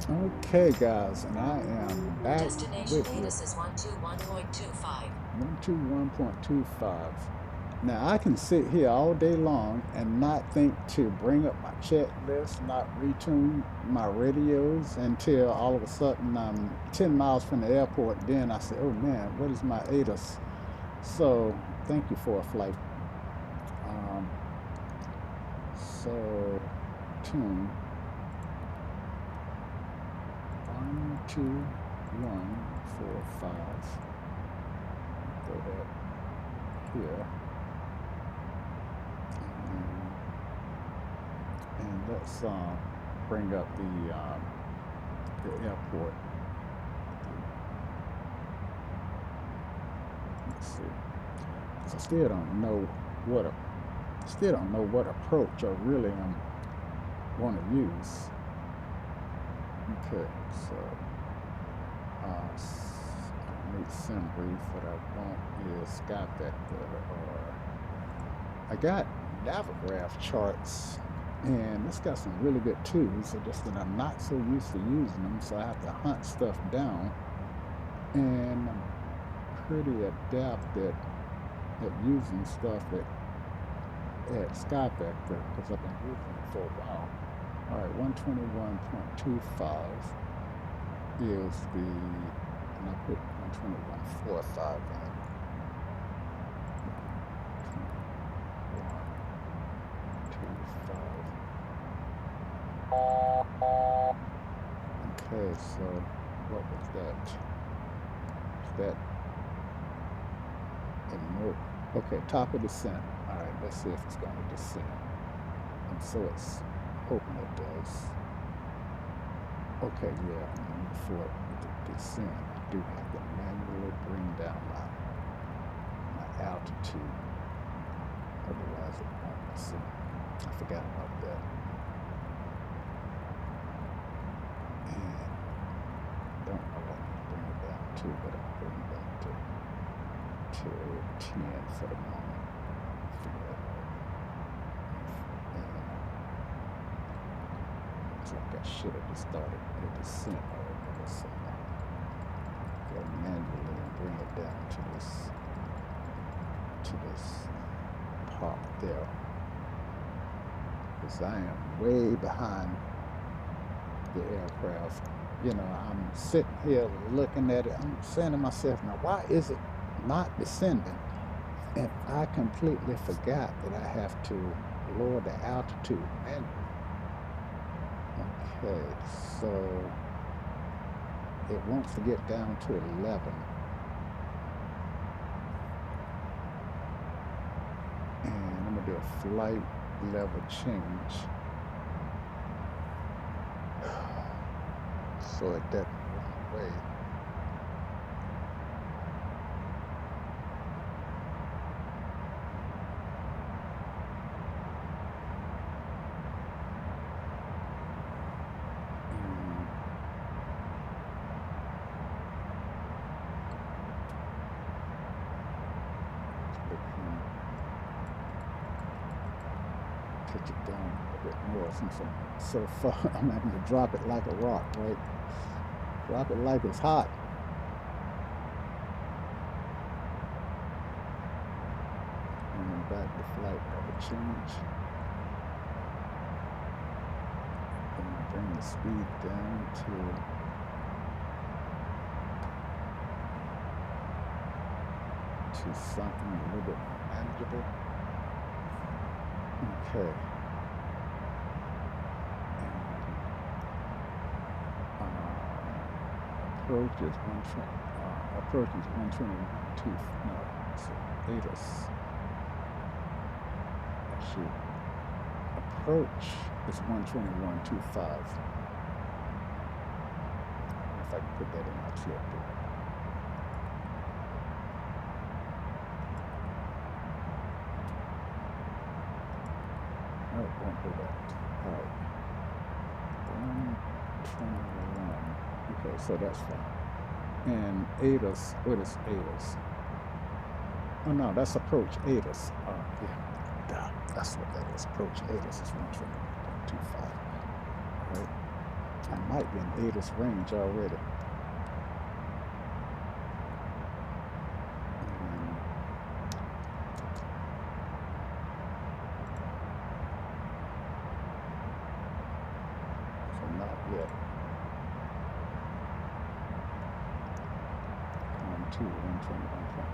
Okay, guys, and I am back Destination with you. ATIS is 121.25. 121.25. Now I can sit here all day long and not think to bring up my checklist, not retune my radios until all of a sudden I'm 10 miles from the airport. Then I say, oh man, what is my ATIS? So thank you for a flight. Um, so tune 1, 2, 1, 4, 5. Throw that here. And let's bring up the airport. Let's see. 'Cause I still don't know what approach I really want to use. Okay, so I need sim brief. What I want is sky vector, or I got Navigraph charts, and it's got some really good tools. It's just that I'm not so used to using them, so I have to hunt stuff down. And I'm pretty adapted at using stuff at sky vector because I've been using it for a while. All right, 121.25 is the, and I put 121.45 in. 121.25. Okay, so what was that? Is that Enroute? Okay, top of descent. All right, let's see if it's going to descend. And so it's hoping it does. Okay, yeah, and for it to descend, I do have to manually bring down my altitude. Otherwise it won't descend. I forgot about that. And don't know what I'm bring it down to, but I'll bring it down to 10 for the moment. Figure that out. Looks like I should have just started at the descent already. So go manually and bring it down to this part there. Because I am way behind the aircraft. You know, I'm sitting here looking at it. I'm saying to myself, now why is it not descending? And I completely forgot that I have to lower the altitude manually. Okay, so it wants to get down to 11. And I'm gonna do a flight level change. So it doesn't run away. Pitch it down a bit more since I'm so far. I'm having to drop it like a rock, right? Drop it like it's hot. And then back to flight level change. And bring the speed down to something a little bit more manageable. Okay. Approach is 121.2. No, so ATIS. Actually, approach is 121.25. If I can put that in my clip there. No, it won't do that. All right. 121. Okay, so that's fine. And ATIS, what is ATIS? Oh no, that's approach ATIS. Yeah, that's what that is. Approach ATIS is 121.25. Right? I might be in ATIS range already. So not yet. COM2,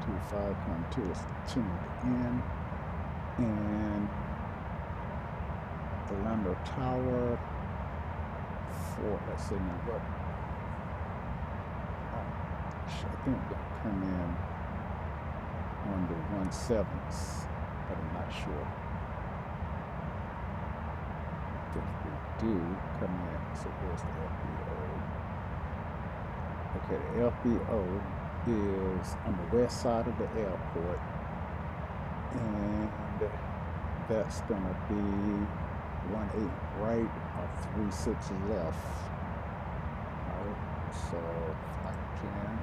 121.25, COM2 is tuned in. And Orlando Tower 4, let's see now what. I think they'll come in on the 1/7s, but I'm not sure. If we do come in, so where's the FBO? Okay, the FBO is on the west side of the airport, and that's gonna be 18 right or 36 left. Alright, so flight plan.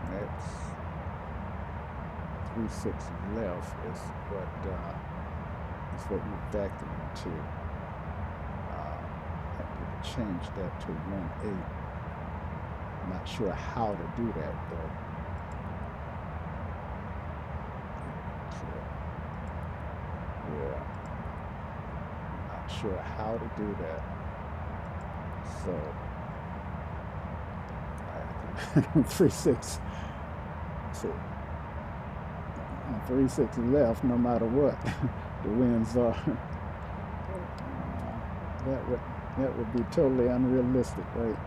And next 36 left is what we factor into. I need to change that to 18. I'm not sure how to do that though. Yeah, I'm not sure how to do that. So, 36. So, 36 left, no matter what the winds are. That would be totally unrealistic, right?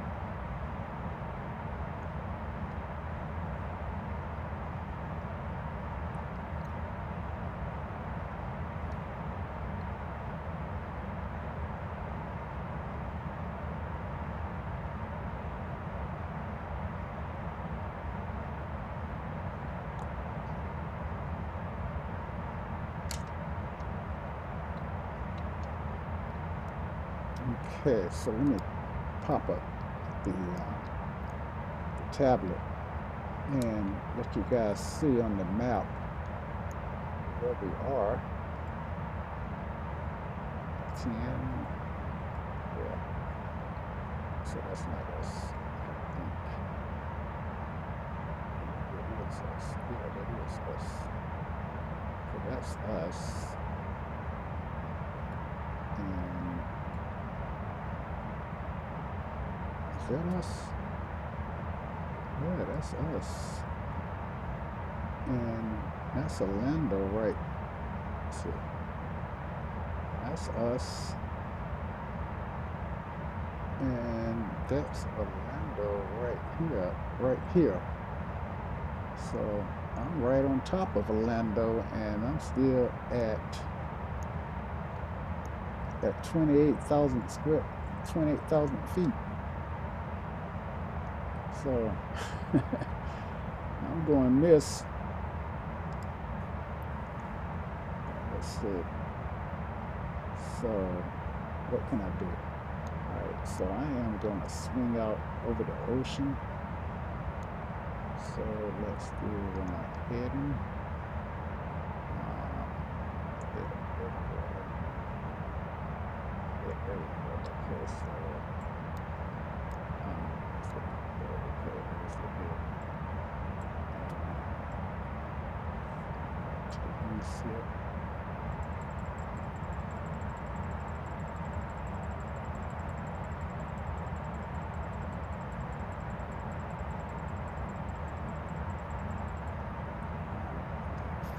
Okay, so let me pop up the tablet and let you guys see on the map where we are. 10, yeah, so that's not us, I think. It is us, yeah, that is us. So that's us. And is that us? Yeah, that's us. And that's Orlando, right? Let's see. That's us. And that's Orlando right here. So I'm right on top of Orlando, and I'm still at 28,000 feet. So I'm going this. Let's see. So what can I do? All right, so I am going to swing out over the ocean. So let's do heading. Okay, so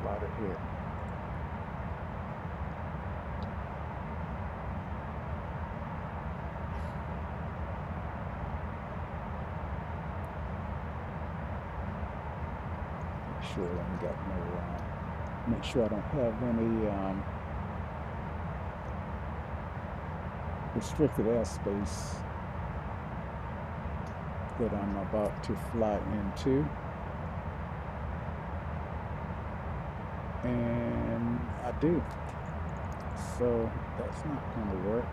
fly to here. Make sure I ain't got no, make sure I don't have any restricted airspace that I'm about to fly into. And I do. So that's not going to work.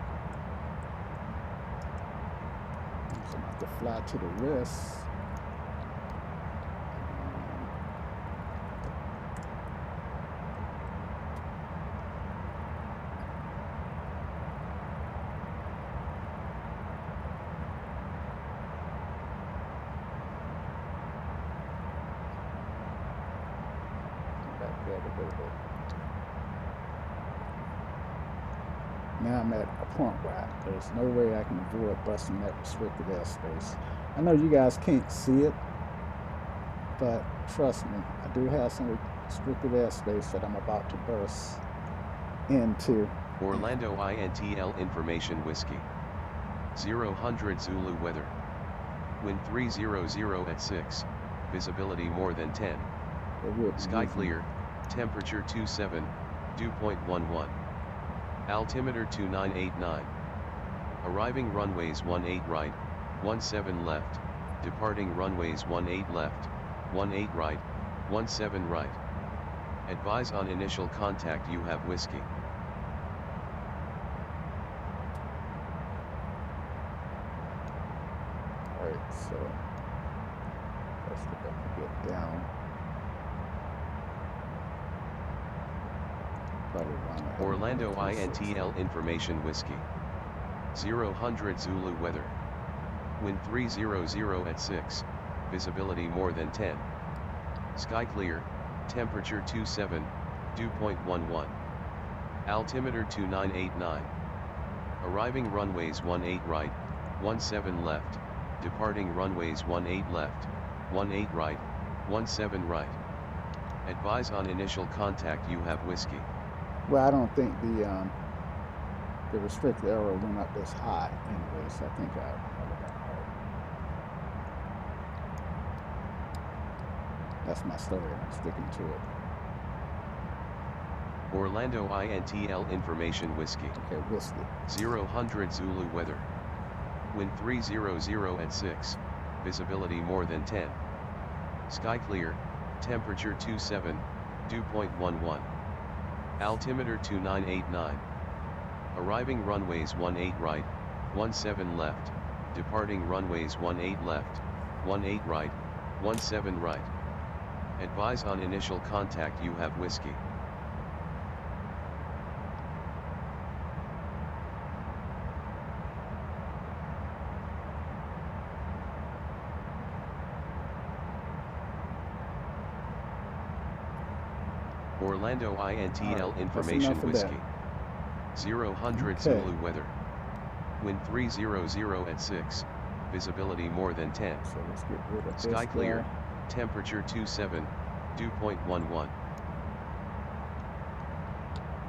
So I'm going to have to fly to the west. little bit. Now I'm at a point where there's no way I can avoid busting that restricted airspace. I know you guys can't see it, but trust me, I do have some restricted airspace that I'm about to burst into. Orlando INTL Information Whiskey. 000 Zulu weather. Wind 300 at 6, visibility more than 10. Sky clear, temperature 27, dew point 11. Altimeter 2989. Arriving runways 18 right, 17 left, departing runways 18 left, 18 right, 17 right. Advise on initial contact you have whiskey. Alright, so let's get down. Orlando INTL Information Whiskey. 000 Zulu weather. Wind 300 at 6, visibility more than 10. Sky clear, temperature 27, dew point 11. Altimeter 2989. Arriving runways 18 right, 17 left, departing runways 18 left, 18 right, 17 right. Advise on initial contact you have whiskey. Well, I don't think the restricted arrow went up this high anyway, so I think I would have been alright. That's my story and I'm sticking to it. Orlando INTL Information Whiskey. Okay, whiskey. 000 Zulu weather. Wind 300 at 6, visibility more than 10. Sky clear, temperature 27, dew point 11. Altimeter 2989. Arriving runways 18 right, 17 left, departing runways 18 left, 18 right, 17 right. Advise on initial contact you have whiskey. Orlando INTL Information Whiskey. 000 Zulu weather. Wind 300 at 6, visibility more than 10. So let's get rid of Sky this clear, guy. temperature 27, dew point 11.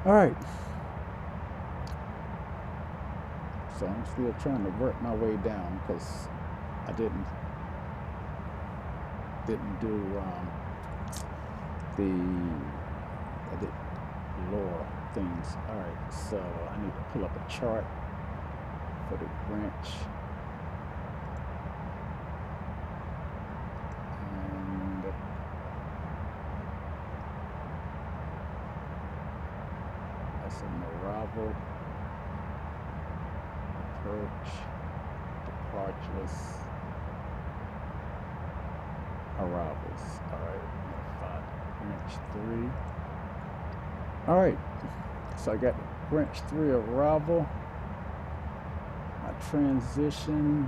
Alright. So I'm still trying to work my way down because I didn't do I did lower things. Alright, so I need to pull up a chart for the wrench. And that's an arrival, approach, departures, arrivals. Alright, wrench 3. Alright, so I got wrench 3 arrival. My transition.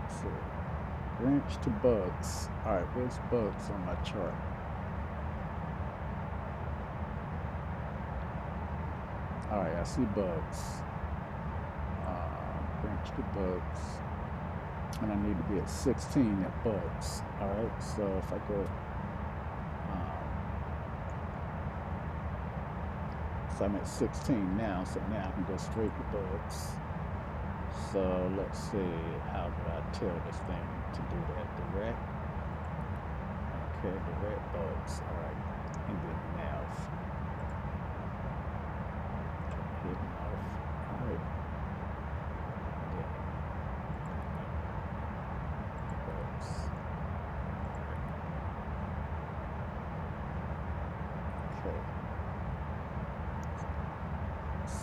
So wrench to bugs. Alright, where's bugs on my chart? Alright, I see bugs. Wrench to bugs. And I need to be at 16 at bugs. Alright, so if I go, so I'm at 16 now, so now I can go straight to bugs. So let's see, how do I tell this thing to do that? Direct. Okay, direct bugs. Alright, and then nav. Hidden off. Alright.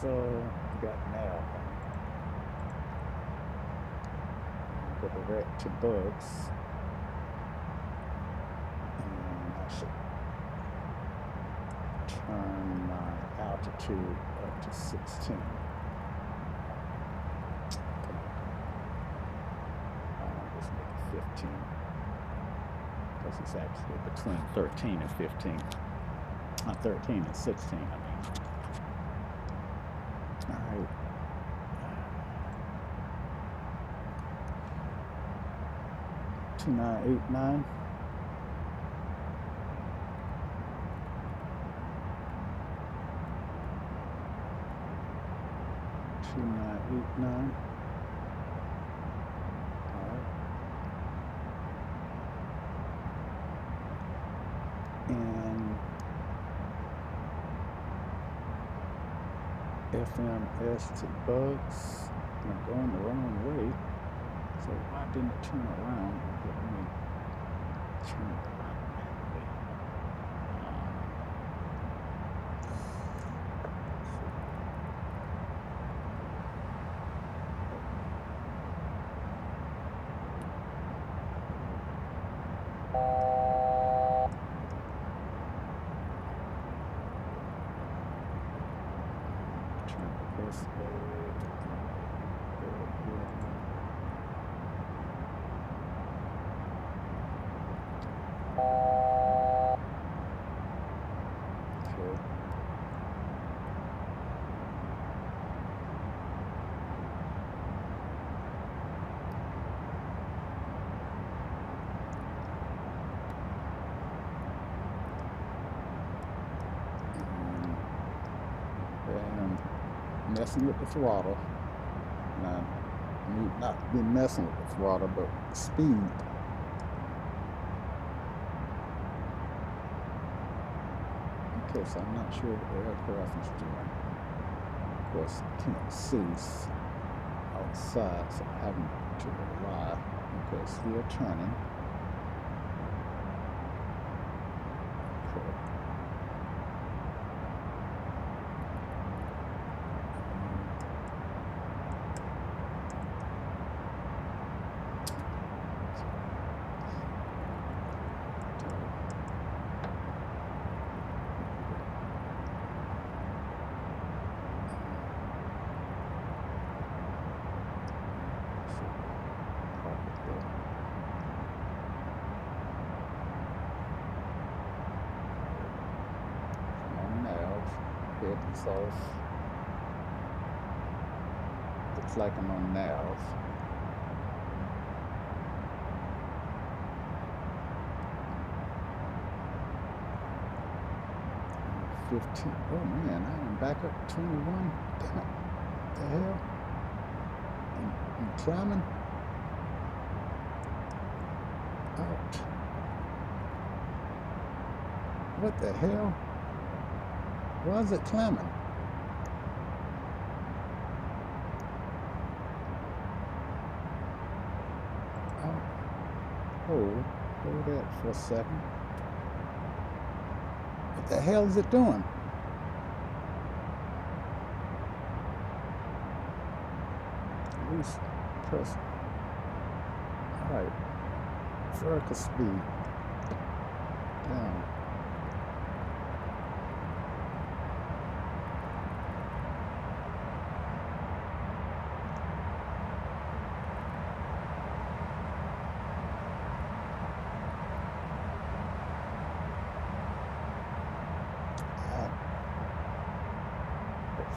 So we got nav. Go direct to bugs. And I should turn my altitude up to 16. Come on. Let's make it 15. because it's actually between 13 and 15. 13 and 16, I mean. All right. 2989. 2989. All right. And FMS to bugs. I'm going the wrong way. So why didn't it turn around? Let me turn it around that way. Turn it this way. Okay. And messing with the throttle. Now, need not be messing with the throttle, but speed. Okay, so I'm not sure what the aircraft is doing. Of course, I can't see outside, so I'm having to rely. Okay, still turning. Okay. Off. Looks like I'm on nav. I'm 15. Oh man, I am back up to 21. Damn it. What the hell? I'm climbing. Out. What the hell? Why is it climbing? Hold that for a second. What the hell is it doing? At least press. Alright. Vertical speed. Down.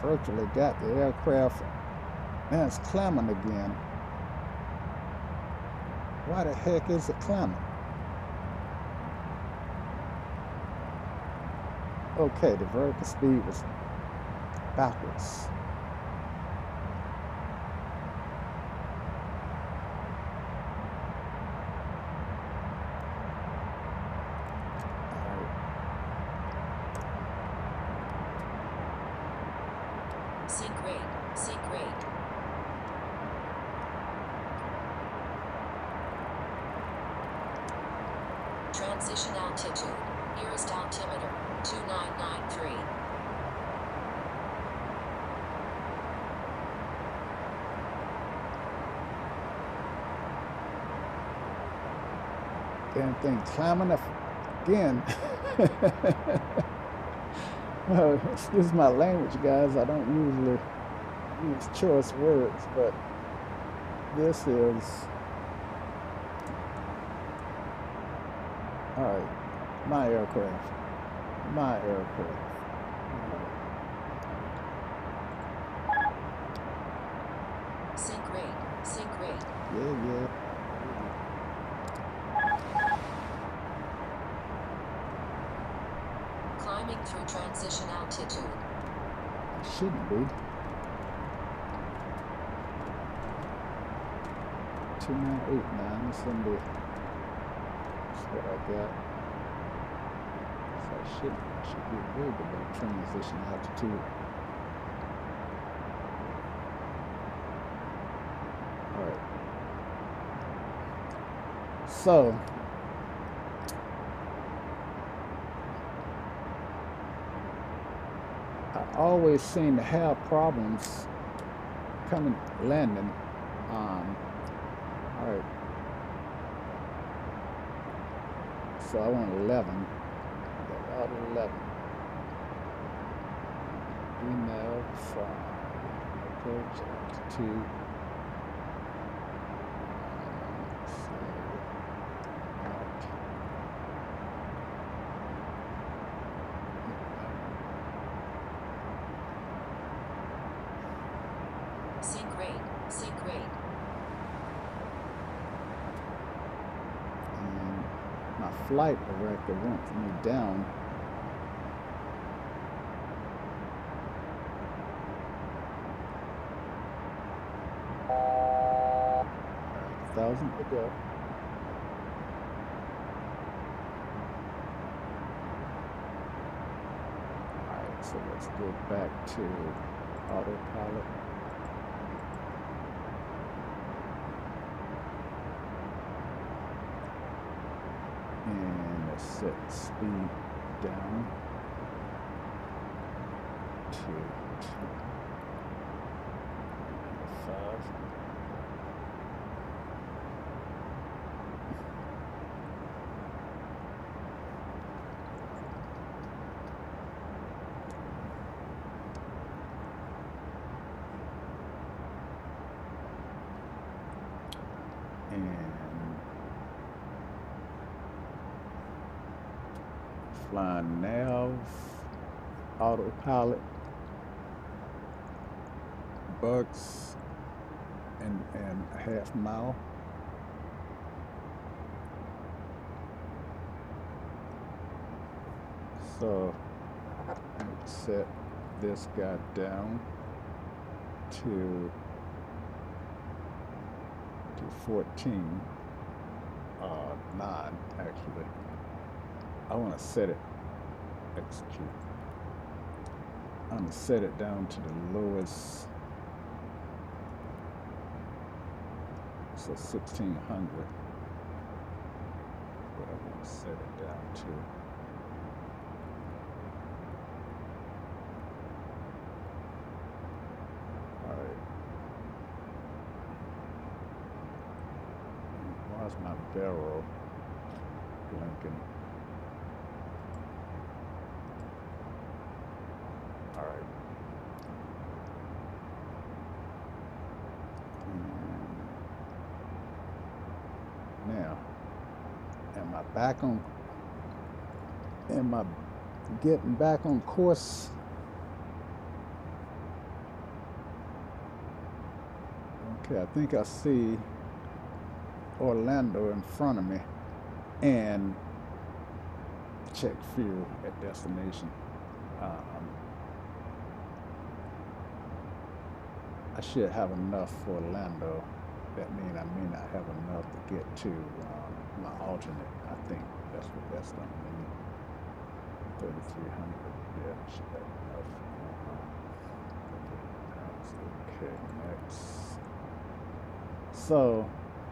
Virtually got the aircraft. Now it's climbing again. Why the heck is it climbing? Okay, the vertical speed was backwards. Sync rate. Transition altitude. Nearest altimeter, 2993. Damn thing climbing up again. Excuse my language, guys. I don't usually use choice words, but this is All right, my aircraft. My aircraft. Sync rate. Sync rate. Yeah. Climbing through transition altitude. Shouldn't be. 2989. This shouldn't be. That's what I got. So I should be way below transition altitude. All right. So I always seem to have problems coming landing. All right. So I want 11. About 11. BNA from approach altitude. Sync rate. Sync rate. And my flight director wants me down. $1,000 to go. Alright, so let's go back to autopilot. And let's set speed down to 5. And flying nav, autopilot, bucks, and a half mile. So let's set this guy down to 14, 9 actually. I want to set it, execute. I'm going to set it down to the lowest, so 1600. What I want to set it down to. All right. Why's my barrel blinking? All right. Now, am I back on? Am I getting back on course? Okay, I think I see Orlando in front of me, and check fuel at destination. I should have enough for Orlando. That means I may not have enough to get to my alternate. I think that's what that's going to mean. 3,300. Yeah, I should have enough. Okay, next. So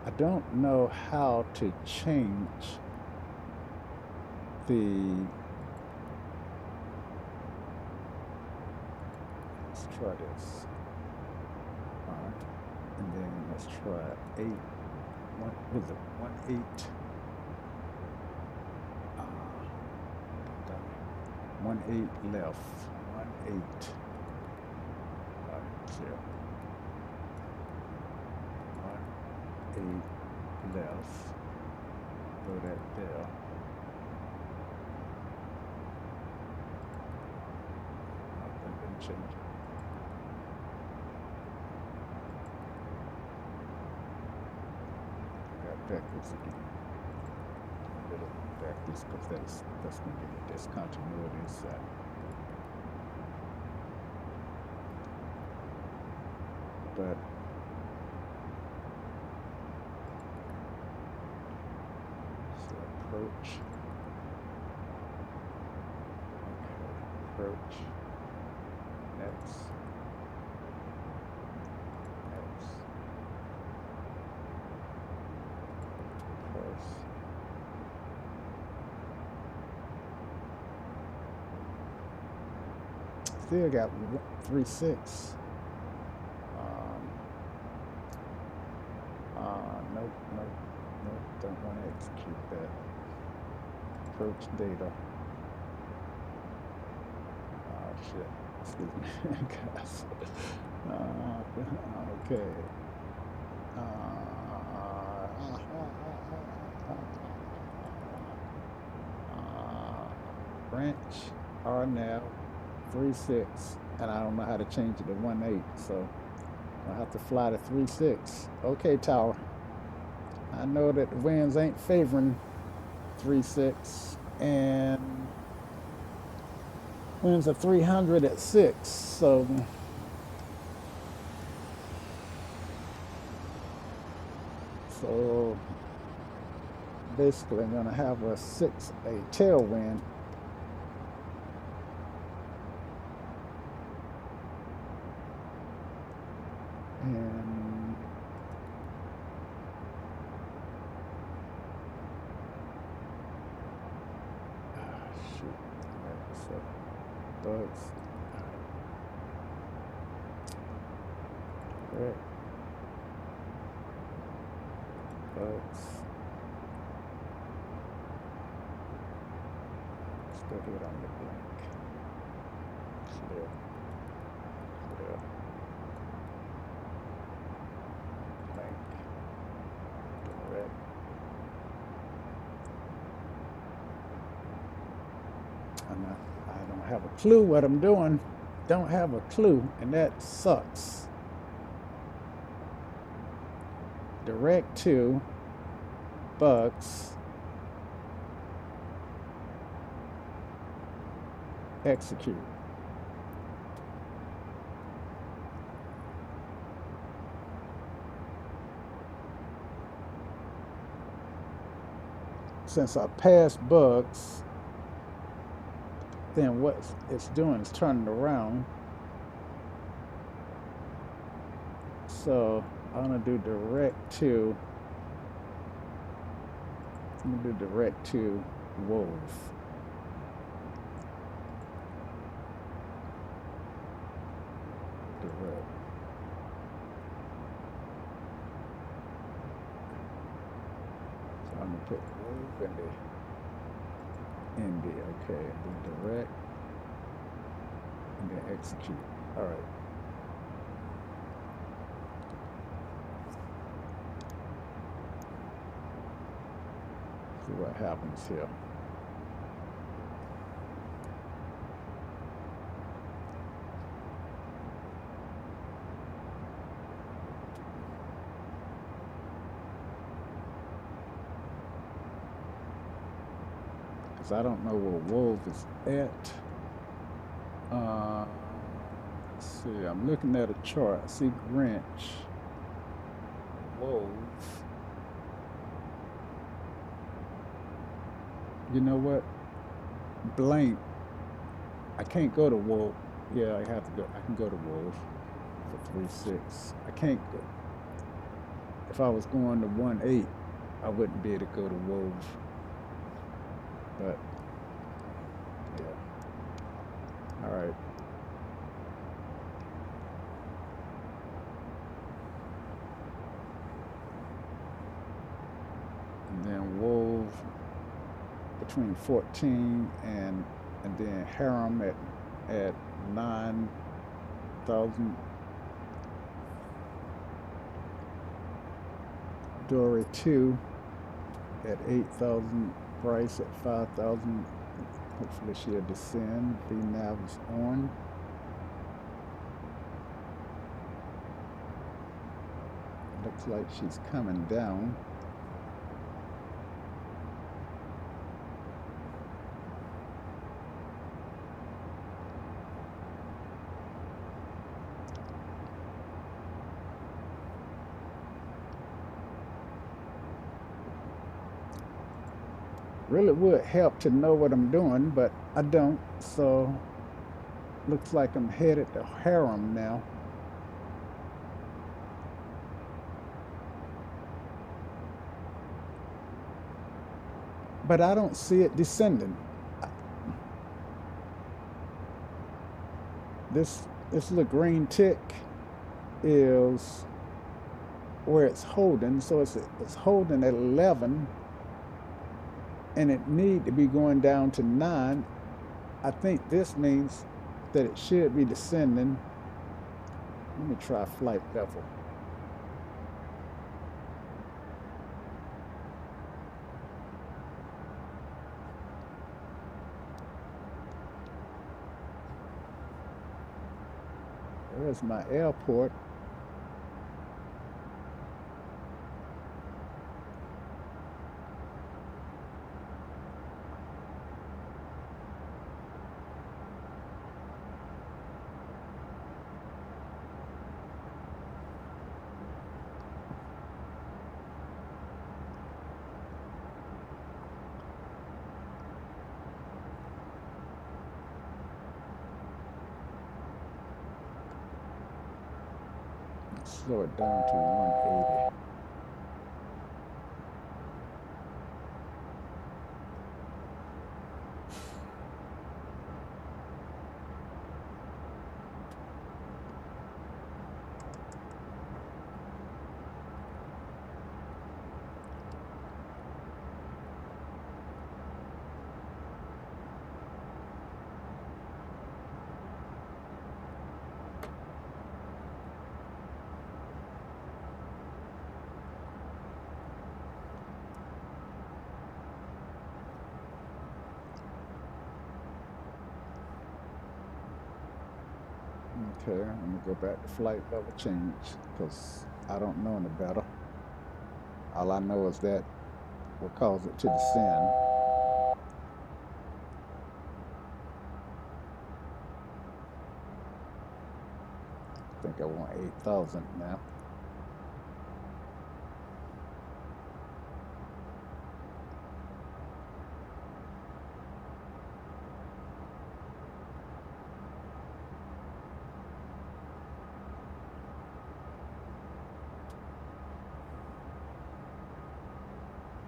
I don't know how to change the. Let's try this. And then let's try 8. What was it? 1 8. 1 8 left. 1 8. Clear. 1 8 left. Throw that there. change it. Got vectors again. A little vectors because that's going to be the discontinuity set. But so approach. Okay, approach. Next. Next. First. Still got 3.6. Nope, don't want to execute that. Approach data. Oh shit, excuse me, guys. Okay. Branch RNAV 3.6, and I don't know how to change it to 1.8, so I'll have to fly to 3.6. Okay, tower. I know that the winds ain't favoring 3.6, and winds are 300 at 6, so basically I'm gonna have a tailwind. And shoot, alright, so bugs, alright, bugs, still do it on the blank, clear, blank, direct. I don't have a clue what I'm doing. Don't have a clue, and that sucks. Direct to bugs. Execute. Since I passed bugs, then what it's doing is turning around. So I'm gonna do direct to wolf. Direct. So I'm gonna put wolf in the okay, and then direct, and then execute. All right. See what happens here. Because I don't know where wolf is at. Let's see, I'm looking at a chart. I see Grinch, wolf. You know what? Blank. I can't go to wolf. Yeah, I have to go. I can go to wolf for 3.6. I can't go. If I was going to 1.8, I wouldn't be able to go to wolf. But yeah. All right. And then wolf between 14 and then harem at 9,000. Dory 2 at 8,000. Price at 5,000. Hopefully she'll descend. VNAV is on. Looks like she's coming down. Really would help to know what I'm doing, but I don't. So looks like I'm headed to Harem now. But I don't see it descending. This little green tick is where it's holding. So it's holding at 11, and it need to be going down to 9. I think this means that it should be descending. Let me try flight level. There's my airport. Slow it down to 180. Okay, I'm gonna go back to flight level change because I don't know any better. All I know is that will cause it to descend. I think I want 8,000 now.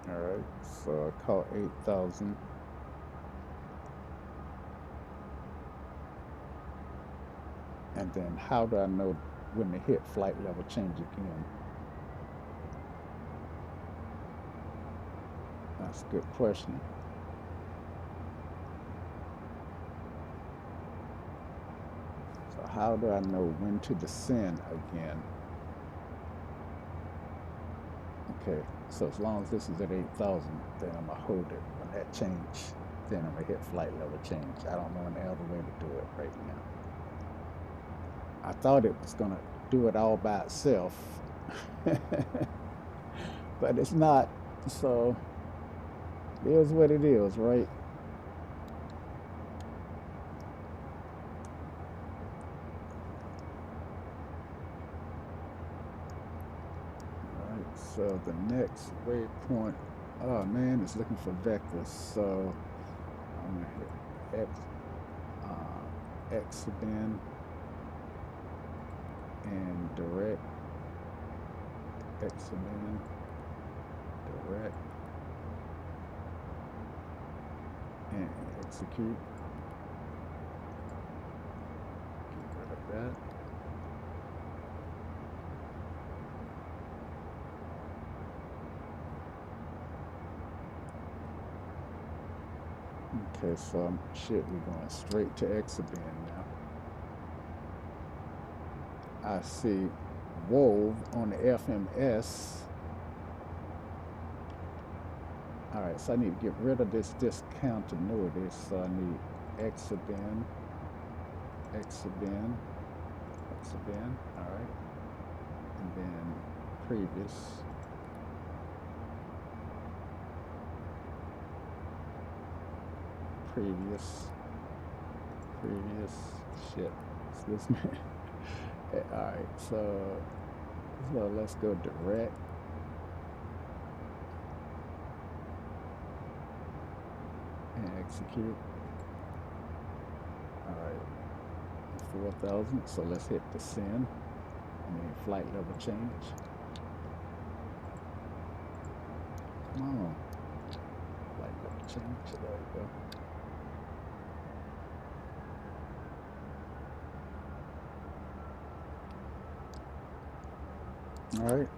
All right, so I caught 8,000. And then how do I know when to hit flight level change again? That's a good question. So how do I know when to descend again? Okay, so as long as this is at 8,000, then I'm gonna hold it. When that change, then I'm gonna hit flight level change. I don't know any other way to do it right now. I thought it was gonna do it all by itself, but it's not. So it is what it is, right? All right. So the next waypoint. Oh man, it's looking for vectors. So I'm gonna hit Exabin and direct Examine, direct, and execute. Get rid of that. Okay, so I should be going straight to Exabin now. I see Wove on the FMS. All right, so I need to get rid of this discontinuity. So I need Exabin, Exabin, Exabin. All right, and then previous. Previous. Shit. It's this man. Alright, so let's go direct. And execute. Alright. 4,000. So let's hit descend. And then flight level change. Come on. Flight level change. There you go. All right,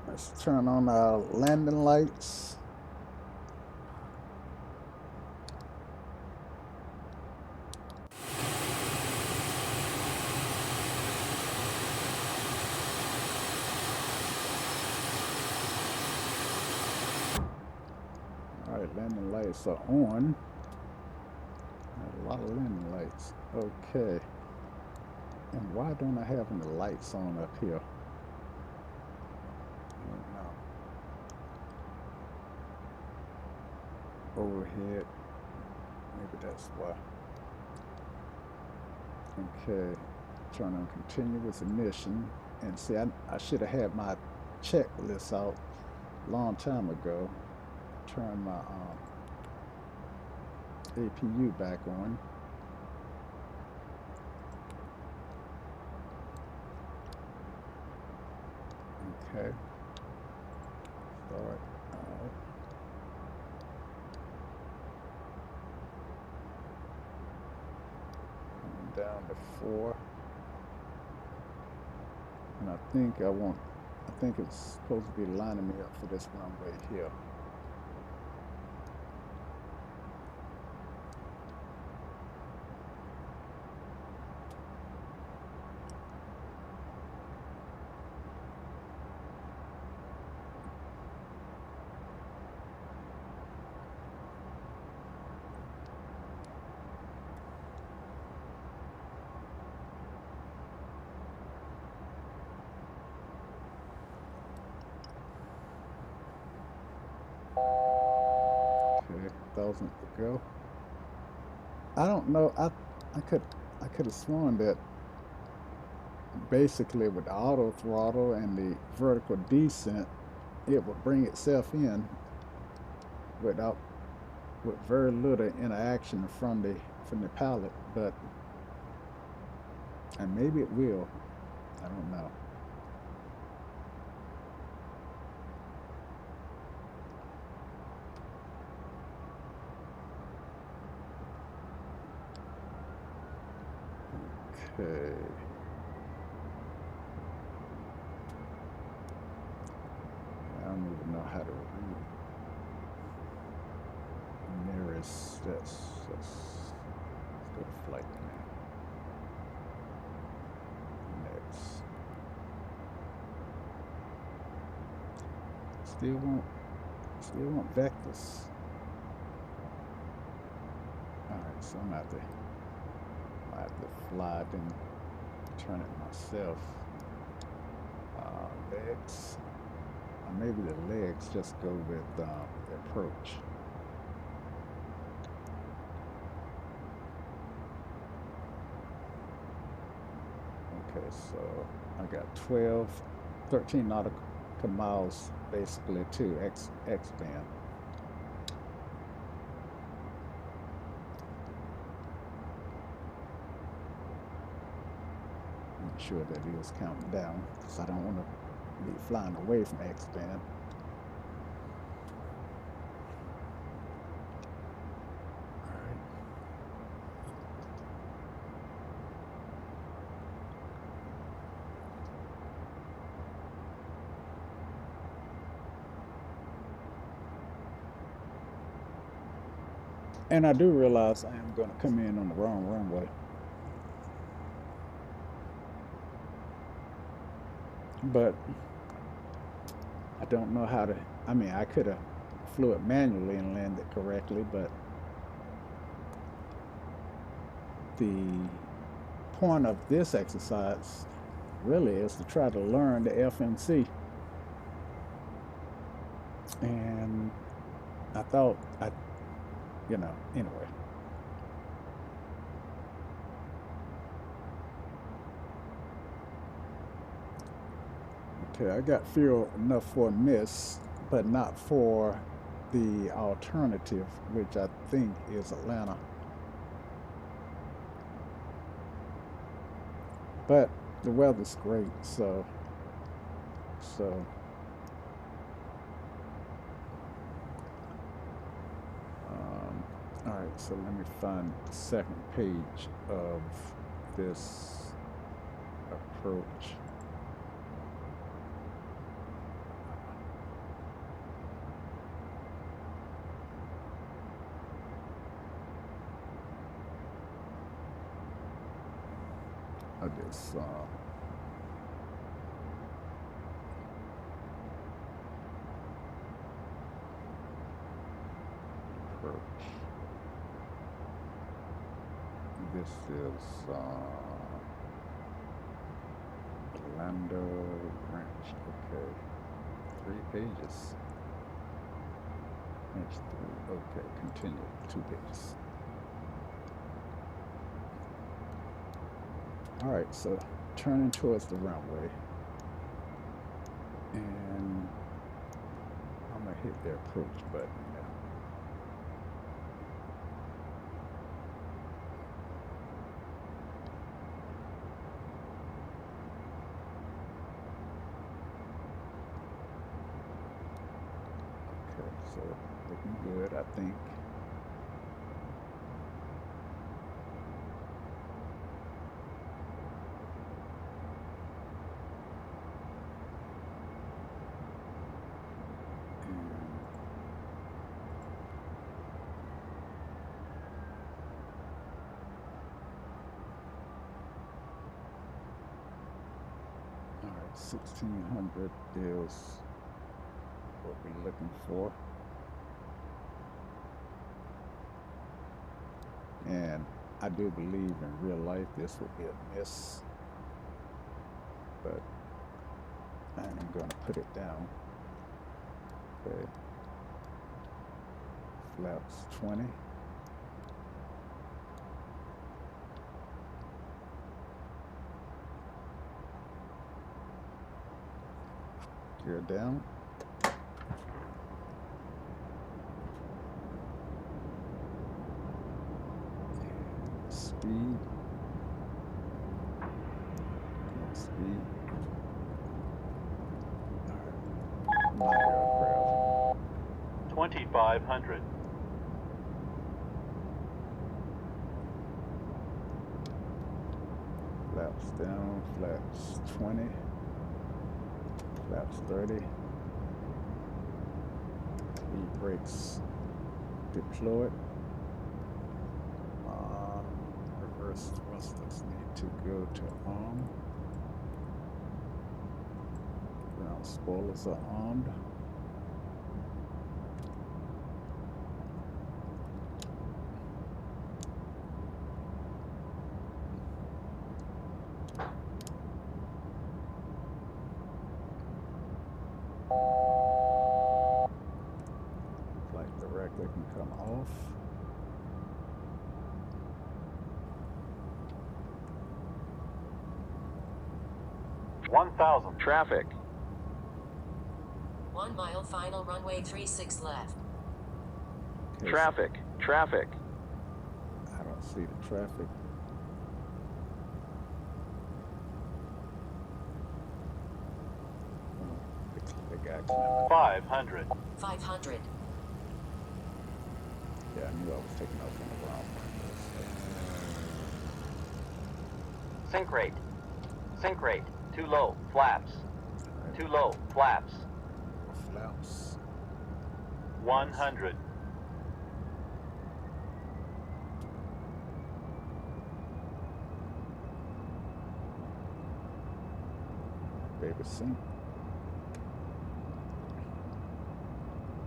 let's turn on our landing lights. All right, landing lights are on. A lot of landing lights. Okay. And why don't I have any lights on up here? Overhead, maybe that's why. Okay, turn on continuous emission, and see, I should have had my checklist out a long time ago. Turn my APU back on. Okay, start. Down to 4, and I think it's supposed to be lining me up for this runway here. Okay, 1,000 to go. I don't know. I could have sworn that basically with the auto throttle and the vertical descent, it would bring itself in with very little interaction from the pallet, but and maybe it will. I don't know. Okay. I don't even know how to read. Nearest, let's go to flight command. Next. Still want vectors. Alright, so I have to fly it and turn it myself. Legs. Maybe the legs just go with the approach. Okay, so I got 13 nautical miles basically to X-band. Make sure that it is counting down because I don't want to be flying away from X-band. And I do realize I am going to come in on the wrong runway. But I don't know how to, I mean, I could have flew it manually and landed correctly, but the point of this exercise really is to try to learn the FMC And I thought anyway. Okay, I got fuel enough for a miss, but not for the alternative, which I think is Atlanta. But the weather's great, so all right. So let me find the second page of this approach. Of this approach. This is Orlando Ranch. Okay, 3 pages. Ranch 3. Okay, continue. 2 pages. All right, so turning towards the runway, and I'm gonna hit the approach button now. Okay, so looking good, I think. All right, 1600 is what we're looking for. And I do believe in real life this will be a miss, but I'm going to put it down. Okay. Flaps 20. Gear down. Speed. Speed. All right. My aircraft. 2500. Flaps down. Flaps 20. Flaps 30. E-brakes deployed. Reverse thrusters need to go to arm. Ground spoilers are armed. Flight director can come off. Traffic. 1 mile final runway 36 left. Okay, Traffic. Traffic. I don't see the traffic. The guy climbing. 500. 500. Yeah, I knew I was taking off on the wrong one. Sink rate. Sink rate. Too low. Flaps. Too low. Flaps. Flaps. 100. Baby sink.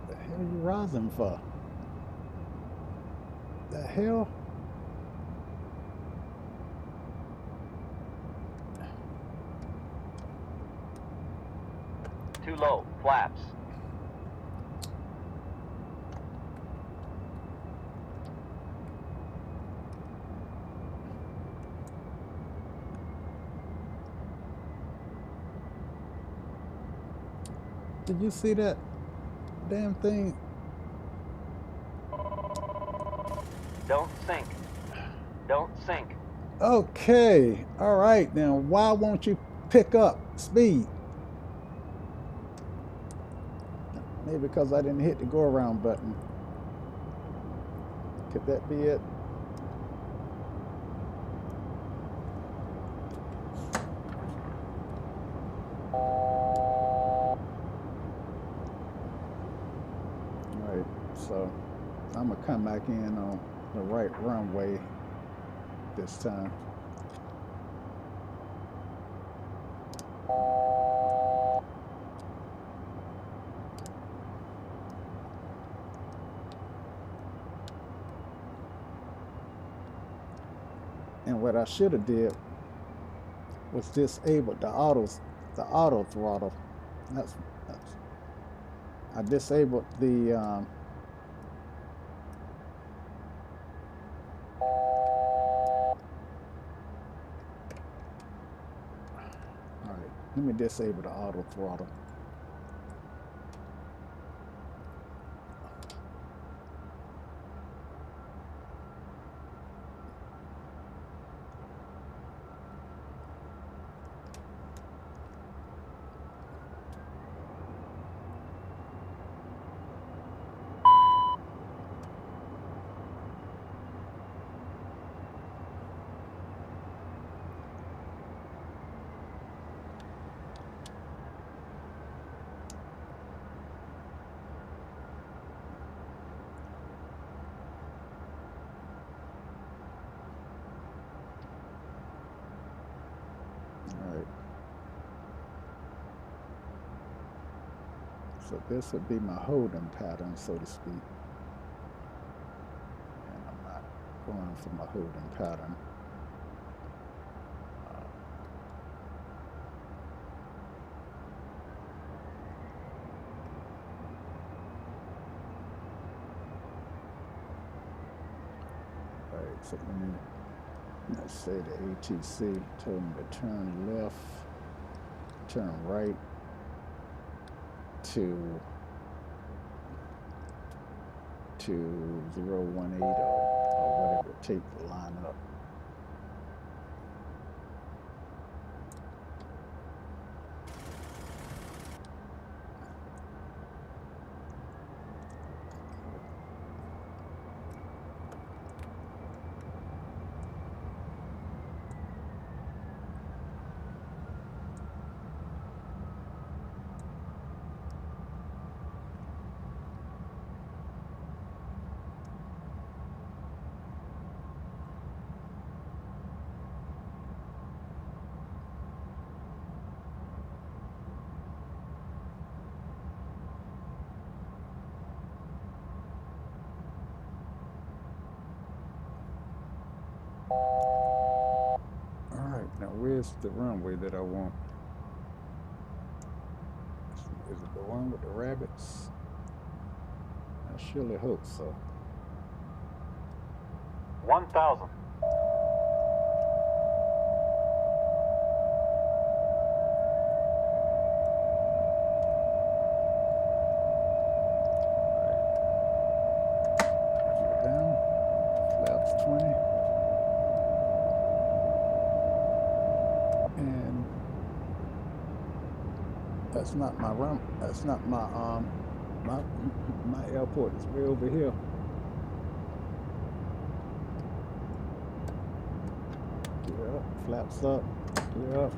The hell you rising for? The hell? Too low. Flaps. Did you see that damn thing? Don't sink. Don't sink. Okay, all right. Now, why won't you pick up speed? Maybe because I didn't hit the go around button. Could that be it? All right, so I'm gonna come back in on the right runway this time. And what I should have did was disable the auto throttle. That's I disabled the all right, let me disable the auto throttle. All right. So this would be my holding pattern, so to speak. And I'm not going for my holding pattern. All right, so let's say the ATC told me to turn left, turn right to 0180 or whatever it takes to line up. Now, where's the runway that I want? Is it the one with the rabbits? I surely hope so. 1,000. Down, flaps 20. And that's not my run. That's not my my airport is way over here. Gear up, flaps up, gear up.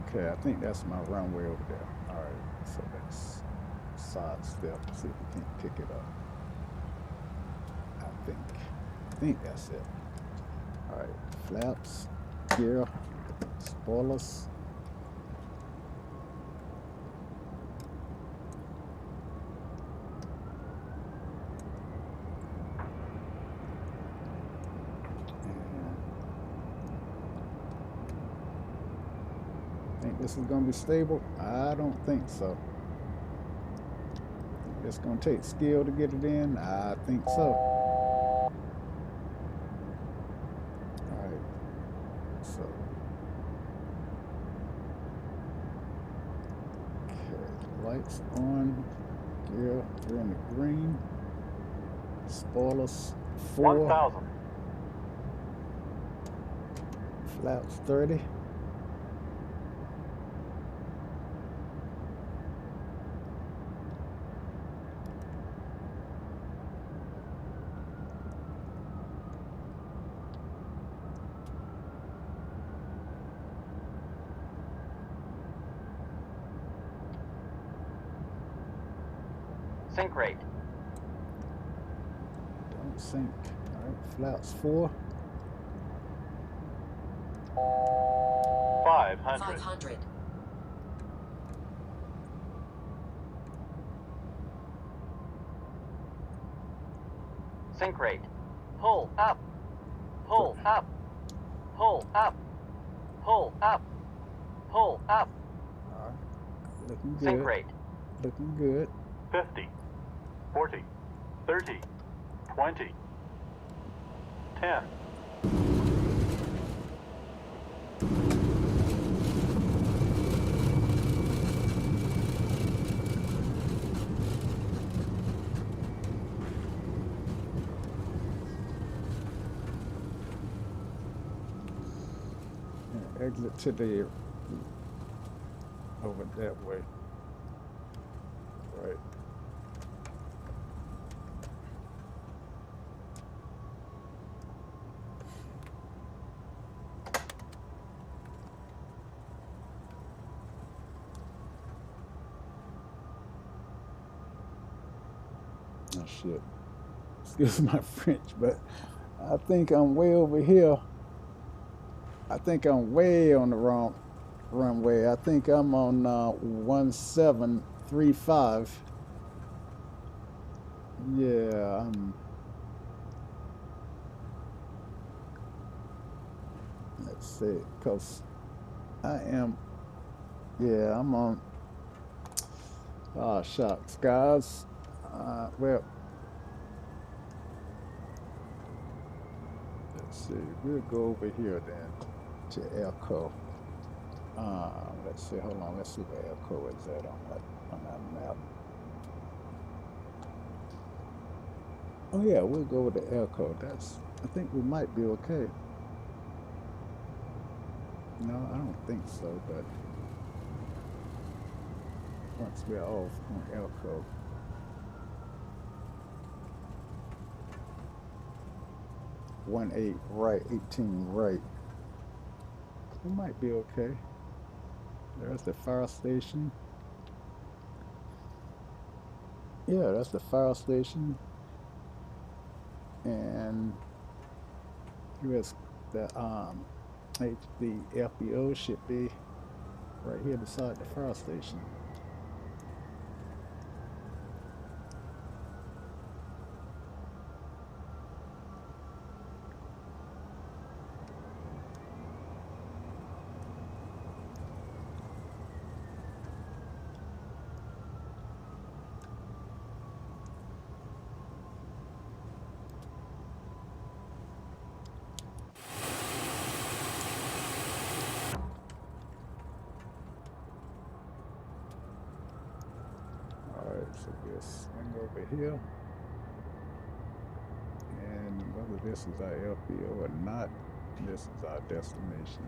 Okay, I think that's my runway over there. All right, so let's side step, see if we can't pick it up. I think that's it. All right, flaps, gear, spoilers. This is gonna be stable? I don't think so. It's gonna take skill to get it in? I think so. Alright, so okay, lights on, gear, we're in the green. Spoilers 4, 1,000. flaps 30. Sink rate. Don't sink. Alright, flaps 4. 500. 500. Sink rate. Pull up. Pull up. Pull up. Pull up. Pull up. Alright, looking Sink good. rate. Looking good. 50, 40, 30, 20, 10. And exit to the over that way. Right. Oh shit. Excuse my French, but I think I'm way over here. I think I'm way on the wrong runway. I think I'm on 1735. Yeah, let's see, because I am, yeah, I'm on, oh, shucks, guys. Well, let's see, we'll go over here then to Elko. Let's see, hold on, let's see where Elko is at on that map. Oh yeah, we'll go with the Elko. I think we might be okay. No, I don't think so, but once we're off on Elko. One 8 right, 18 right. We might be okay. There's the fire station. Yeah, that's the fire station. And here's the FBO should be right here beside the fire station. Alright, so we'll swing over here. And whether this is our FBO or not, this is our destination.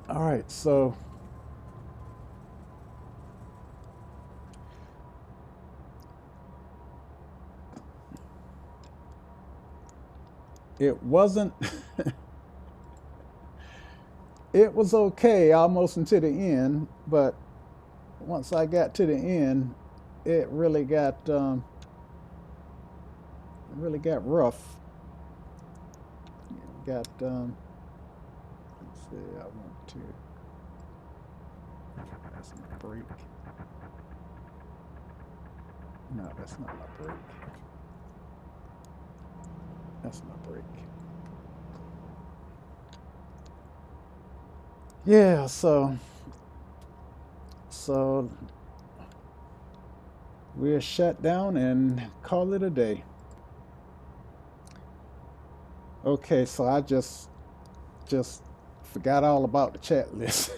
Alright, so it wasn't it was okay almost until the end, but once I got to the end, it really got rough. It got let's see, I want to, that's my brake. No, that's not my brake. That's my brake. Yeah, so we'll shut down and call it a day. Okay, so I just forgot all about the chat list.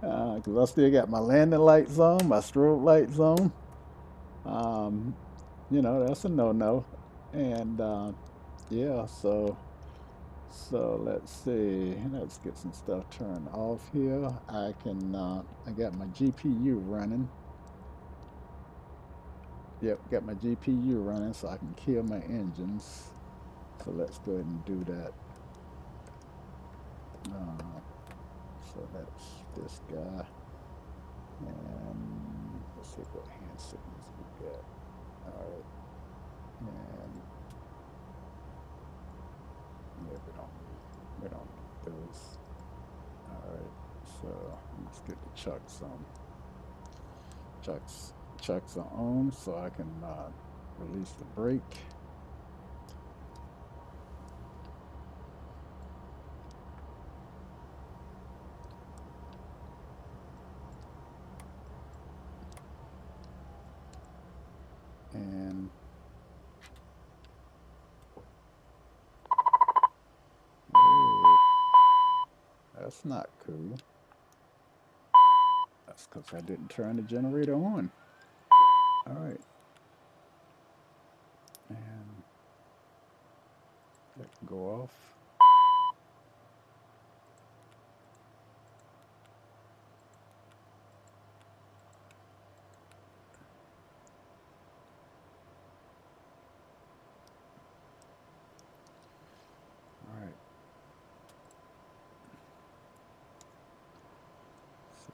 Because I still got my landing lights on, my strobe lights on. Um, you know, that's a no-no. And yeah, so let's see. Let's get some stuff turned off here. I got my GPU running. Yep, got my GPU running so I can kill my engines. So let's go ahead and do that. Uh, so that's this guy. And let's see what hand signals we got. All right. And yeah, we don't need those. All right. So let's get the chucks on. Chucks are on so I can release the brake. And oh, that's not cool. That's because I didn't turn the generator on. All right. And that can go off. All right. So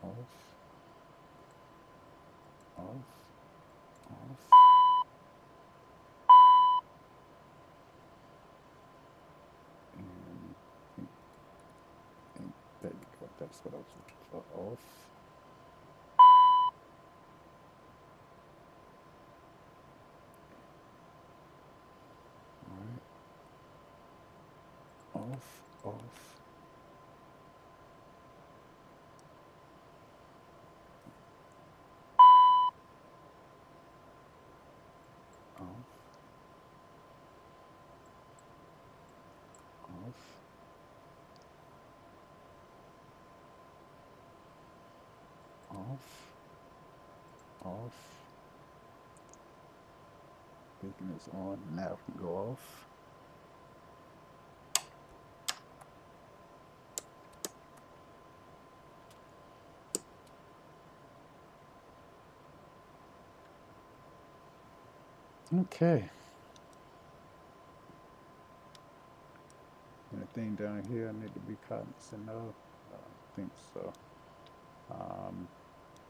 off, off, off. And, and there you go. That's what I was looking for. Off. All right. Off, off, off, off, off, off. Beacon is on. Now it can go off. Okay. Anything down here I need to be cognizant of? I don't think so. Um,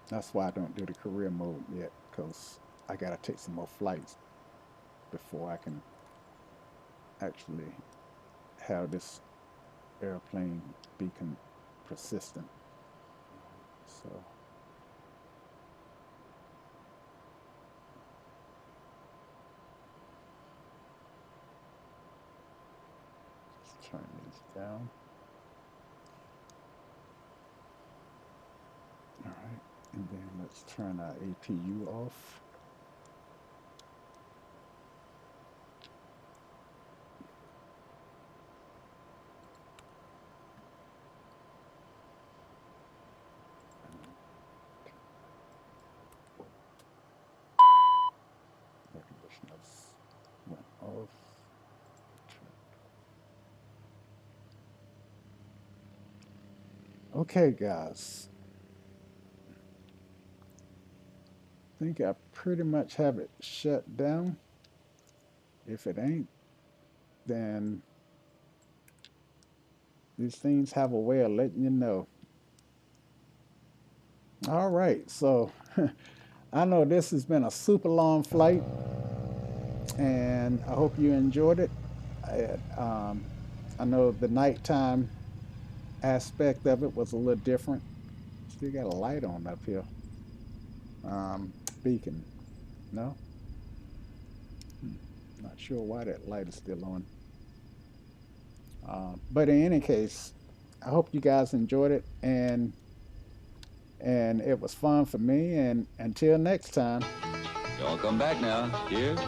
that's why I don't do the career mode yet, because I gotta take some more flights before I can actually have this airplane be persistent. So just turn these down. All right, and then let's turn our APU off. Air conditioners went off. Okay, guys. I think I pretty much have it shut down. If it ain't, then these things have a way of letting you know. All right, so I know this has been a super long flight, and I hope you enjoyed it. I know the nighttime aspect of it was a little different. Still got a light on up here. Beacon. No? Not sure why that light is still on. But in any case, I hope you guys enjoyed it, and it was fun for me. And until next time. Y'all come back now. Cheers.